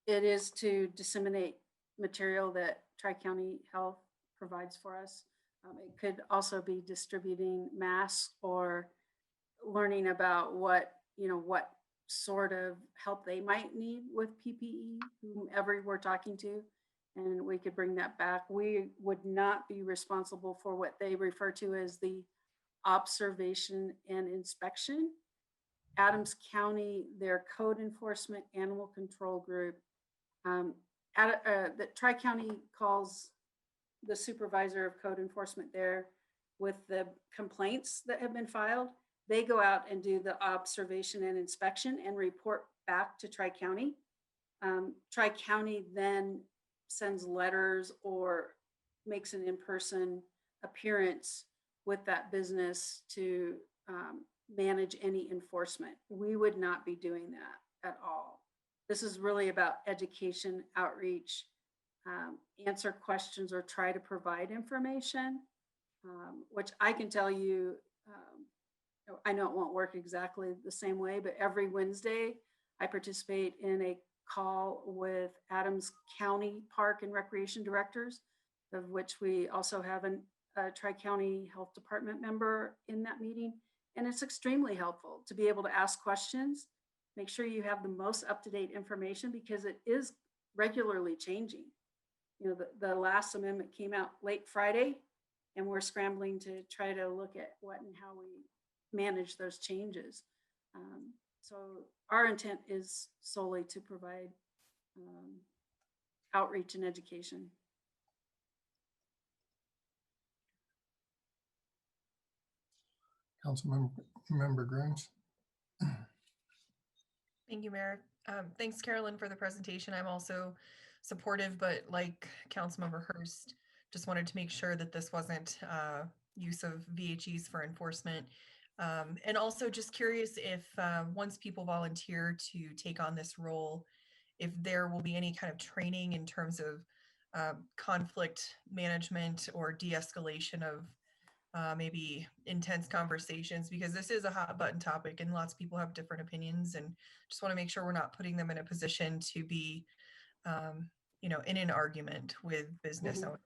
It is to disseminate material that Tri-County Health provides for us. It could also be distributing masks or learning about what sort of help they might need with PPE, whomever we're talking to, and we could bring that back. We would not be responsible for what they refer to as the observation and inspection. Adams County, their code enforcement animal control group, that Tri-County calls the supervisor of code enforcement there with the complaints that have been filed. They go out and do the observation and inspection and report back to Tri-County. Tri-County then sends letters or makes an in-person appearance with that business to manage any enforcement. We would not be doing that at all. This is really about education, outreach, answer questions or try to provide information, which I can tell you, I know it won't work exactly the same way, but every Wednesday I participate in a call with Adams County Park and Recreation directors of which we also have a Tri-County Health Department member in that meeting. And it's extremely helpful to be able to ask questions, make sure you have the most up-to-date information because it is regularly changing. You know, the last amendment came out late Friday, and we're scrambling to try to look at what and how we manage those changes. So our intent is solely to provide outreach and education. Member Grimes. Thank you, Mayor. Thanks, Carolyn, for the presentation. I'm also supportive, but like Councilmember Hurst, just wanted to make sure that this wasn't use of VHEs for enforcement. And also just curious if once people volunteer to take on this role, if there will be any kind of training in terms of conflict management or de-escalation of maybe intense conversations, because this is a hot button topic and lots of people have different opinions, and just want to make sure we're not putting them in a position to be, you know, in an argument with business owners.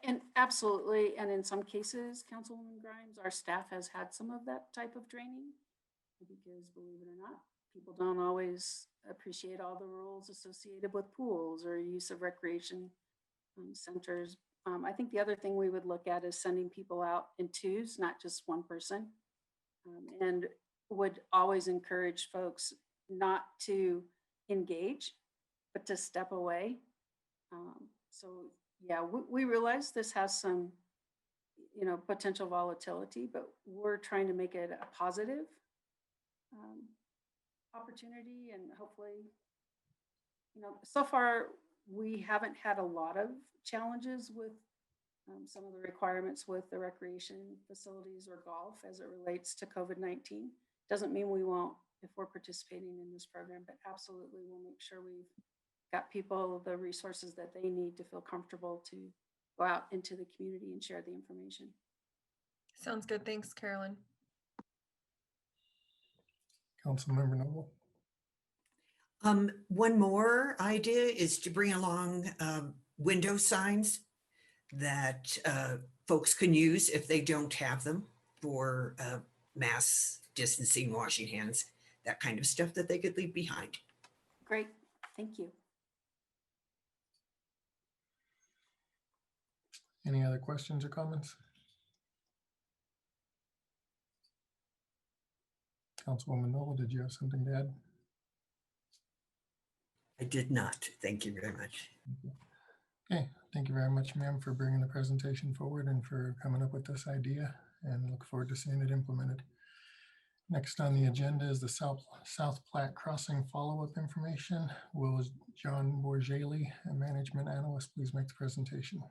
And absolutely, and in some cases, Councilwoman Grimes, our staff has had some of that type of training because, believe it or not, people don't always appreciate all the rules associated with pools or use of recreation centers. I think the other thing we would look at is sending people out in twos, not just one person, and would always encourage folks not to engage, but to step away. So yeah, we realize this has some, you know, potential volatility, but we're trying to make it a positive opportunity, and hopefully, you know, so far we haven't had a lot of challenges with some of the requirements with the recreation facilities or golf as it relates to COVID-19. Doesn't mean we won't if we're participating in this program, but absolutely we'll make sure we've got people the resources that they need to feel comfortable to go out into the community and share the information. Sounds good. Thanks, Carolyn. Councilmember Noble. One more idea is to bring along window signs that folks can use if they don't have them for mass distancing, washing hands, that kind of stuff that they could leave behind. Great, thank you. Any other questions or comments? Councilwoman Noble, did you have something to add? I did not. Thank you very much. Okay, thank you very much, ma'am, for bringing the presentation forward and for coming up with this idea, and look forward to seeing it implemented. Next on the agenda is the South Platte Crossing follow-up information. Will John Borgelli, a management analyst, please make the presentation?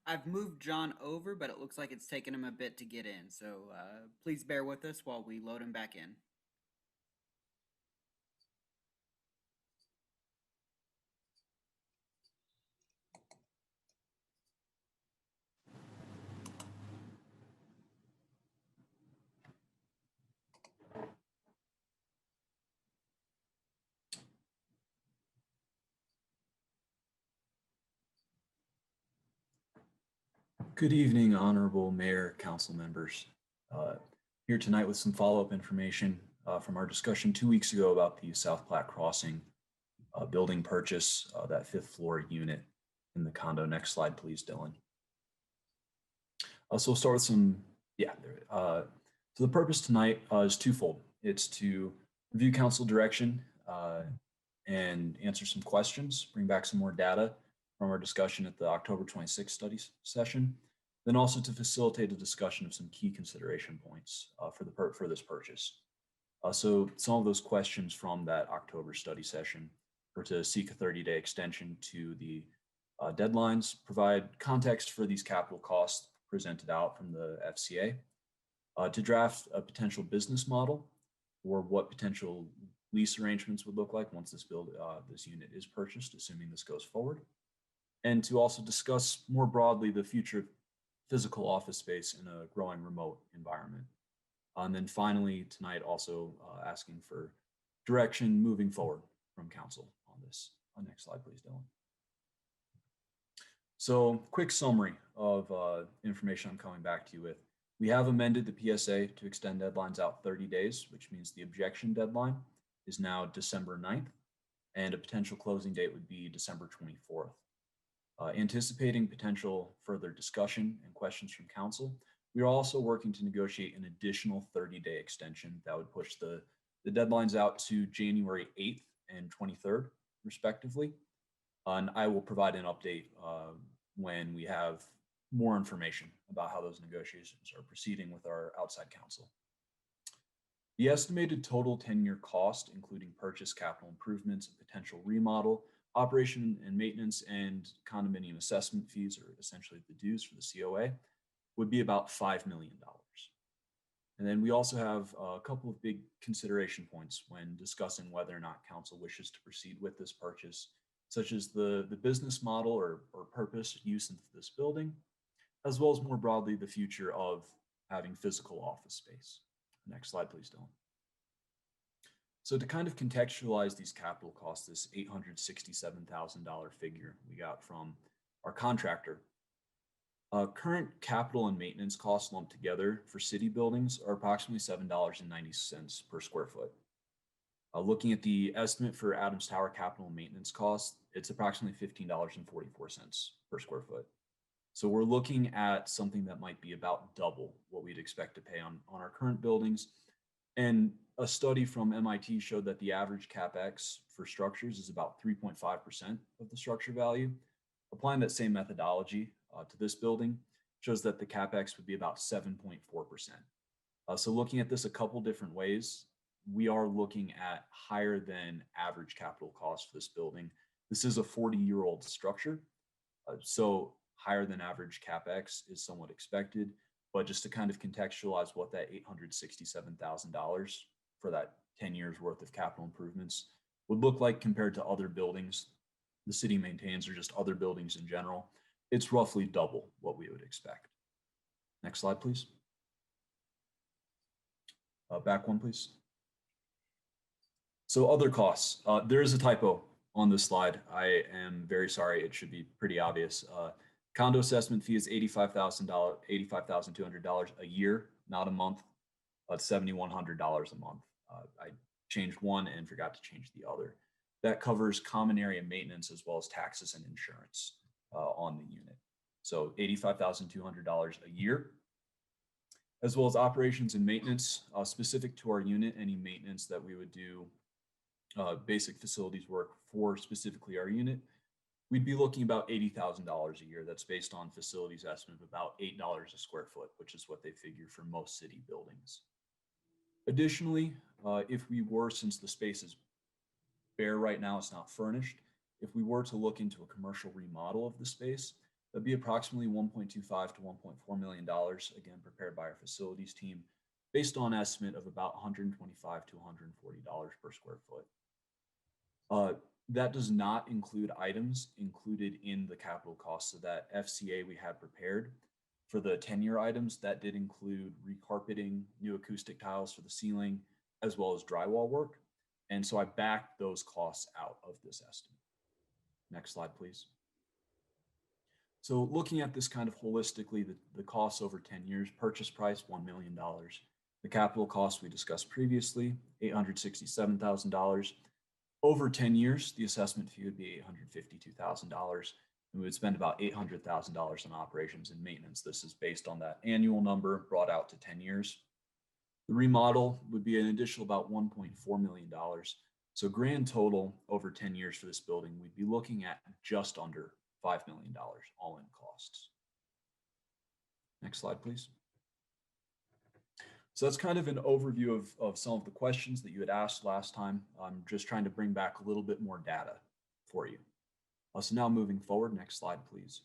I've moved John over, but it looks like it's taken him a bit to get in. So please bear with us while we load him back in. Good evening, Honorable Mayor, Council members. Here tonight with some follow-up information from our discussion 2 weeks ago about the South Platte Crossing building purchase, that 5th floor unit in the condo. Next slide, please, Dylan. So we'll start with some, so the purpose tonight is twofold. It's to review council direction and answer some questions, bring back some more data from our discussion at the October 26th study session, then also to facilitate a discussion of some key consideration points for this purchase. So some of those questions from that October study session were to seek a 30-day extension to the deadlines, provide context for these capital costs presented out from the FCA, to draft a potential business model or what potential lease arrangements would look like once this unit is purchased, assuming this goes forward, and to also discuss more broadly the future of physical office space in a growing remote environment. And then finally, tonight also asking for direction moving forward from council on this. Next slide, please, Dylan. So quick summary of information I'm coming back to you with. We have amended the PSA to extend deadlines out 30 days, which means the objection deadline is now December 9th, and a potential closing date would be December 24th. Anticipating potential further discussion and questions from council, we are also working to negotiate an additional 30-day extension that would push the deadlines out to January 8th and 23rd, respectively. And I will provide an update when we have more information about how those negotiations are proceeding with our outside counsel. The estimated total 10-year cost, including purchase, capital improvements, and potential remodel, operation and maintenance, and condominium assessment fees, or essentially the dues for the COA, would be about $5 million. And then we also have a couple of big consideration points when discussing whether or not council wishes to proceed with this purchase, such as the business model or purpose use of this building, as well as more broadly the future of having physical office space. Next slide, please, Dylan. So to kind of contextualize these capital costs, this $867,000 figure we got from our contractor, current capital and maintenance costs lumped together for city buildings are approximately $7.90 per square foot. Looking at the estimate for Adams Tower capital and maintenance costs, it's approximately $15.44 per square foot. So we're looking at something that might be about double what we'd expect to pay on our current buildings. And a study from MIT showed that the average CapEx for structures is about 3.5% of the structure value. Applying that same methodology to this building shows that the CapEx would be about 7.4%. So looking at this a couple different ways, we are looking at higher than average capital costs for this building. This is a 40-year-old structure, so higher than average CapEx is somewhat expected. But just to kind of contextualize what that $867,000 for that 10 years worth of capital improvements would look like compared to other buildings the city maintains or just other buildings in general, it's roughly double what we would expect. Next slide, please. Back one, please. So other costs. There is a typo on this slide. I am very sorry. It should be pretty obvious. Condo assessment fee is $85,200 a year, not a month. It's $7,100 a month. I changed one and forgot to change the other. That covers common area maintenance as well as taxes and insurance on the unit. So $85,200 a year, as well as operations and maintenance specific to our unit. Any maintenance that we would do, basic facilities work for specifically our unit, we'd be looking about $80,000 a year. That's based on facilities estimate of about $8 a square foot, which is what they figure for most city buildings. Additionally, if we were, since the space is bare right now, it's not furnished, if we were to look into a commercial remodel of the space, that'd be approximately $1.25 to $1.4 million, again, prepared by our facilities team, based on estimate of about $125 to $140 per square foot. That does not include items included in the capital costs. So that FCA we had prepared for the 10-year items, that did include recarpeting, new acoustic tiles for the ceiling, as well as drywall work. And so I backed those costs out of this estimate. Next slide, please. So looking at this kind of holistically, the costs over 10 years, purchase price, $1 million. The capital costs we discussed previously, $867,000. Over 10 years, the assessment fee would be $852,000, and we would spend about $800,000 on operations and maintenance. This is based on that annual number brought out to 10 years. The remodel would be an additional about $1.4 million. So grand total over 10 years for this building, we'd be looking at just under $5 million all in costs. Next slide, please. So that's kind of an overview of some of the questions that you had asked last time. I'm just trying to bring back a little bit more data for you. So now moving forward, next slide, please.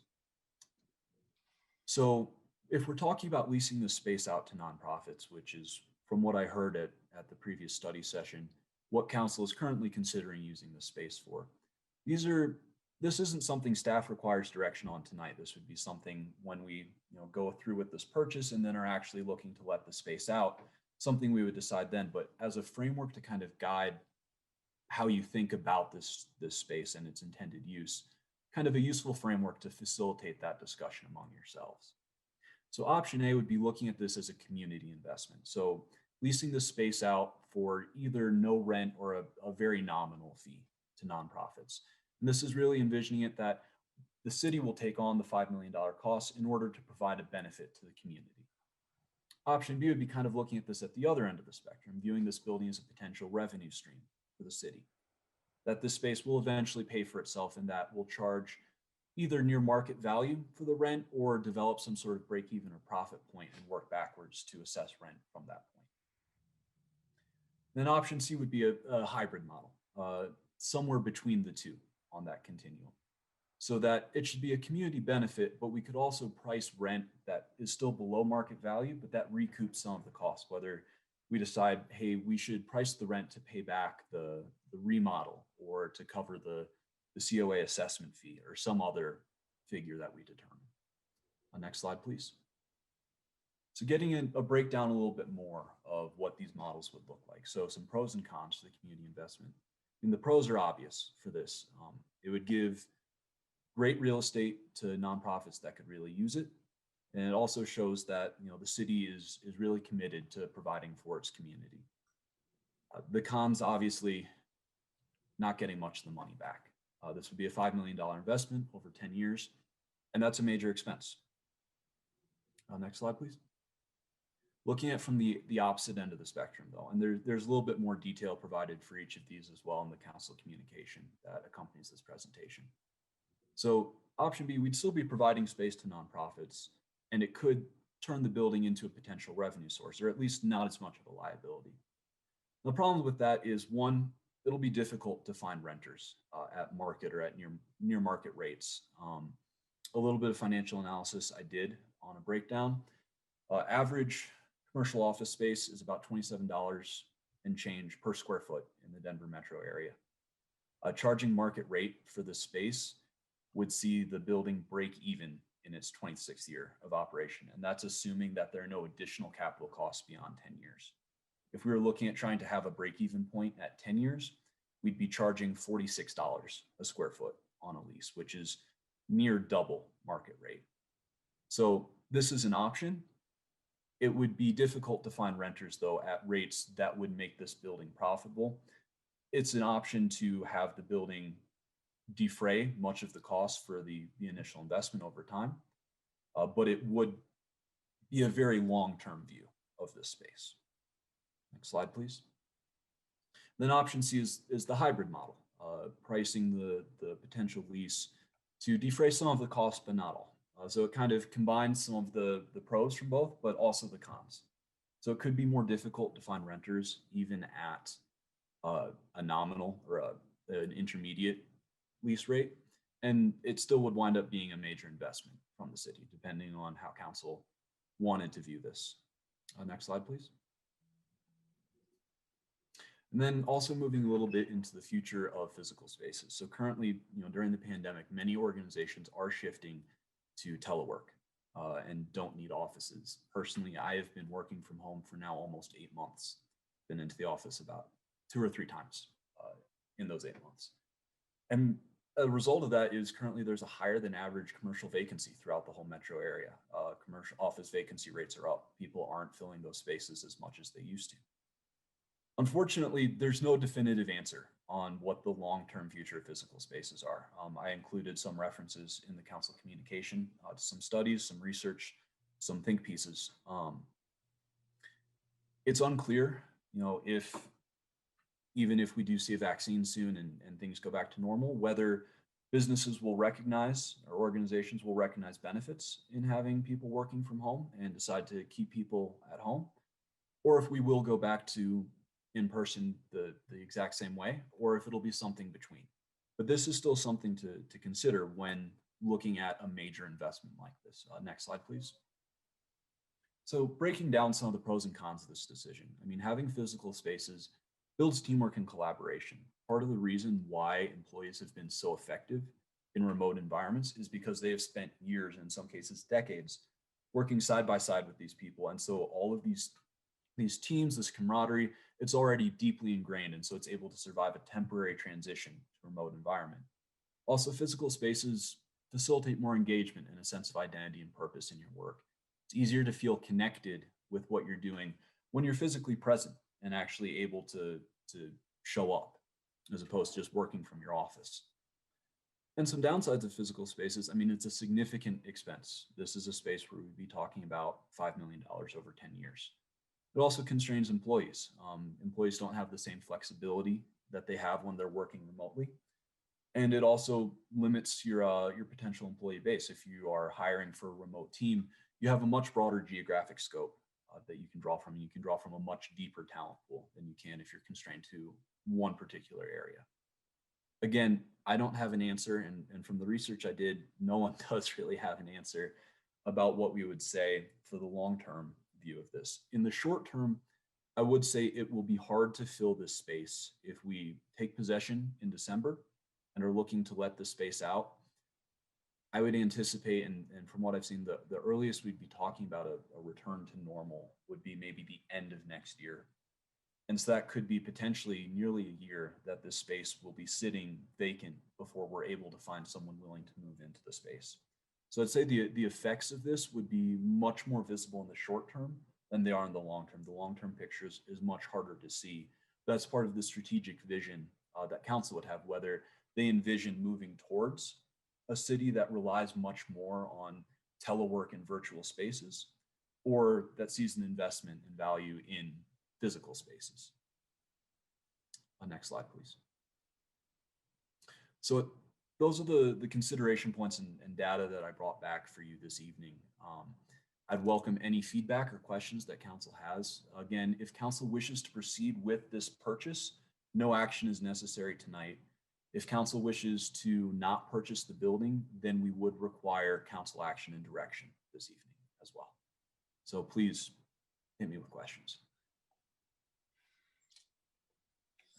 So if we're talking about leasing this space out to nonprofits, which is from what I heard at the previous study session, what council is currently considering using the space for. This isn't something staff requires direction on tonight. This would be something when we go through with this purchase and then are actually looking to let the space out, something we would decide then. But as a framework to kind of guide how you think about this space and its intended use, kind of a useful framework to facilitate that discussion among yourselves. So option A would be looking at this as a community investment. So leasing the space out for either no rent or a very nominal fee to nonprofits. And this is really envisioning it that the city will take on the $5 million cost in order to provide a benefit to the community. Option B would be kind of looking at this at the other end of the spectrum, viewing this building as a potential revenue stream for the city. That this space will eventually pay for itself and that will charge either near market value for the rent or develop some sort of break even or profit point and work backwards to assess rent from that point. Then option C would be a hybrid model, somewhere between the two on that continuum. So that it should be a community benefit, but we could also price rent that is still below market value, but that recoups some of the costs, whether we decide, hey, we should price the rent to pay back the remodel or to cover the COA assessment fee or some other figure that we determine. Next slide, please. So getting in a breakdown a little bit more of what these models would look like. So some pros and cons to the community investment. And the pros are obvious for this. It would give great real estate to nonprofits that could really use it. And it also shows that the city is really committed to providing for its community. The cons, obviously, not getting much of the money back. This would be a $5 million investment over 10 years, and that's a major expense. Next slide, please. Looking at from the opposite end of the spectrum, though, and there's a little bit more detail provided for each of these as well in the council communication that accompanies this presentation. So option B, we'd still be providing space to nonprofits, and it could turn the building into a potential revenue source, or at least not as much of a liability. The problem with that is, one, it'll be difficult to find renters at market or at near market rates. A little bit of financial analysis I did on a breakdown. Average commercial office space is about $27 and change per square foot in the Denver metro area. Charging market rate for this space would see the building break even in its 26th year of operation. And that's assuming that there are no additional capital costs beyond 10 years. If we were looking at trying to have a break-even point at 10 years, we'd be charging $46 a square foot on a lease, which is near double market rate. So this is an option. It would be difficult to find renters, though, at rates that would make this building profitable. It's an option to have the building defray much of the cost for the initial investment over time, but it would be a very long-term view of this space. Next slide, please. Then option C is the hybrid model, pricing the potential lease to defray some of the costs, but not all. So it kind of combines some of the pros from both, but also the cons. So it could be more difficult to find renters even at a nominal or an intermediate lease rate, and it still would wind up being a major investment from the city, depending on how council wanted to view this. Next slide, please. And then also moving a little bit into the future of physical spaces. So currently, during the pandemic, many organizations are shifting to telework and don't need offices. Personally, I have been working from home for now almost 8 months. Been into the office about 2 or 3 times in those 8 months. And a result of that is currently there's a higher than average commercial vacancy throughout the whole metro area. Commercial office vacancy rates are up. People aren't filling those spaces as much as they used to. Unfortunately, there's no definitive answer on what the long-term future of physical spaces are. I included some references in the council communication to some studies, some research, some think pieces. It's unclear, if even if we do see a vaccine soon and things go back to normal, whether businesses will recognize or organizations will recognize benefits in having people working from home and decide to keep people at home, or if we will go back to in person the exact same way, or if it'll be something between. But this is still something to consider when looking at a major investment like this. Next slide, please. So breaking down some of the pros and cons of this decision. I mean, having physical spaces builds teamwork and collaboration. Part of the reason why employees have been so effective in remote environments is because they have spent years, in some cases decades, working side by side with these people. And so all of these teams, this camaraderie, it's already deeply ingrained. And so it's able to survive a temporary transition to a remote environment. Also, physical spaces facilitate more engagement and a sense of identity and purpose in your work. It's easier to feel connected with what you're doing when you're physically present and actually able to show up, as opposed to just working from your office. And some downsides of physical spaces, I mean, it's a significant expense. This is a space where we'd be talking about $5 million over 10 years. It also constrains employees. Employees don't have the same flexibility that they have when they're working remotely. And it also limits your potential employee base. If you are hiring for a remote team, you have a much broader geographic scope that you can draw from. And you can draw from a much deeper talent pool than you can if you're constrained to one particular area. Again, I don't have an answer, and from the research I did, no one does really have an answer about what we would say for the long-term view of this. In the short term, I would say it will be hard to fill this space if we take possession in December and are looking to let the space out. I would anticipate, and from what I've seen, the earliest we'd be talking about a return to normal would be maybe the end of next year. And so that could be potentially nearly a year that this space will be sitting vacant before we're able to find someone willing to move into the space. So I'd say the effects of this would be much more visible in the short term than they are in the long term. The long-term picture is much harder to see. That's part of the strategic vision that council would have, whether they envision moving towards a city that relies much more on telework and virtual spaces, or that sees an investment and value in physical spaces. Next slide, please. So those are the consideration points and data that I brought back for you this evening. I'd welcome any feedback or questions that council has. Again, if council wishes to proceed with this purchase, no action is necessary tonight. If council wishes to not purchase the building, then we would require council action and direction this evening as well. So please hit me with questions.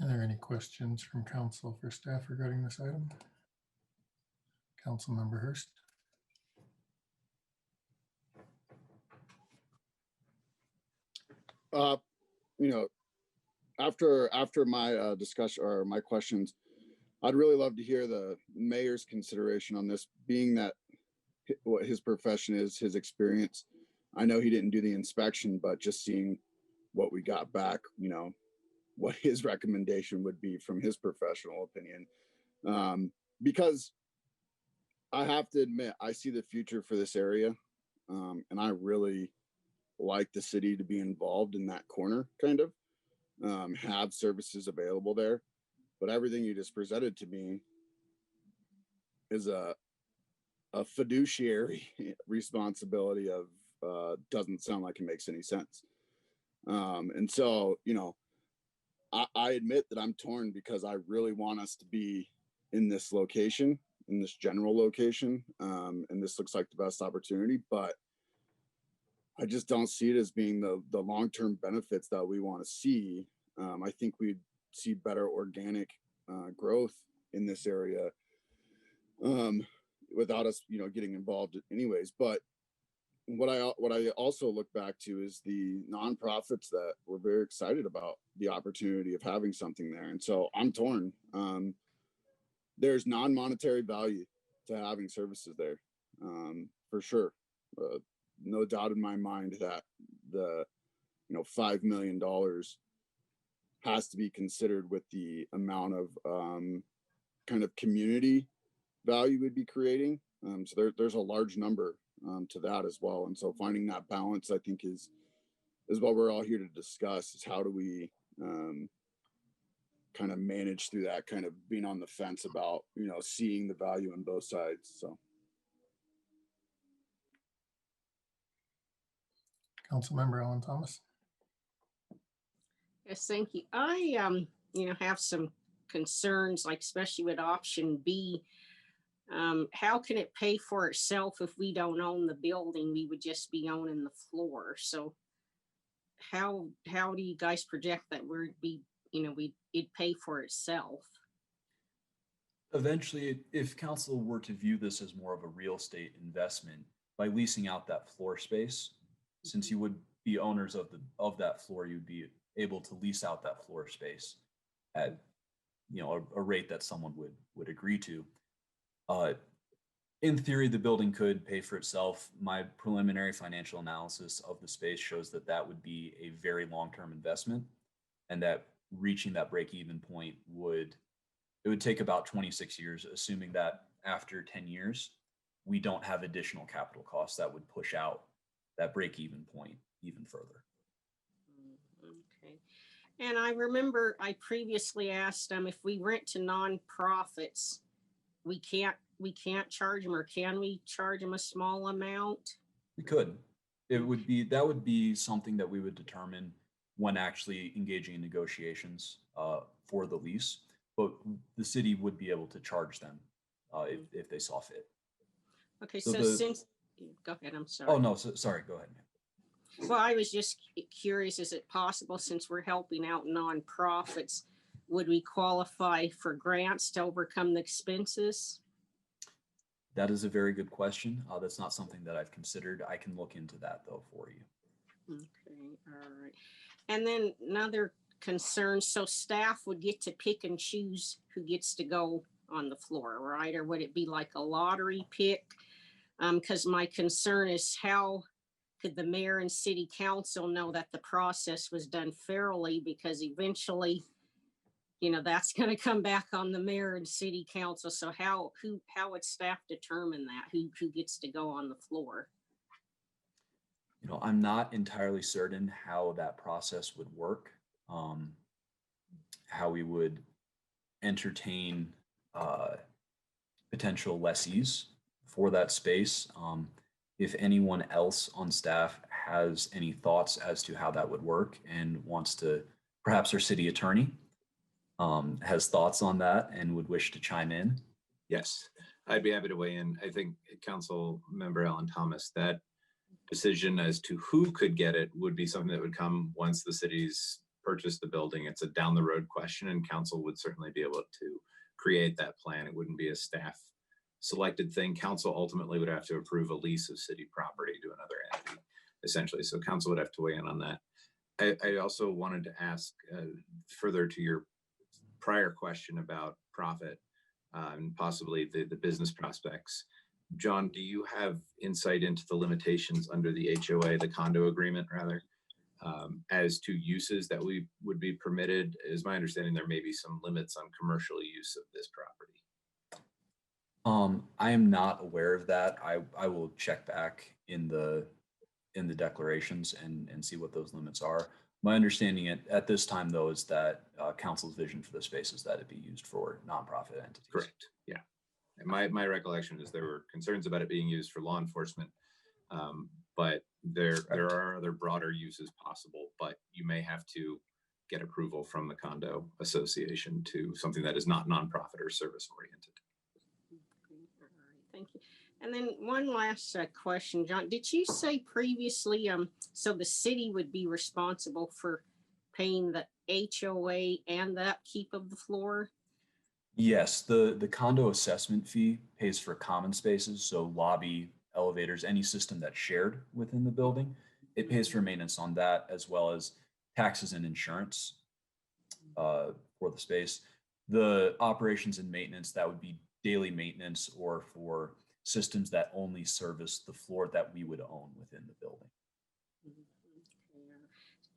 Are there any questions from council for staff regarding this item? Councilmember Hurst. After my discussion or my questions, I'd really love to hear the mayor's consideration on this, being that what his profession is, his experience. I know he didn't do the inspection, but just seeing what we got back, what his recommendation would be from his professional opinion. Because I have to admit, I see the future for this area. And I really like the city to be involved in that corner, kind of, have services available there. But everything you just presented to me is a fiduciary responsibility of, doesn't sound like it makes any sense. And so, I admit that I'm torn because I really want us to be in this location, in this general location. And this looks like the best opportunity, but I just don't see it as being the long-term benefits that we want to see. I think we'd see better organic growth in this area without us, getting involved anyways. But what I also look back to is the nonprofits that were very excited about the opportunity of having something there. And so I'm torn. There's non-monetary value to having services there, for sure. No doubt in my mind that the $5 million has to be considered with the amount of kind of community value we'd be creating. So there's a large number to that as well. And so finding that balance, I think, is what we're all here to discuss, is how do we kind of manage through that, kind of being on the fence about, seeing the value on both sides. So. Councilmember Alan Thomas. Yes, thank you. I have some concerns, like especially with option B. how can it pay for itself if we don't own the building? We would just be owning the floor. So how do you guys project that it'd pay for itself? Eventually, if council were to view this as more of a real estate investment, by leasing out that floor space, since you would be owners of that floor, you'd be able to lease out that floor space at a rate that someone would agree to. In theory, the building could pay for itself. My preliminary financial analysis of the space shows that that would be a very long-term investment, and that reaching that break-even point would take about 26 years, assuming that after 10 years, we don't have additional capital costs that would push out that break-even point even further. Okay. And I remember I previously asked them if we rent to nonprofits, we can't charge them, or can we charge them a small amount? We could. That would be something that we would determine when actually engaging in negotiations for the lease, but the city would be able to charge them if they saw fit. Okay, so go ahead, I'm sorry. Oh, no, sorry, go ahead. Well, I was just curious, is it possible, since we're helping out nonprofits, would we qualify for grants to overcome the expenses? That is a very good question. That's not something that I've considered. I can look into that though for you. Okay, all right. And then another concern, so staff would get to pick and choose who gets to go on the floor, right? Or would it be like a lottery pick? Because my concern is, how could the mayor and city council know that the process was done fairly? Because eventually, that's going to come back on the mayor and city council. So how would staff determine that, who gets to go on the floor? I'm not entirely certain how that process would work, how we would entertain potential lessees for that space. If anyone else on staff has any thoughts as to how that would work and wants to, perhaps our city attorney has thoughts on that and would wish to chime in. Yes, I'd be happy to weigh in. I think Council Member Alan Thomas, that decision as to who could get it would be something that would come once the city's purchased the building. It's a down the road question, and council would certainly be able to create that plan. It wouldn't be a staff selected thing. Council ultimately would have to approve a lease of city property to another entity, essentially. So council would have to weigh in on that. I also wanted to ask further to your prior question about profit and possibly the business prospects. John, do you have insight into the limitations under the HOA, the condo agreement rather, as to uses that we would be permitted? Is my understanding there may be some limits on commercial use of this property? I am not aware of that. I will check back in the declarations and see what those limits are. My understanding at this time, though, is that council's vision for the space is that it be used for nonprofit entities. Correct. Yeah. And my recollection is there were concerns about it being used for law enforcement, but there are other broader uses possible, but you may have to get approval from the condo association to something that is not nonprofit or service oriented. Thank you. And then one last question, John, did you say previously, so the city would be responsible for paying the HOA and the upkeep of the floor? Yes, the condo assessment fee pays for common spaces, so lobby, elevators, any system that's shared within the building. It pays for maintenance on that, as well as taxes and insurance for the space. The operations and maintenance, that would be daily maintenance or for systems that only service the floor that we would own within the building.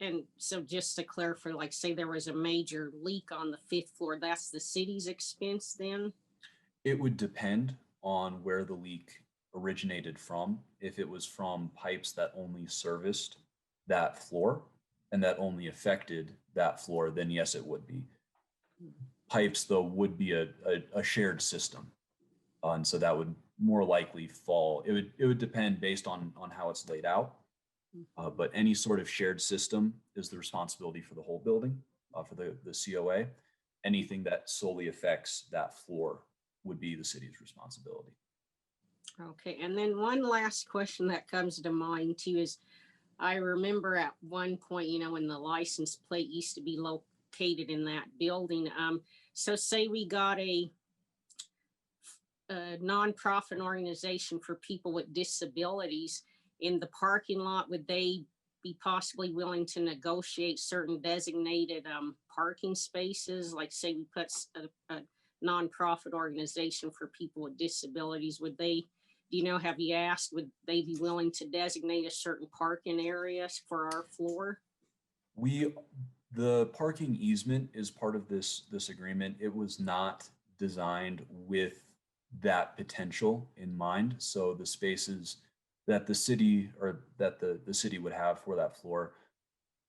And so just to clarify, like say there was a major leak on the 5th floor, that's the city's expense then? It would depend on where the leak originated from. If it was from pipes that only serviced that floor and that only affected that floor, then yes, it would be. Pipes, though, would be a shared system. And so that would more likely fall. It would depend based on how it's laid out. But any sort of shared system is the responsibility for the whole building, for the COA. Anything that solely affects that floor would be the city's responsibility. Okay, and then one last question that comes to mind too is, I remember at one point, when the license plate used to be located in that building. So say we got a nonprofit organization for people with disabilities in the parking lot, would they be possibly willing to negotiate certain designated parking spaces? Like say we put a nonprofit organization for people with disabilities, would they, have you asked, would they be willing to designate a certain parking area for our floor? The parking easement is part of this agreement. It was not designed with that potential in mind. So the spaces that the city the city would have for that floor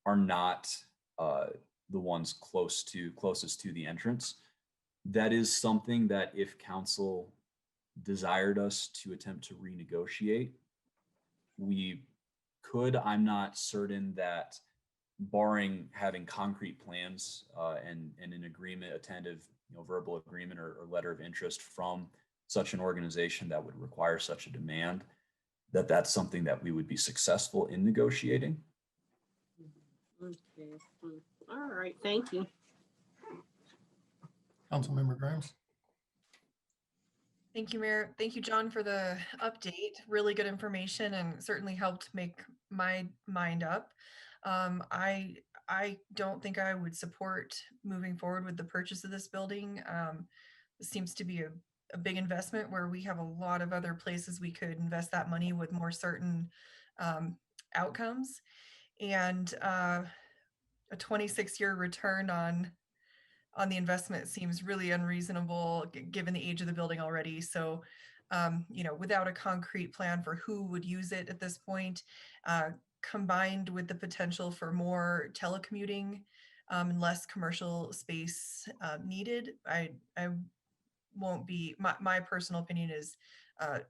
are not the ones closest to the entrance. That is something that if council desired us to attempt to renegotiate, we could. I'm not certain that, barring having concrete plans and an agreement, a tentative verbal agreement or letter of interest from such an organization that would require such a demand, that's something that we would be successful in negotiating. Okay. All right. Thank you. Councilmember Grimes. Thank you, Mayor. Thank you, John, for the update. Really good information and certainly helped make my mind up. I don't think I would support moving forward with the purchase of this building. This seems to be a big investment where we have a lot of other places we could invest that money with more certain outcomes. And a 26-year return on the investment seems really unreasonable given the age of the building already. So, without a concrete plan for who would use it at this point, combined with the potential for more telecommuting and less commercial space needed, I won't be, my personal opinion is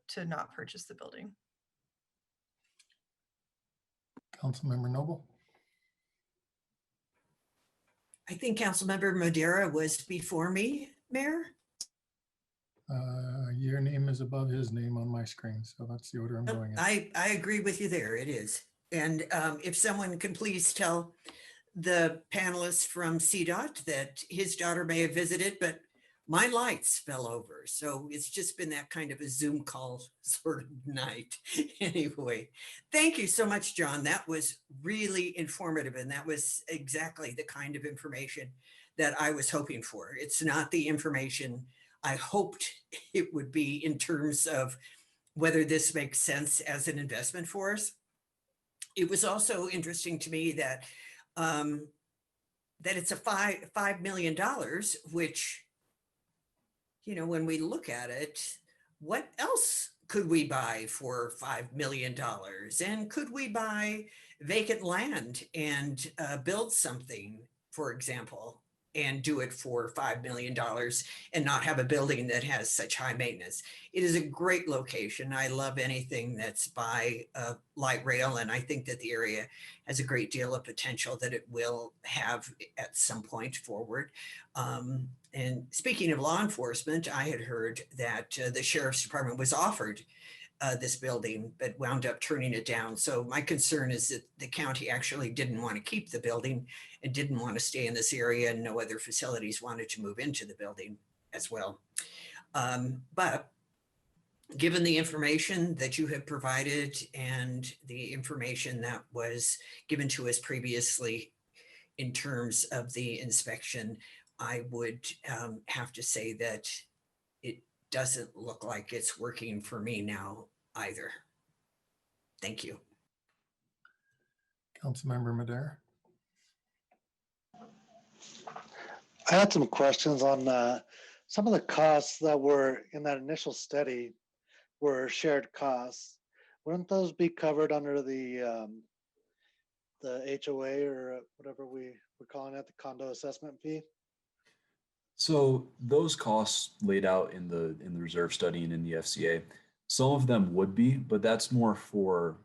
to not purchase the building. Councilmember Noble. I think Councilmember Madera was before me, Mayor. Your name is above his name on my screen, so that's the order I'm going in. I agree with you there. It is. And if someone can please tell the panelists from CDOT that his daughter may have visited, but my lights fell over. So it's just been that kind of a Zoom call sort of night. Anyway, thank you so much, John. That was really informative. And that was exactly the kind of information that I was hoping for. It's not the information I hoped it would be in terms of whether this makes sense as an investment for us. It was also interesting to me that it's a $5 million, which, when we look at it, what else could we buy for $5 million? And could we buy vacant land and build something, for example, and do it for $5 million and not have a building that has such high maintenance? It is a great location. I love anything that's by light rail, and I think that the area has a great deal of potential that it will have at some point forward. And speaking of law enforcement, I had heard that the sheriff's department was offered this building, but wound up turning it down. So my concern is that the county actually didn't want to keep the building and didn't want to stay in this area, and no other facilities wanted to move into the building as well. But given the information that you have provided and the information that was given to us previously in terms of the inspection, I would have to say that it doesn't look like it's working for me now either. Thank you. Councilmember Madera. I had some questions on some of the costs that were in that initial study were shared costs. Wouldn't those be covered under the HOA or whatever we're calling it, the condo assessment fee? So those costs laid out in the reserve study and in the FCA, some of them would be, but that's more for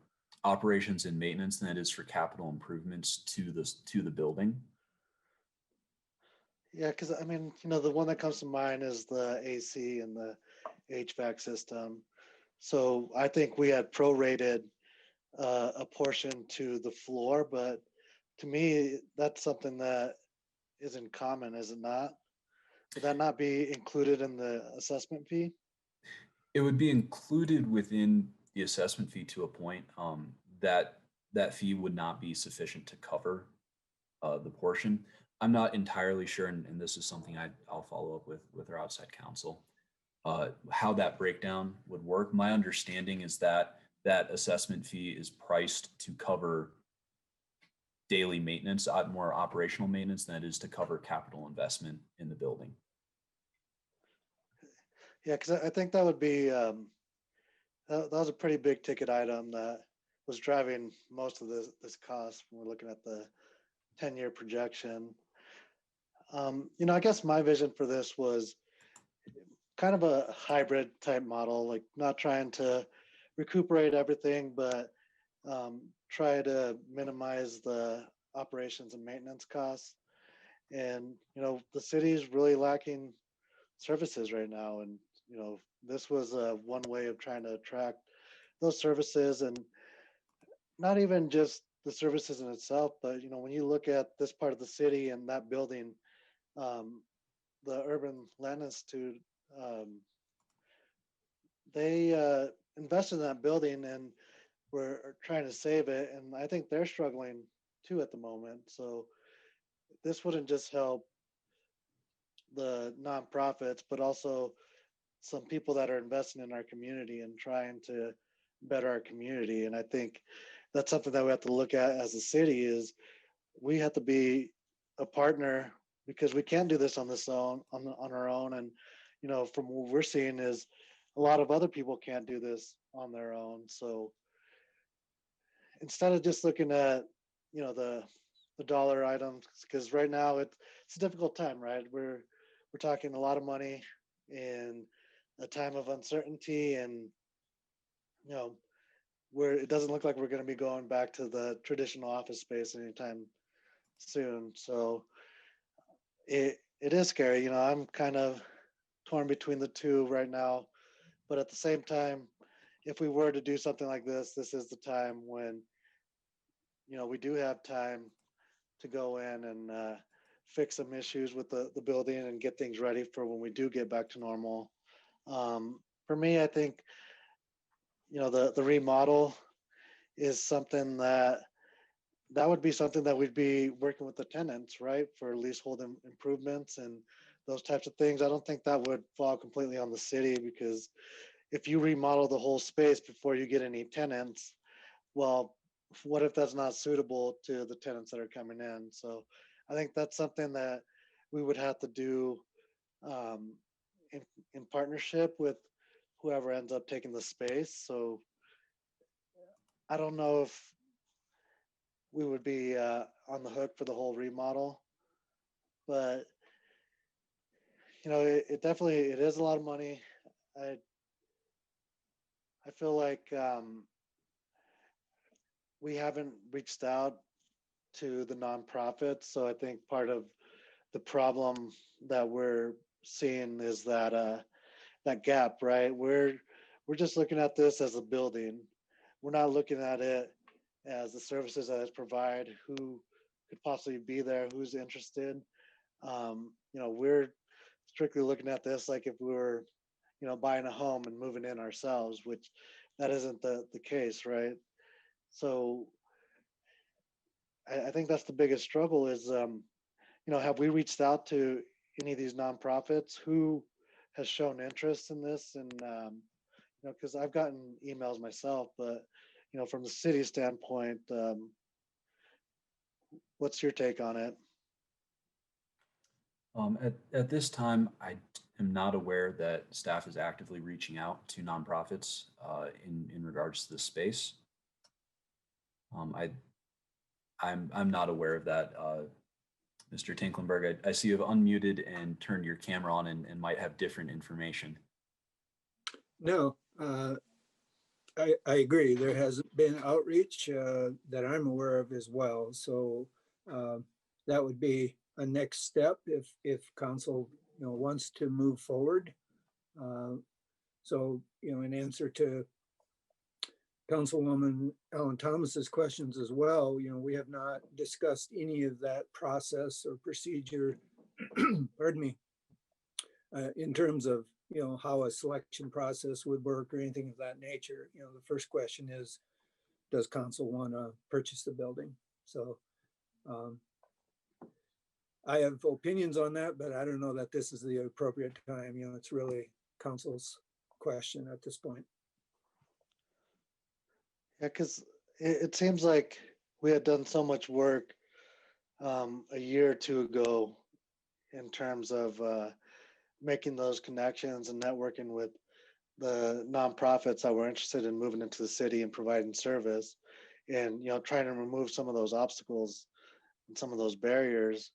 operations and maintenance than it is for capital improvements to the building. Yeah, because I mean, the one that comes to mind is the AC and the HVAC system. So I think we had prorated a portion to the floor, but to me, that's something that isn't common, is it not? Would that not be included in the assessment fee? It would be included within the assessment fee to a point. That fee would not be sufficient to cover the portion. I'm not entirely sure, and this is something I'll follow up with our outside counsel, how that breakdown would work. My understanding is that that assessment fee is priced to cover daily maintenance, more operational maintenance than it is to cover capital investment in the building. Yeah, because I think that would be that was a pretty big ticket item that was driving most of this cost when we're looking at the 10-year projection. I guess my vision for this was kind of a hybrid type model, like not trying to recuperate everything, but try to minimize the operations and maintenance costs. And, the city is really lacking services right now. And, this was one way of trying to attract those services, and not even just the services in itself, but, when you look at this part of the city and that building, the Urban Land Institute, they invested in that building and were trying to save it. And I think they're struggling too at the moment. So this wouldn't just help the nonprofits, but also some people that are investing in our community and trying to better our community. And I think that's something that we have to look at as a city is we have to be a partner, because we can't do this on our own. And, from what we're seeing is a lot of other people can't do this on their own. So instead of just looking at, the dollar items, because right now it's a difficult time, right? We're talking a lot of money in a time of uncertainty, and where it doesn't look like we're going to be going back to the traditional office space anytime soon. So it is scary. I'm kind of torn between the two right now, but at the same time, if we were to do something like this is the time when we do have time to go in and fix some issues with the building and get things ready for when we do get back to normal. For me, I think the remodel is something that would be something that we'd be working with the tenants, right, for leasehold improvements and those types of things. I don't think that would fall completely on the city, because if you remodel the whole space before you get any tenants, well, what if that's not suitable to the tenants that are coming in? So I think that's something that we would have to do in partnership with whoever ends up taking the space. So I don't know if we would be on the hook for the whole remodel, but it definitely, it is a lot of money. I feel like we haven't reached out to the nonprofits. So I think part of the problem that we're seeing is that that gap, right? We're just looking at this as a building. We're not looking at it as the services that it provide, who could possibly be there, who's interested. We're strictly looking at this like if we were, buying a home and moving in ourselves, which that isn't the case, right? So I think that's the biggest struggle is, have we reached out to any of these nonprofits who has shown interest in this? And, because I've gotten emails myself, but, from the city standpoint, what's your take on it? At this time, I am not aware that staff is actively reaching out to nonprofits in regards to the space. I'm not aware of that. Mr. Tinklenberg, I see you've unmuted and turned your camera on and might have different information. No, I agree. There hasn't been outreach that I'm aware of as well. So that would be a next step if council, wants to move forward. So, in answer to Councilwoman Ellen Thomas's questions as well, we have not discussed any of that process or procedure, pardon me, in terms of, how a selection process would work or anything of that nature. The first question is, does council want to purchase the building? So I have opinions on that, but I don't know that this is the appropriate time. It's really council's question at this point. Yeah, because it seems like we had done so much work a year or two ago in terms of making those connections and networking with the nonprofits that were interested in moving into the city and providing service, and trying to remove some of those obstacles and some of those barriers.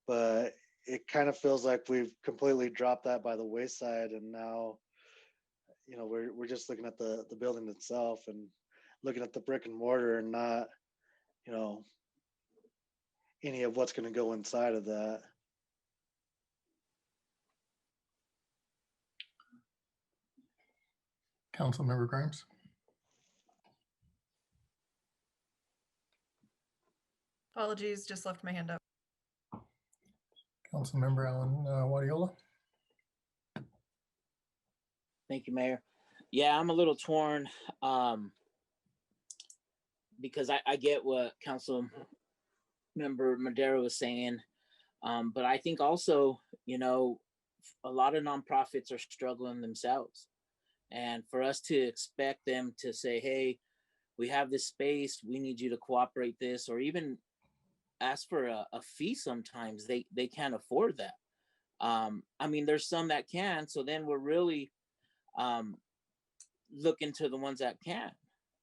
But it kind of feels like we've completely dropped that by the wayside, and now we're just looking at the building itself and looking at the brick and mortar, and not any of what's going to go inside of that. Councilmember Grimes. Apologies, just left my hand up. Councilmember Alan Wadiola. Thank you, Mayor. Yeah, I'm a little torn because I get what Council Member Madera was saying, but I think also, a lot of nonprofits are struggling themselves. And for us to expect them to say, hey, we have this space, we need you to cooperate this, or even ask for a fee, sometimes they can't afford that. I mean, there's some that can, so then we're really looking to the ones that can.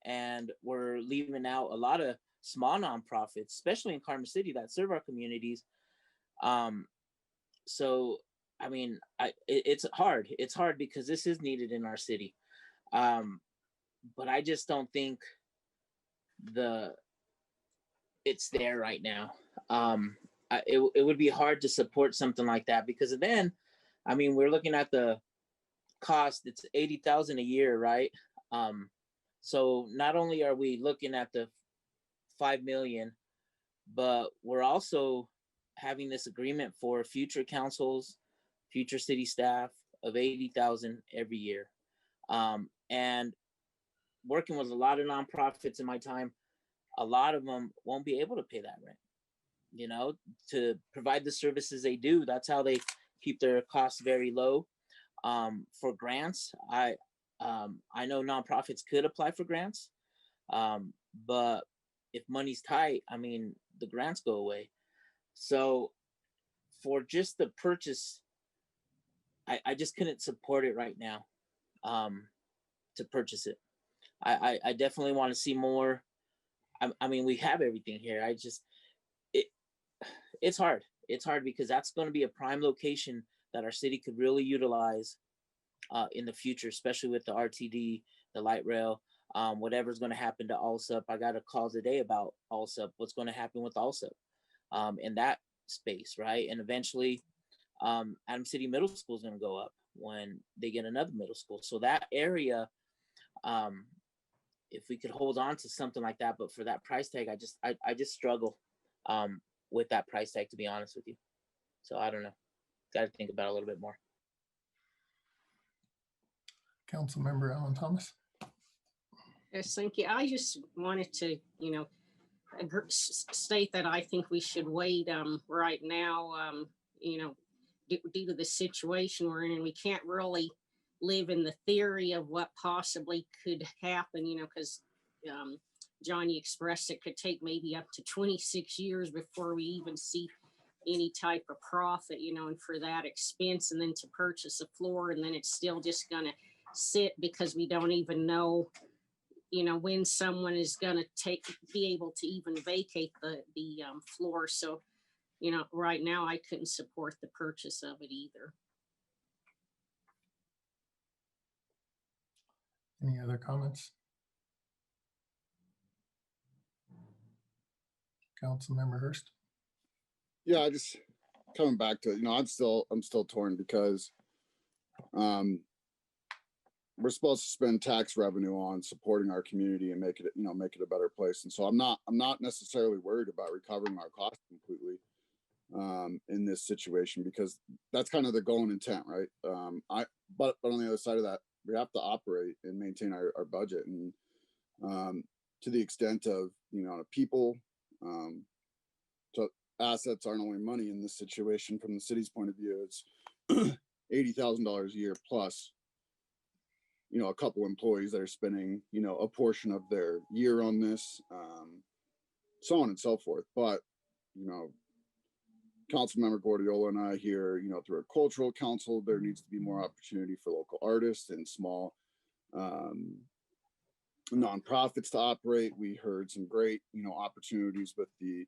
And we're leaving out a lot of small nonprofits, especially in Carmen City, that serve our communities. So, I mean, it's hard. It's hard because this is needed in our city. But I just don't think it's there right now. It would be hard to support something like that, because then, I mean, we're looking at the cost. It's $80,000 a year, right? So not only are we looking at the $5 million, but we're also having this agreement for future councils, future city staff of $80,000 every year. And working with a lot of nonprofits in my time, a lot of them won't be able to pay that rent, to provide the services they do. That's how they keep their costs very low. For grants, I know nonprofits could apply for grants, but if money's tight, I mean, the grants go away. So for just the purchase, I just couldn't support it right now, to purchase it. I definitely want to see more. I mean, we have everything here. It's hard. It's hard because that's going to be a prime location that our city could really utilize in the future, especially with the RTD, the light rail, whatever's going to happen to ALSUP. I got a call today about ALSUP, what's going to happen with ALSUP in that space, right? And eventually Adams City Middle School is going to go up when they get another middle school. So that area, if we could hold on to something like that, but for that price tag, I just struggle with that price tag, to be honest with you. So I don't know. Got to think about it a little bit more. Councilmember Alan Thomas. Yes, thank you. I just wanted to, state that I think we should wait right now, due to the situation we're in. We can't really live in the theory of what possibly could happen, because John, you expressed it could take maybe up to 26 years before we even see any type of profit, and for that expense, and then to purchase a floor, and then it's still just going to sit because we don't even know, when someone is going to be able to even vacate the floor. So, right now I couldn't support the purchase of it either. Any other comments? Councilmember Hurst. Yeah, I just coming back to, I'm still torn because we're supposed to spend tax revenue on supporting our community and make it a better place. And so I'm not necessarily worried about recovering our costs completely in this situation, because that's kind of the goal and intent, right? But on the other side of that, we have to operate and maintain our budget. And to the extent of, people, so assets aren't only money in this situation. From the city's point of view, it's $80,000 a year plus, a couple employees that are spending, a portion of their year on this, so on and so forth. But, Councilmember Gordiola and I hear, through a cultural council, there needs to be more opportunity for local artists and small nonprofits to operate. We heard some great, opportunities with the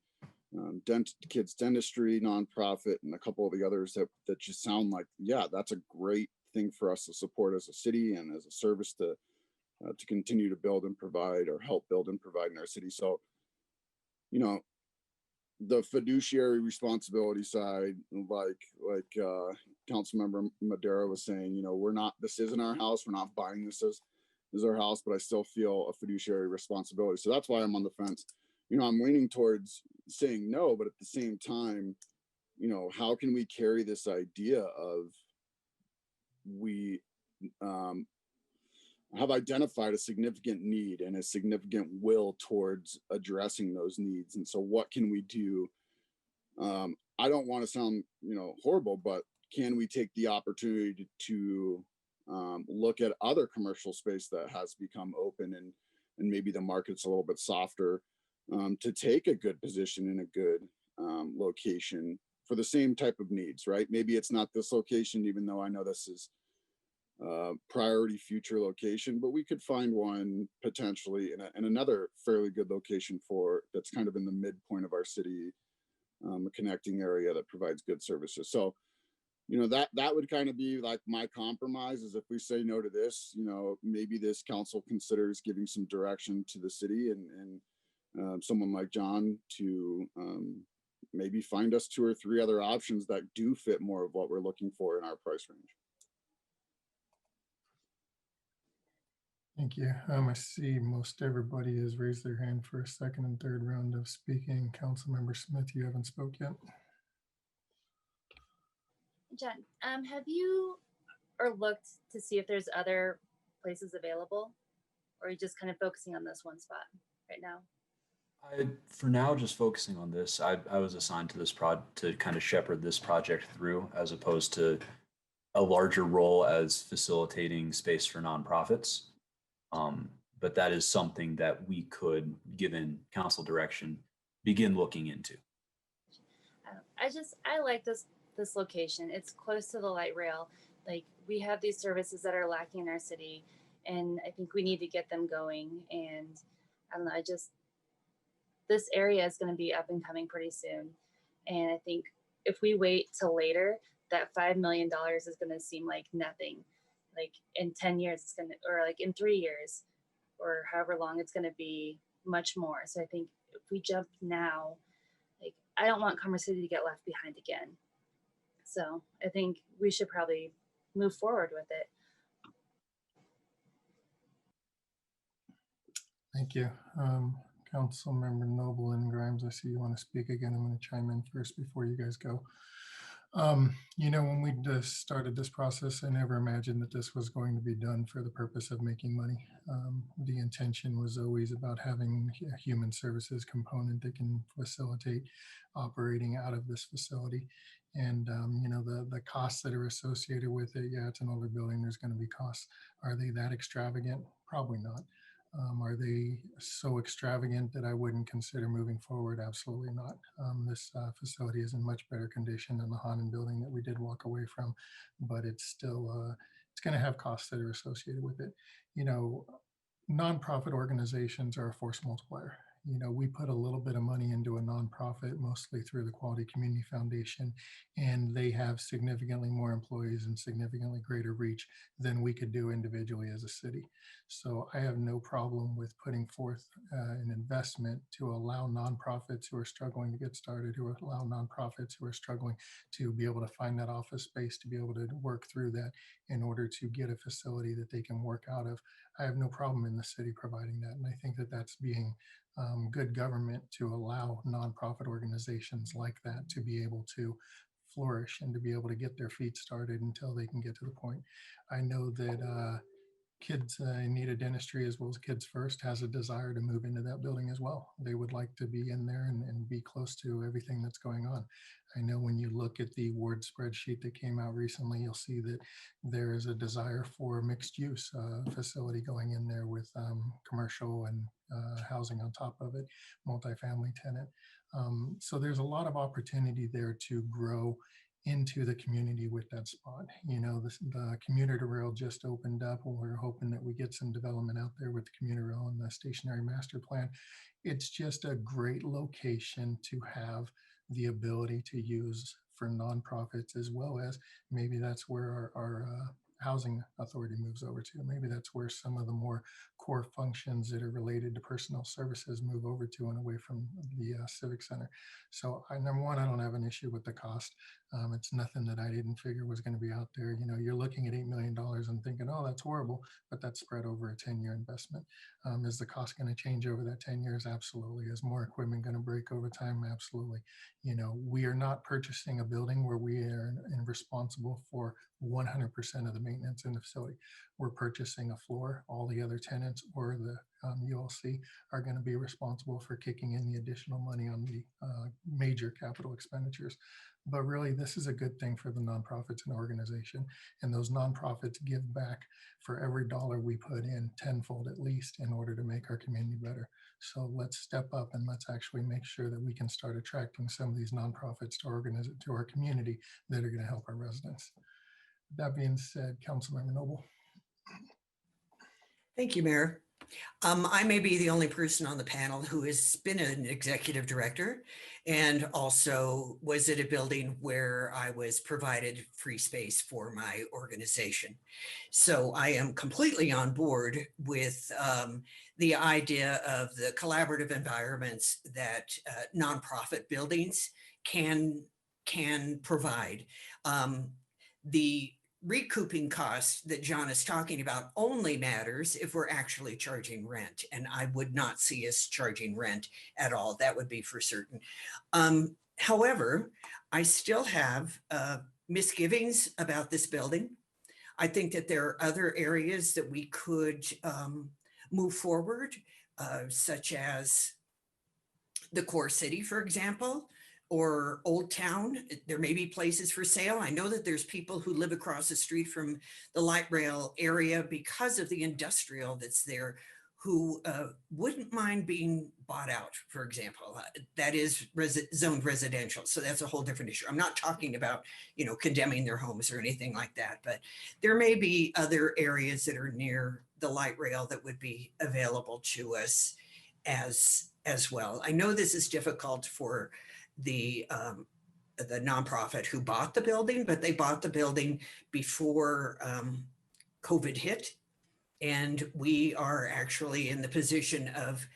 kids dentistry nonprofit and a couple of the others that just sound like, yeah, that's a great thing for us to support as a city and as a service to continue to build and provide, or help build and provide in our city. So, the fiduciary responsibility side, like Councilmember Madera was saying, this isn't our house. We're not buying this as our house, but I still feel a fiduciary responsibility. So that's why I'm on the fence. I'm leaning towards saying no, but at the same time, how can we carry this idea of we have identified a significant need and a significant will towards addressing those needs. And so what can we do? I don't want to sound, horrible, but can we take the opportunity to look at other commercial space that has become open and maybe the market's a little bit softer, to take a good position in a good location for the same type of needs, right? Maybe it's not this location, even though I know this is priority future location, but we could find one potentially in another fairly good location that's kind of in the midpoint of our city, a connecting area that provides good services. So, that would kind of be like my compromise, is if we say no to this, maybe this council considers giving some direction to the city and someone like John to maybe find us 2 or 3 other options that do fit more of what we're looking for in our price range. Thank you. I see most everybody has raised their hand for a second and third round of speaking. Councilmember Smith, you haven't spoke yet. John, have you looked to see if there's other places available, or are you just kind of focusing on this one spot right now? For now, just focusing on this. I was assigned to this to kind of shepherd this project through, as opposed to a larger role as facilitating space for nonprofits. But that is something that we could, given council direction, begin looking into. I like this location. It's close to the light rail. Like, we have these services that are lacking in our city, and I think we need to get them going. And I don't know, this area is going to be up and coming pretty soon. And I think if we wait till later, that $5 million is going to seem like nothing. Like in 10 years, it's going to, or like in 3 years, or however long it's going to be, much more. So I think if we jump now, like, I don't want Commerce City to get left behind again. So I think we should probably move forward with it. Thank you. Councilmember Noble and Grimes, I see you want to speak again. I'm going to chime in first before you guys go. When we just started this process, I never imagined that this was going to be done for the purpose of making money. The intention was always about having a human services component that can facilitate operating out of this facility. And, the costs that are associated with it, yeah, it's an older building, there's going to be costs. Are they that extravagant? Probably not. Are they so extravagant that I wouldn't consider moving forward? Absolutely not. This facility is in much better condition than the Hannen building that we did walk away from, but it's still, it's going to have costs that are associated with it. Nonprofit organizations are a force multiplier. You know, we put a little bit of money into a nonprofit, mostly through the Quality Community Foundation, and they have significantly more employees and significantly greater reach than we could do individually as a city. So I have no problem with putting forth an investment to allow nonprofits who are struggling to get started, who allow nonprofits who are struggling to be able to find that office space, to be able to work through that in order to get a facility that they can work out of. I have no problem in the city providing that. And I think that that's being good government to allow nonprofit organizations like that to be able to flourish and to be able to get their feet started until they can get to the point. I know that Kids in Need of Dentistry, as well as Kids First, has a desire to move into that building as well. They would like to be in there and be close to everything that's going on. I know when you look at the ward spreadsheet that came out recently, you'll see that there is a desire for mixed use facility going in there with commercial and housing on top of it, multifamily tenant. So there's a lot of opportunity there to grow into the community with that spot. You know, the commuter rail just opened up, and we're hoping that we get some development out there with the commuter rail and the stationary master plan. It's just a great location to have the ability to use for nonprofits, as well as maybe that's where our housing authority moves over to. Maybe that's where some of the more core functions that are related to personnel services move over to and away from the civic center. So number one, I don't have an issue with the cost. It's nothing that I didn't figure was going to be out there. You know, you're looking at $8 million and thinking, oh, that's horrible, but that's spread over a 10-year investment. Is the cost going to change over that 10 years? Absolutely. Is more equipment going to break over time? Absolutely. You know, we are not purchasing a building where we are responsible for 100% of the maintenance in the facility. We're purchasing a floor. All the other tenants or the ULC are going to be responsible for kicking in the additional money on the major capital expenditures. But really, this is a good thing for the nonprofits and organization. And those nonprofits give back for every dollar we put in tenfold at least in order to make our community better. So let's step up and let's actually make sure that we can start attracting some of these nonprofits to our community that are going to help our residents. That being said, Councilmember Noble. Thank you, Mayor. I may be the only person on the panel who has been an executive director and also was at a building where I was provided free space for my organization. So I am completely on board with the idea of the collaborative environments that nonprofit buildings can provide. The recouping costs that John is talking about only matters if we're actually charging rent. And I would not see us charging rent at all. That would be for certain. However, I still have misgivings about this building. I think that there are other areas that we could move forward, such as the core city, for example, or Old Town. There may be places for sale. I know that there's people who live across the street from the light rail area because of the industrial that's there who wouldn't mind being bought out, for example. That is zoned residential. So that's a whole different issue. I'm not talking about, you know, condemning their homes or anything like that, but there may be other areas that are near the light rail that would be available to us as well. I know this is difficult for the nonprofit who bought the building, but they bought the building before COVID hit. And we are actually in the position of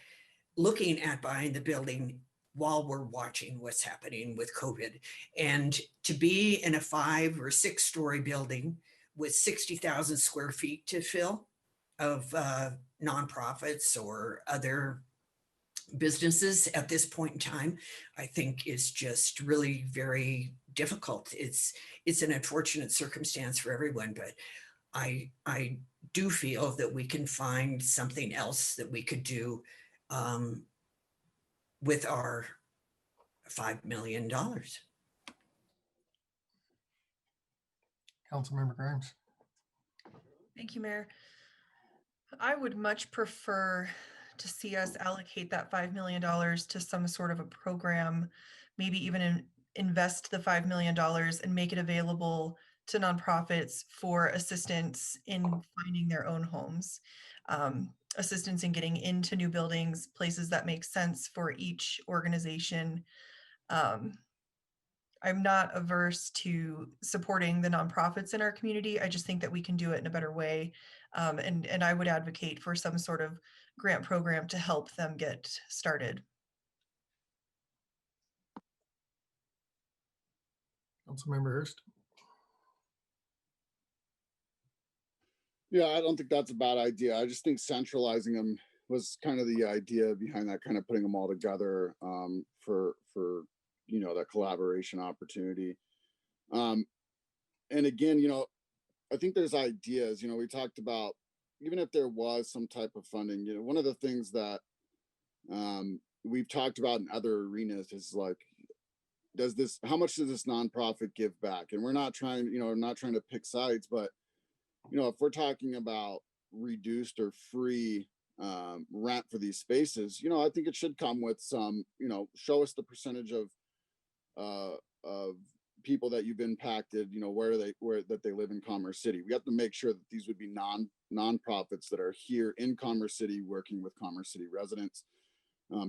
looking at buying the building while we're watching what's happening with COVID. And to be in a 5 or 6 story building with 60,000 square feet to fill of nonprofits or other businesses at this point in time, I think is just really very difficult. It's an unfortunate circumstance for everyone, but I do feel that we can find something else that we could do with our $5 million. Councilmember Grimes. Thank you, Mayor. I would much prefer to see us allocate that $5 million to some sort of a program, maybe even invest the $5 million and make it available to nonprofits for assistance in finding their own homes. assistance in getting into new buildings, places that make sense for each organization. I'm not averse to supporting the nonprofits in our community. I just think that we can do it in a better way. And I would advocate for some sort of grant program to help them get started. Councilmember Hurst. Yeah, I don't think that's a bad idea. I just think centralizing them was kind of the idea behind that, kind of putting them all together for that collaboration opportunity. And again, I think there's ideas. We talked about, even if there was some type of funding, one of the things that we've talked about in other arenas is like, how much does this nonprofit give back? And we're not trying to pick sides, but if we're talking about reduced or free rent for these spaces, I think it should come with some, show us the percentage of people that you've impacted, where they live in Commerce City. We have to make sure that these would be nonprofits that are here in Commerce City, working with Commerce City residents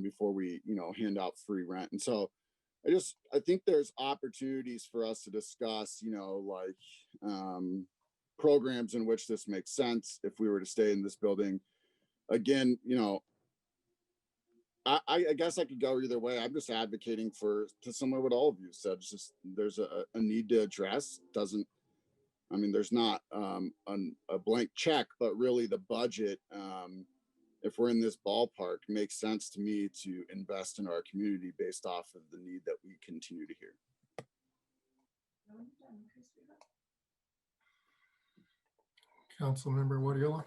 before we, hand out free rent. And so I think there's opportunities for us to discuss, programs in which this makes sense if we were to stay in this building. Again, I guess I could go either way. I'm just advocating to similar what all of you said. It's just there's a need to address. There's not a blank check, but really the budget, if we're in this ballpark, makes sense to me to invest in our community based off of the need that we continue to hear. Councilmember Wadiola.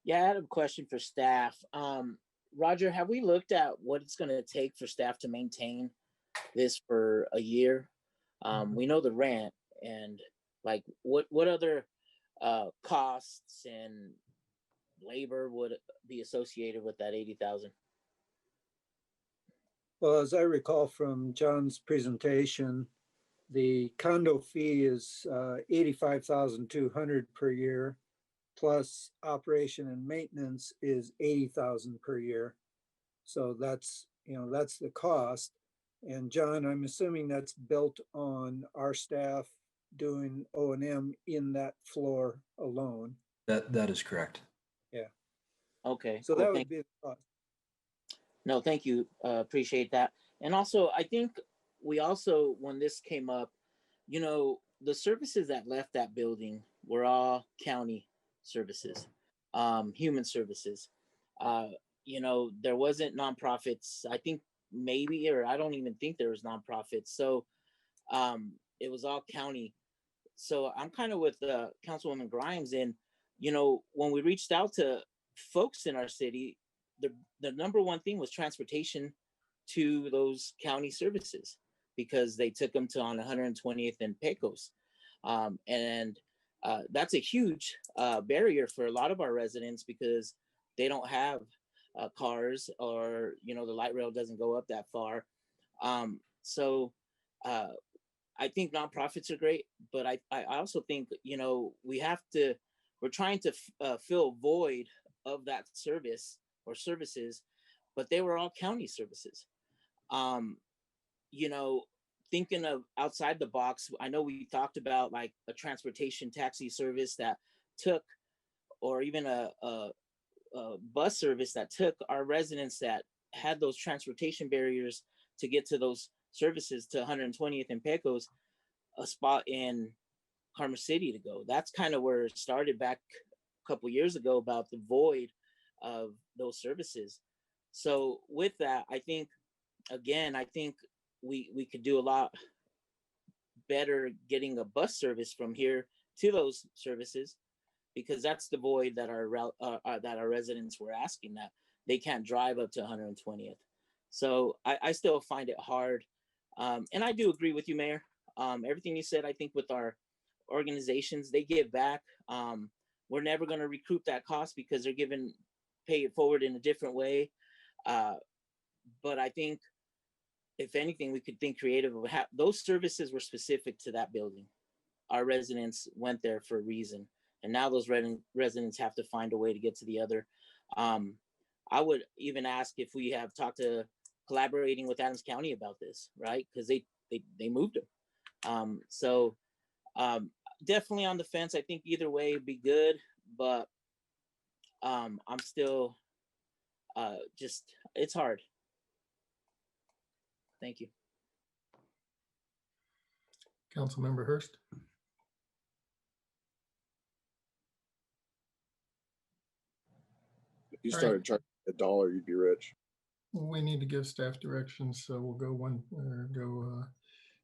Yeah, I had a question for staff. Roger, have we looked at what it's going to take for staff to maintain this for a year? We know the rent, and like what other costs and labor would be associated with that 80,000? Well, as I recall from John's presentation, the condo fee is 85,200 per year, plus operation and maintenance is 80,000 per year. So that's the cost. And John, I'm assuming that's built on our staff doing O&M in that floor alone. That is correct. Yeah. Okay. So that would be the cost. No, thank you. Appreciate that. And also, I think when this came up, the services that left that building were all county services, human services. There wasn't nonprofits. I think maybe, or I don't even think there was nonprofits. So it was all county. So I'm kind of with Councilwoman Grimes, and when we reached out to folks in our city, the number one thing was transportation to those county services, because they took them to on 120th and Pecos. And that's a huge barrier for a lot of our residents, because they don't have cars, or, the light rail doesn't go up that far. So I think nonprofits are great, but I also think, we're trying to fill a void of that service or services, but they were all county services. Thinking of outside the box, I know we talked about like a transportation taxi service that took, or even a bus service that took our residents that had those transportation barriers to get to those services to 120th and Pecos, a spot in Commerce City to go. That's kind of where it started back a couple years ago, about the void of those services. So with that, I think we could do a lot better getting a bus service from here to those services, because that's the void that our residents were asking, that they can't drive up to 120th. So I still find it hard. And I do agree with you, Mayor. Everything you said, I think with our organizations, they give back. We're never going to recoup that cost, because they're pay it forward in a different way. But I think, if anything, we could think creative. Those services were specific to that building. Our residents went there for a reason, and now those residents have to find a way to get to the other. I would even ask if we have talked to collaborating with Adams County about this, right? Because they moved them. So definitely on the fence. I think either way would be good, but I'm still just, it's hard. Thank you. Councilmember Hurst. If you started charging $1, you'd be rich. We need to give staff directions, so we'll go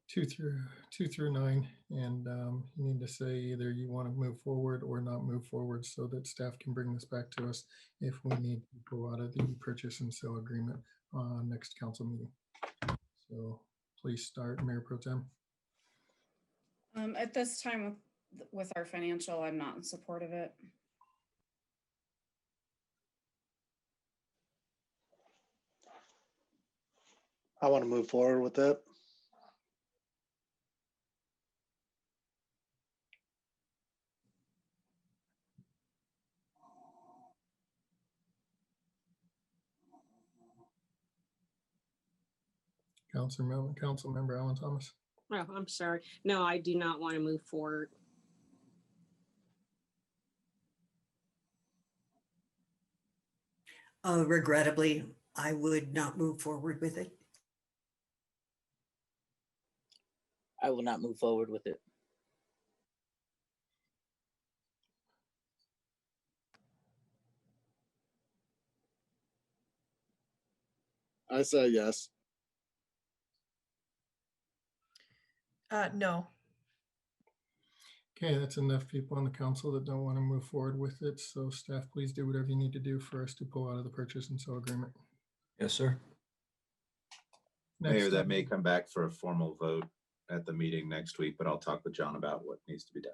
2 through 9, and you need to say either you want to move forward or not move forward, so that staff can bring this back to us if we need to go out of the purchase and sale agreement on next council meeting. So please start, Mayor Pro Tem. At this time with our financial, I'm not in support of it. I want to move forward with it. Councilmember Alan Thomas. Oh, I'm sorry. No, I do not want to move forward. Regrettably, I would not move forward with it. I will not move forward with it. I say yes. No. Okay, that's enough people on the council that don't want to move forward with it. So staff, please do whatever you need to do for us to pull out of the purchase and sale agreement. Yes, sir. Mayor, that may come back for a formal vote at the meeting next week, but I'll talk with John about what needs to be done.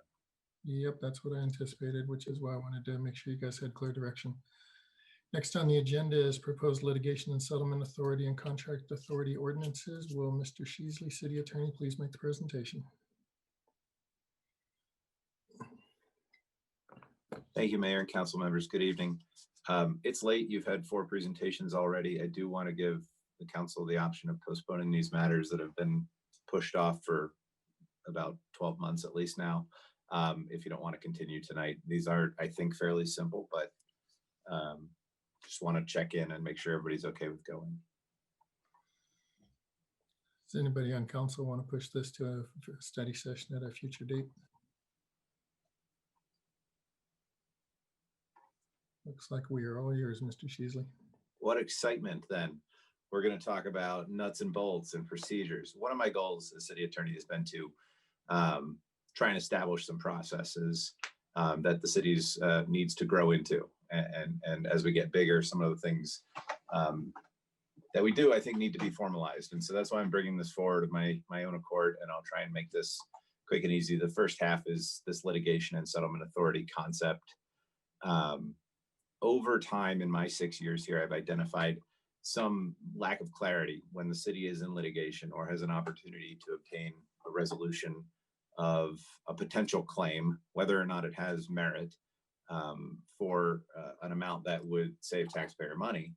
Yep, that's what I anticipated, which is why I wanted to make sure you guys had clear direction. Next on the agenda is proposed litigation and settlement authority and contract authority ordinances. Will Mr. Sheasley, City Attorney, please make the presentation? Thank you, Mayor and council members. Good evening. It's late. You've had 4 presentations already. I do want to give the council the option of postponing these matters that have been pushed off for about 12 months at least now. If you don't want to continue tonight, these are, I think, fairly simple, but just want to check in and make sure everybody's okay with going. Does anybody on council want to push this to a study session at a future date? Looks like we are all yours, Mr. Sheasley. What excitement then. We're going to talk about nuts and bolts and procedures. One of my goals as city attorney has been to try and establish some processes that the city's needs to grow into. And as we get bigger, some of the things that we do, I think, need to be formalized. And so that's why I'm bringing this forward of my own accord, and I'll try and make this quick and easy. The first half is this litigation and settlement authority concept. Over time in my 6 years here, I've identified some lack of clarity when the city is in litigation or has an opportunity to obtain a resolution of a potential claim, whether or not it has merit for an amount that would save taxpayer money.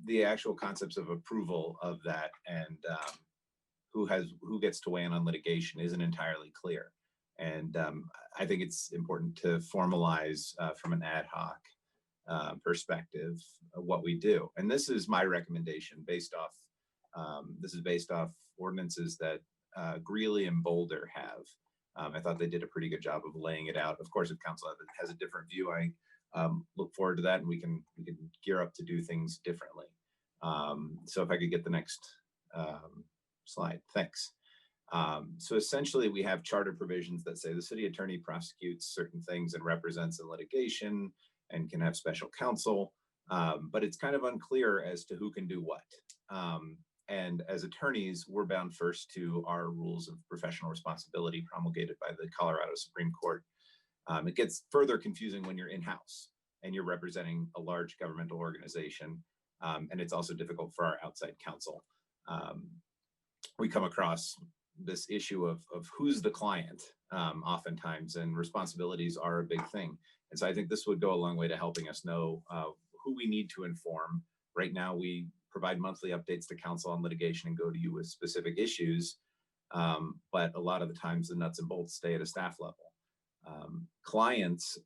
The actual concepts of approval of that and who gets to weigh in on litigation isn't entirely clear. And I think it's important to formalize from an ad hoc perspective what we do. And this is my recommendation based off, ordinances that Greeley and Boulder have. I thought they did a pretty good job of laying it out. Of course, if council has a different view, I look forward to that, and we can gear up to do things differently. So if I could get the next slide, thanks. So essentially, we have charter provisions that say the city attorney prosecutes certain things and represents in litigation and can have special counsel, but it's kind of unclear as to who can do what. And as attorneys, we're bound first to our rules of professional responsibility promulgated by the Colorado Supreme Court. It gets further confusing when you're in-house and you're representing a large governmental organization, and it's also difficult for our outside counsel. We come across this issue of who's the client oftentimes, and responsibilities are a big thing. And so I think this would go a long way to helping us know who we need to inform. Right now, we provide monthly updates to council on litigation and go to you with specific issues. But a lot of the times the nuts and bolts stay at a staff level. Clients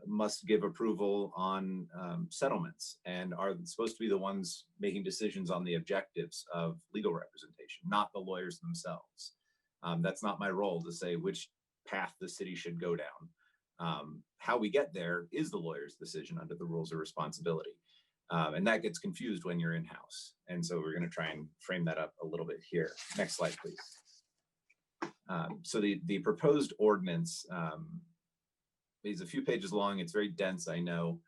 must give approval on settlements and are supposed to be the ones making decisions on the objectives of legal representation, not the lawyers themselves. That's not my role to say which path the city should go down. How we get there is the lawyer's decision under the rules of responsibility. And that gets confused when you're in-house. And so we're going to try and frame that up a little bit here. Next slide, please. So the proposed ordinance is a few pages long. It's very dense, I know,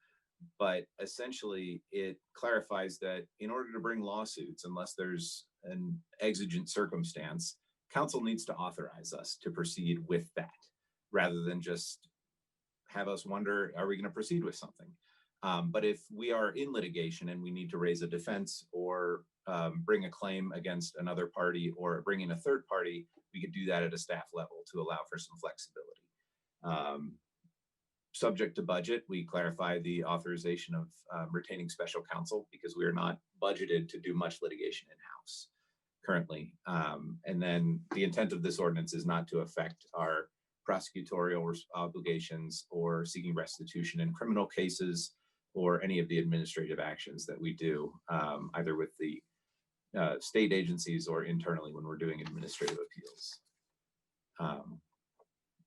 but essentially it clarifies that in order to bring lawsuits, unless there's an exigent circumstance, council needs to authorize us to proceed with that, rather than just have us wonder, are we going to proceed with something? But if we are in litigation and we need to raise a defense or bring a claim against another party or bring in a third party, we could do that at a staff level to allow for some flexibility. Subject to budget, we clarify the authorization of retaining special counsel because we are not budgeted to do much litigation in-house currently. And then the intent of this ordinance is not to affect our prosecutorial obligations or seeking restitution in criminal cases or any of the administrative actions that we do, either with the state agencies or internally when we're doing administrative appeals.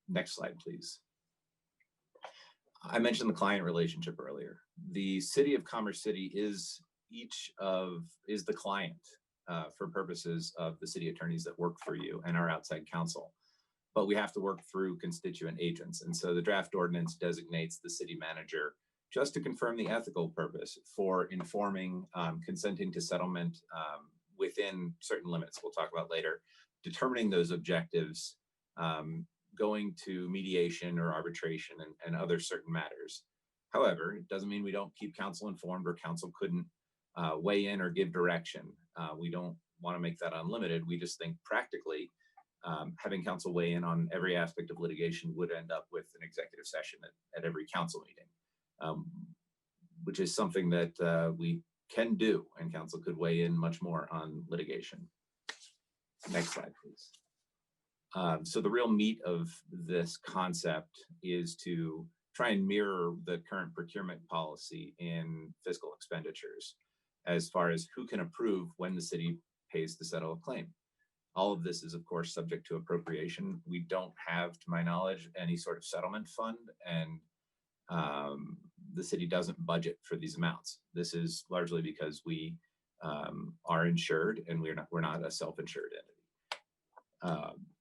Next slide, please. I mentioned the client relationship earlier. The City of Commerce City is the client for purposes of the city attorneys that work for you and our outside counsel. But we have to work through constituent agents. And so the draft ordinance designates the city manager just to confirm the ethical purpose for informing, consenting to settlement within certain limits we'll talk about later, determining those objectives, going to mediation or arbitration and other certain matters. However, it doesn't mean we don't keep council informed or council couldn't weigh in or give direction. We don't want to make that unlimited. We just think practically having council weigh in on every aspect of litigation would end up with an executive session at every council meeting, which is something that we can do, and council could weigh in much more on litigation. Next slide, please. So the real meat of this concept is to try and mirror the current procurement policy in fiscal expenditures as far as who can approve when the city pays to settle a claim. All of this is, of course, subject to appropriation. We don't have, to my knowledge, any sort of settlement fund, and the city doesn't budget for these amounts. This is largely because we are insured and we're not a self-insured entity.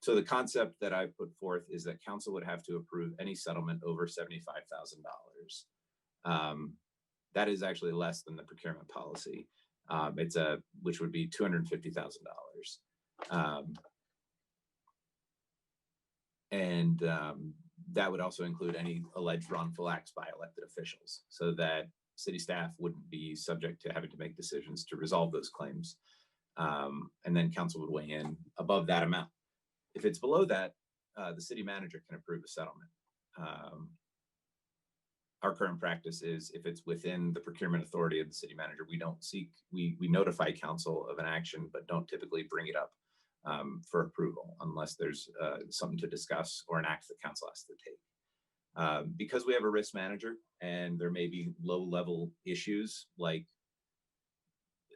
So the concept that I put forth is that council would have to approve any settlement over $75,000. That is actually less than the procurement policy. Which would be $250,000. That would also include any alleged wrongful acts by elected officials, so that city staff wouldn't be subject to having to make decisions to resolve those claims. And then council would weigh in above that amount. If it's below that, the city manager can approve a settlement. Our current practice is if it's within the procurement authority of the city manager, we notify council of an action, but don't typically bring it up for approval unless there's something to discuss or an act that council has to take. Because we have a risk manager and there may be low level issues like,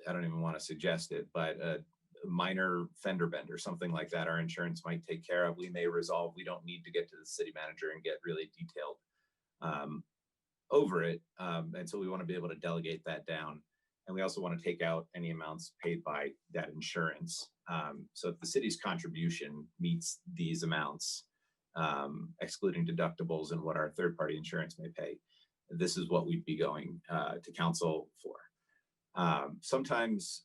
I don't even want to suggest it, but a minor fender bender, something like that, our insurance might take care of. We may resolve. We don't need to get to the city manager and get really detailed over it. And so we want to be able to delegate that down. And we also want to take out any amounts paid by that insurance. So if the city's contribution meets these amounts, excluding deductibles and what our third-party insurance may pay, this is what we'd be going to council for. Sometimes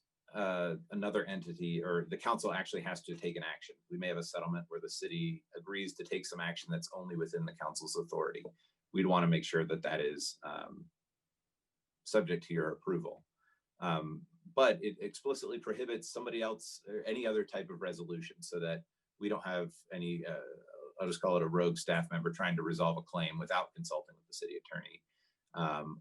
another entity or the council actually has to take an action. We may have a settlement where the city agrees to take some action that's only within the council's authority. We'd want to make sure that that is subject to your approval. But it explicitly prohibits somebody else or any other type of resolution, so that we don't have any, I'll just call it a rogue staff member trying to resolve a claim without consulting with the city attorney,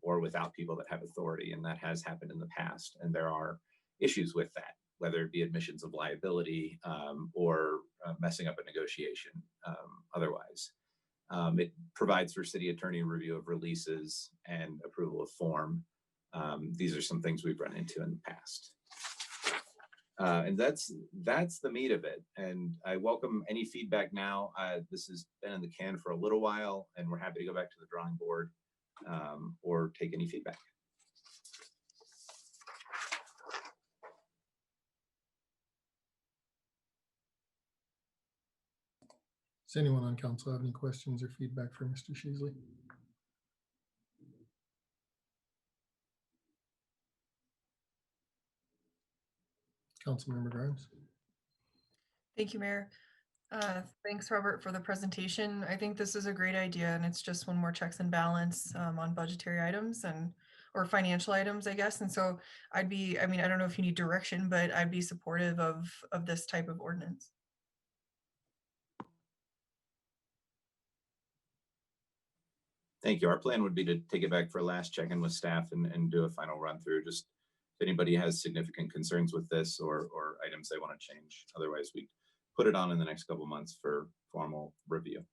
or without people that have authority. And that has happened in the past. And there are issues with that, whether it be admissions of liability, or messing up a negotiation otherwise. It provides for city attorney review of releases and approval of form. These are some things we've run into in the past. And that's the meat of it. And I welcome any feedback now. This has been in the can for a little while, and we're happy to go back to the drawing board, or take any feedback. Does anyone on council have any questions or feedback for Mr. Sheasley? Councilmember Grimes. Thank you, Mayor. Thanks, Robert, for the presentation. I think this is a great idea, and it's just one more checks and balance on budgetary items or financial items, I guess. And so I mean, I don't know if you need direction, but I'd be supportive of this type of ordinance. Thank you. Our plan would be to take it back for a last check-in with staff and do a final run through. Just if anybody has significant concerns with this or items they want to change. Otherwise, we put it on in the next couple of months for formal review.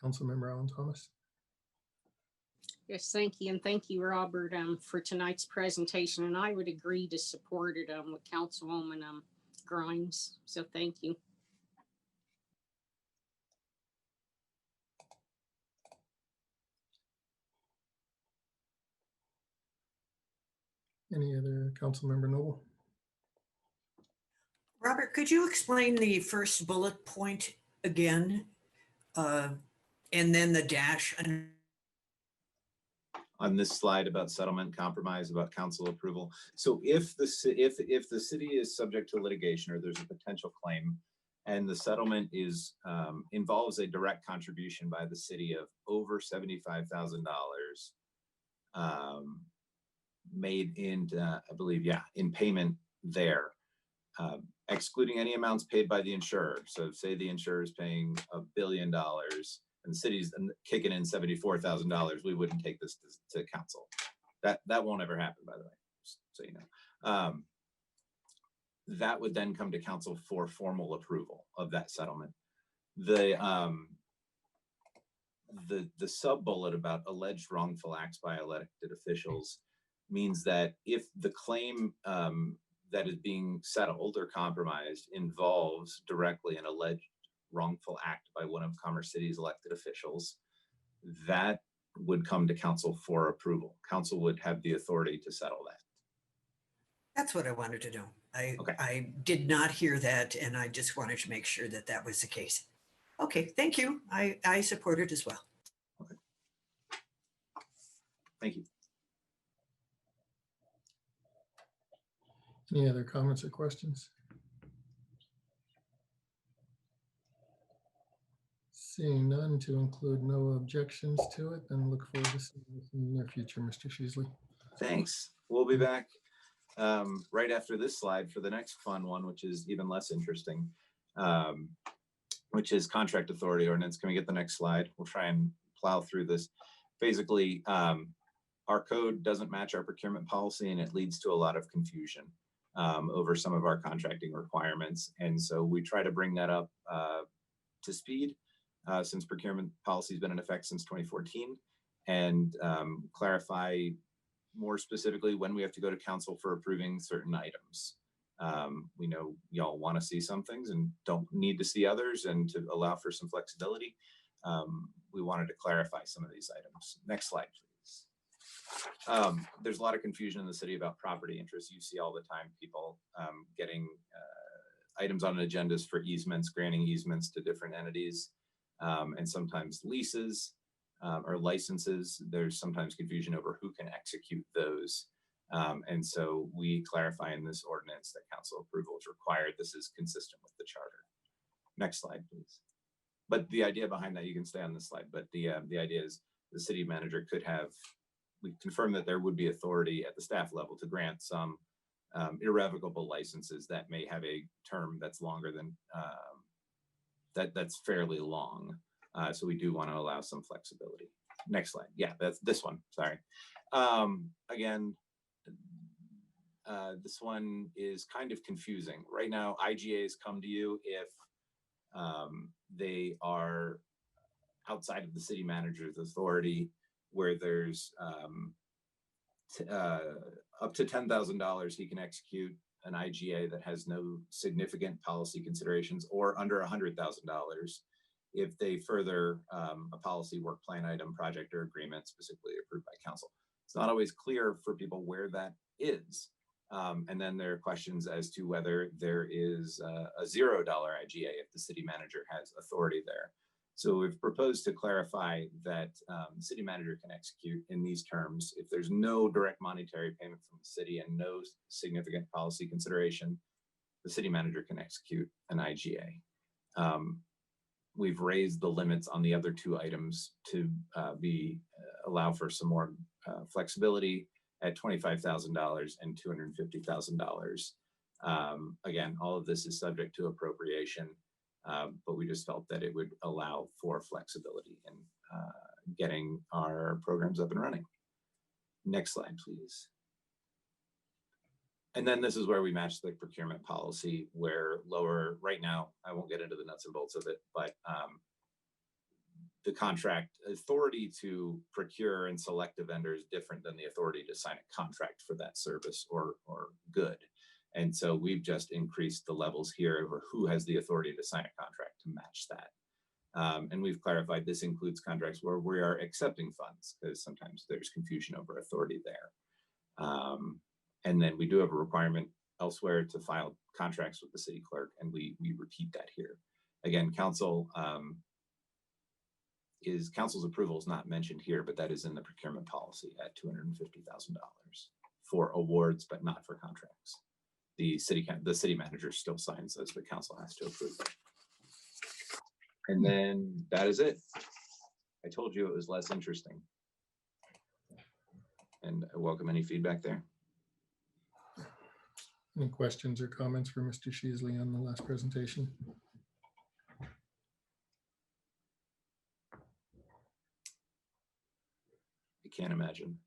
Councilmember Alan Thomas. Yes, thank you. And thank you, Robert, for tonight's presentation. And I would agree to support it with Councilwoman Grimes. So thank you. Any other Councilmember Noble? Robert, could you explain the first bullet point again? And then the dash. On this slide about settlement compromise, about council approval. So if the city is subject to litigation or there's a potential claim, and the settlement is involves a direct contribution by the city of over $75,000 made in, I believe, in payment there, excluding any amounts paid by the insurer. So say the insurer is paying $1 billion and the city's kicking in $74,000, we wouldn't take this to council. That won't ever happen, by the way, just so you know. That would then come to council for formal approval of that settlement. The sub bullet about alleged wrongful acts by elected officials means that if the claim that is being settled or compromised involves directly an alleged wrongful act by one of Commerce City's elected officials, that would come to council for approval. Council would have the authority to settle that. That's what I wanted to know. I did not hear that, and I just wanted to make sure that that was the case. Okay, thank you. I support it as well. Okay. Thank you. Any other comments or questions? Seeing none, to include no objections to it, then look forward to seeing this in the near future, Mr. Sheasley. Thanks. We'll be back right after this slide for the next fun one, which is even less interesting, which is contract authority ordinance. Can we get the next slide? We'll try and plow through this. Basically, our code doesn't match our procurement policy, and it leads to a lot of confusion over some of our contracting requirements. And so we try to bring that up to speed since procurement policy has been in effect since 2014, and clarify more specifically when we have to go to council for approving certain items. We know y'all want to see some things and don't need to see others, and to allow for some flexibility, we wanted to clarify some of these items. Next slide, please. There's a lot of confusion in the city about property interests. You see all the time people getting items on agendas for easements, granting easements to different entities, and sometimes leases or licenses. There's sometimes confusion over who can execute those. And so we clarify in this ordinance that council approval is required. This is consistent with the charter. Next slide, please. But the idea behind that, you can stay on this slide, but the idea is the city manager could have, we confirm that there would be authority at the staff level to grant some irrevocable licenses that may have a term that's longer than that's fairly long. So we do want to allow some flexibility. Next slide. Yeah, that's this one. Sorry. Again, this one is kind of confusing. Right now, IGAs come to you if they are outside of the city manager's authority, where there's up to $10,000, he can execute an IGA that has no significant policy considerations, or under $100,000 if they further a policy, work plan item, project, or agreement specifically approved by council. It's not always clear for people where that is. And then there are questions as to whether there is a $0 IGA if the city manager has authority there. So we've proposed to clarify that the city manager can execute in these terms if there's no direct monetary payment from the city and no significant policy consideration. The city manager can execute an IGA. We've raised the limits on the other two items to allow for some more flexibility at $25,000 and $250,000. Again, all of this is subject to appropriation, but we just felt that it would allow for flexibility in getting our programs up and running. Next slide, please. And then this is where we match the procurement policy, where lower, right now, I won't get into the nuts and bolts of it, but the contract authority to procure and select a vendor is different than the authority to sign a contract for that service or good. And so we've just increased the levels here over who has the authority to sign a contract to match that. And we've clarified this includes contracts where we are accepting funds, because sometimes there's confusion over authority there. And then we do have a requirement elsewhere to file contracts with the city clerk, and we repeat that here. Again, council's approval is not mentioned here, but that is in the procurement policy at $250,000 for awards, but not for contracts. The city manager still signs those, but council has to approve them. And then that is it. I told you it was less interesting. And I welcome any feedback there. Any questions or comments for Mr. Sheasley on the last presentation? I can't imagine.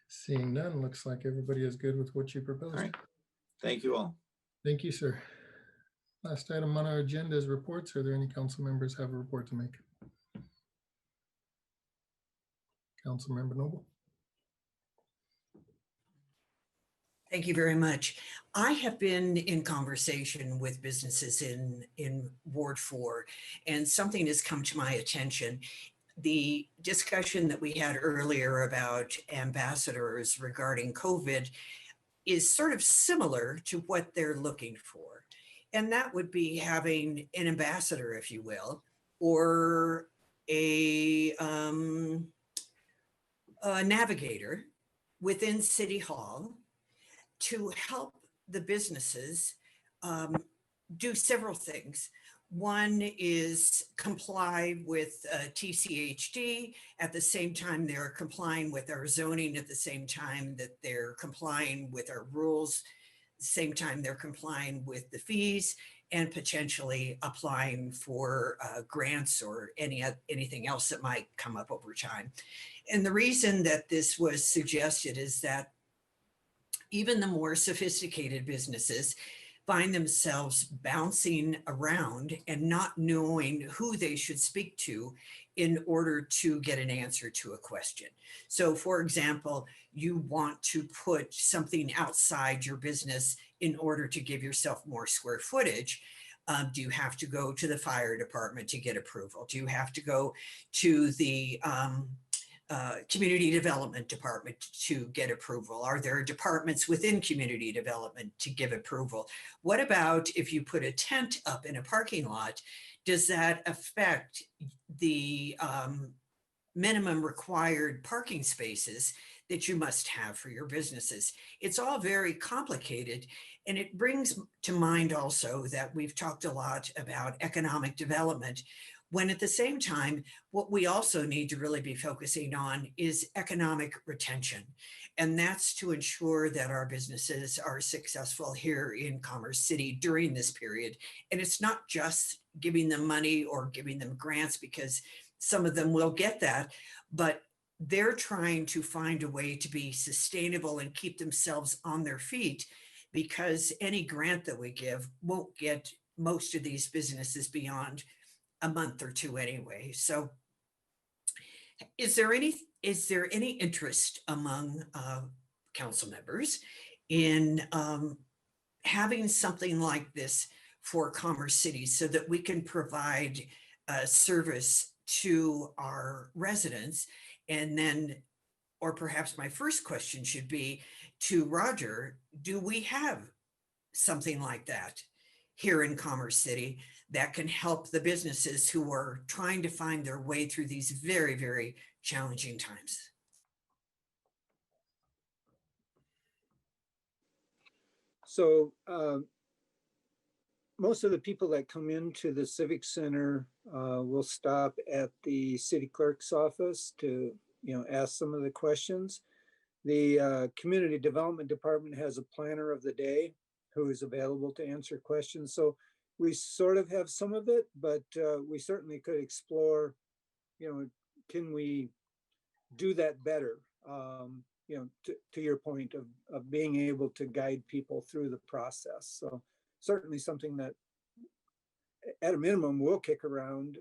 Seeing none, looks like everybody is good with what you proposed. All right. Thank you all. Thank you, sir. Last item on our agenda is reports. Are there any council members have a report to make? Councilmember Noble. Thank you very much. I have been in conversation with businesses in Ward 4, and something has come to my attention. The discussion that we had earlier about ambassadors regarding COVID is sort of similar to what they're looking for. And that would be having an ambassador, if you will, or a navigator within City Hall to help the businesses do several things. One is comply with TCHD at the same time they're complying with our zoning, at the same time that they're complying with our rules, same time they're complying with the fees, and potentially applying for grants or anything else that might come up over time. And the reason that this was suggested is that even the more sophisticated businesses find themselves bouncing around and not knowing who they should speak to in order to get an answer to a question. So for example, you want to put something outside your business in order to give yourself more square footage. Do you have to go to the fire department to get approval? Do you have to go to the community development department to get approval? Are there departments within community development to give approval? What about if you put a tent up in a parking lot? Does that affect the minimum required parking spaces that you must have for your businesses? It's all very complicated. And it brings to mind also that we've talked a lot about economic development. when at the same time, what we also need to really be focusing on is economic retention. And that's to ensure that our businesses are successful here in Commerce City during this period. And it's not just giving them money or giving them grants, because some of them will get that, but they're trying to find a way to be sustainable and keep themselves on their feet, because any grant that we give won't get most of these businesses beyond a month or two anyway. So is there any interest among council members in having something like this for Commerce City so that we can provide service to our residents? And then, or perhaps my first question should be to Roger, do we have something like that here in Commerce City that can help the businesses who are trying to find their way through these very, very challenging times? So most of the people that come into the Civic Center will stop at the city clerk's office to, ask some of the questions. The Community Development Department has a planner of the day who is available to answer questions. So we sort of have some of it, but we certainly could explore, can we do that better? To your point of being able to guide people through the process. So certainly something that at a minimum we'll kick around,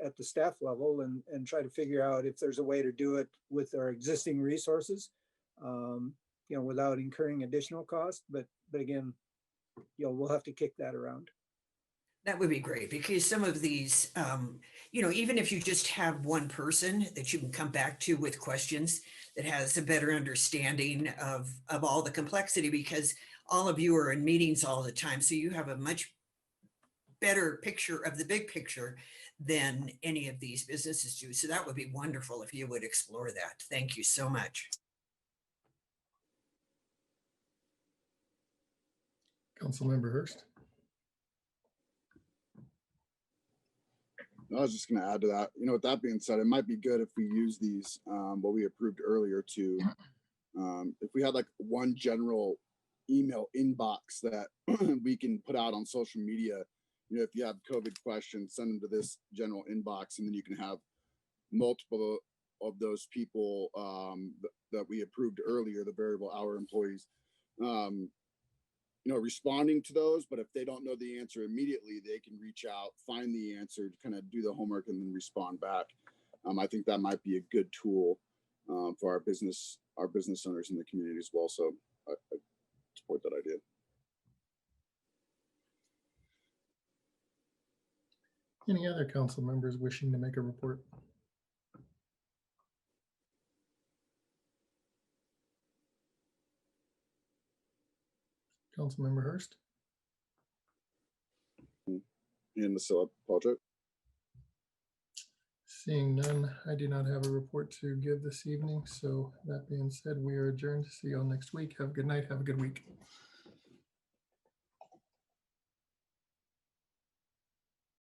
at the staff level and try to figure out if there's a way to do it with our existing resources, without incurring additional cost. But again, we'll have to kick that around. That would be great, because some of these, even if you just have one person that you can come back to with questions that has a better understanding of all the complexity, because all of you are in meetings all the time. So you have a much better picture of the big picture than any of these businesses do. So that would be wonderful if you would explore that. Thank you so much. Councilmember Hurst. I was just going to add to that. With that being said, it might be good if we use these, what we approved earlier to, if we had like one general email inbox that we can put out on social media. If you have COVID questions, send them to this general inbox, and then you can have multiple of those people that we approved earlier, the variable hour employees, responding to those. But if they don't know the answer immediately, they can reach out, find the answer, kind of do the homework, and then respond back. I think that might be a good tool for our business owners in the community as well. So I support that idea. Any other council members wishing to make a report? Councilmember Hurst. In the project. Seeing none, I do not have a report to give this evening. So that being said, we are adjourned. See you all next week. Have a good night. Have a good week.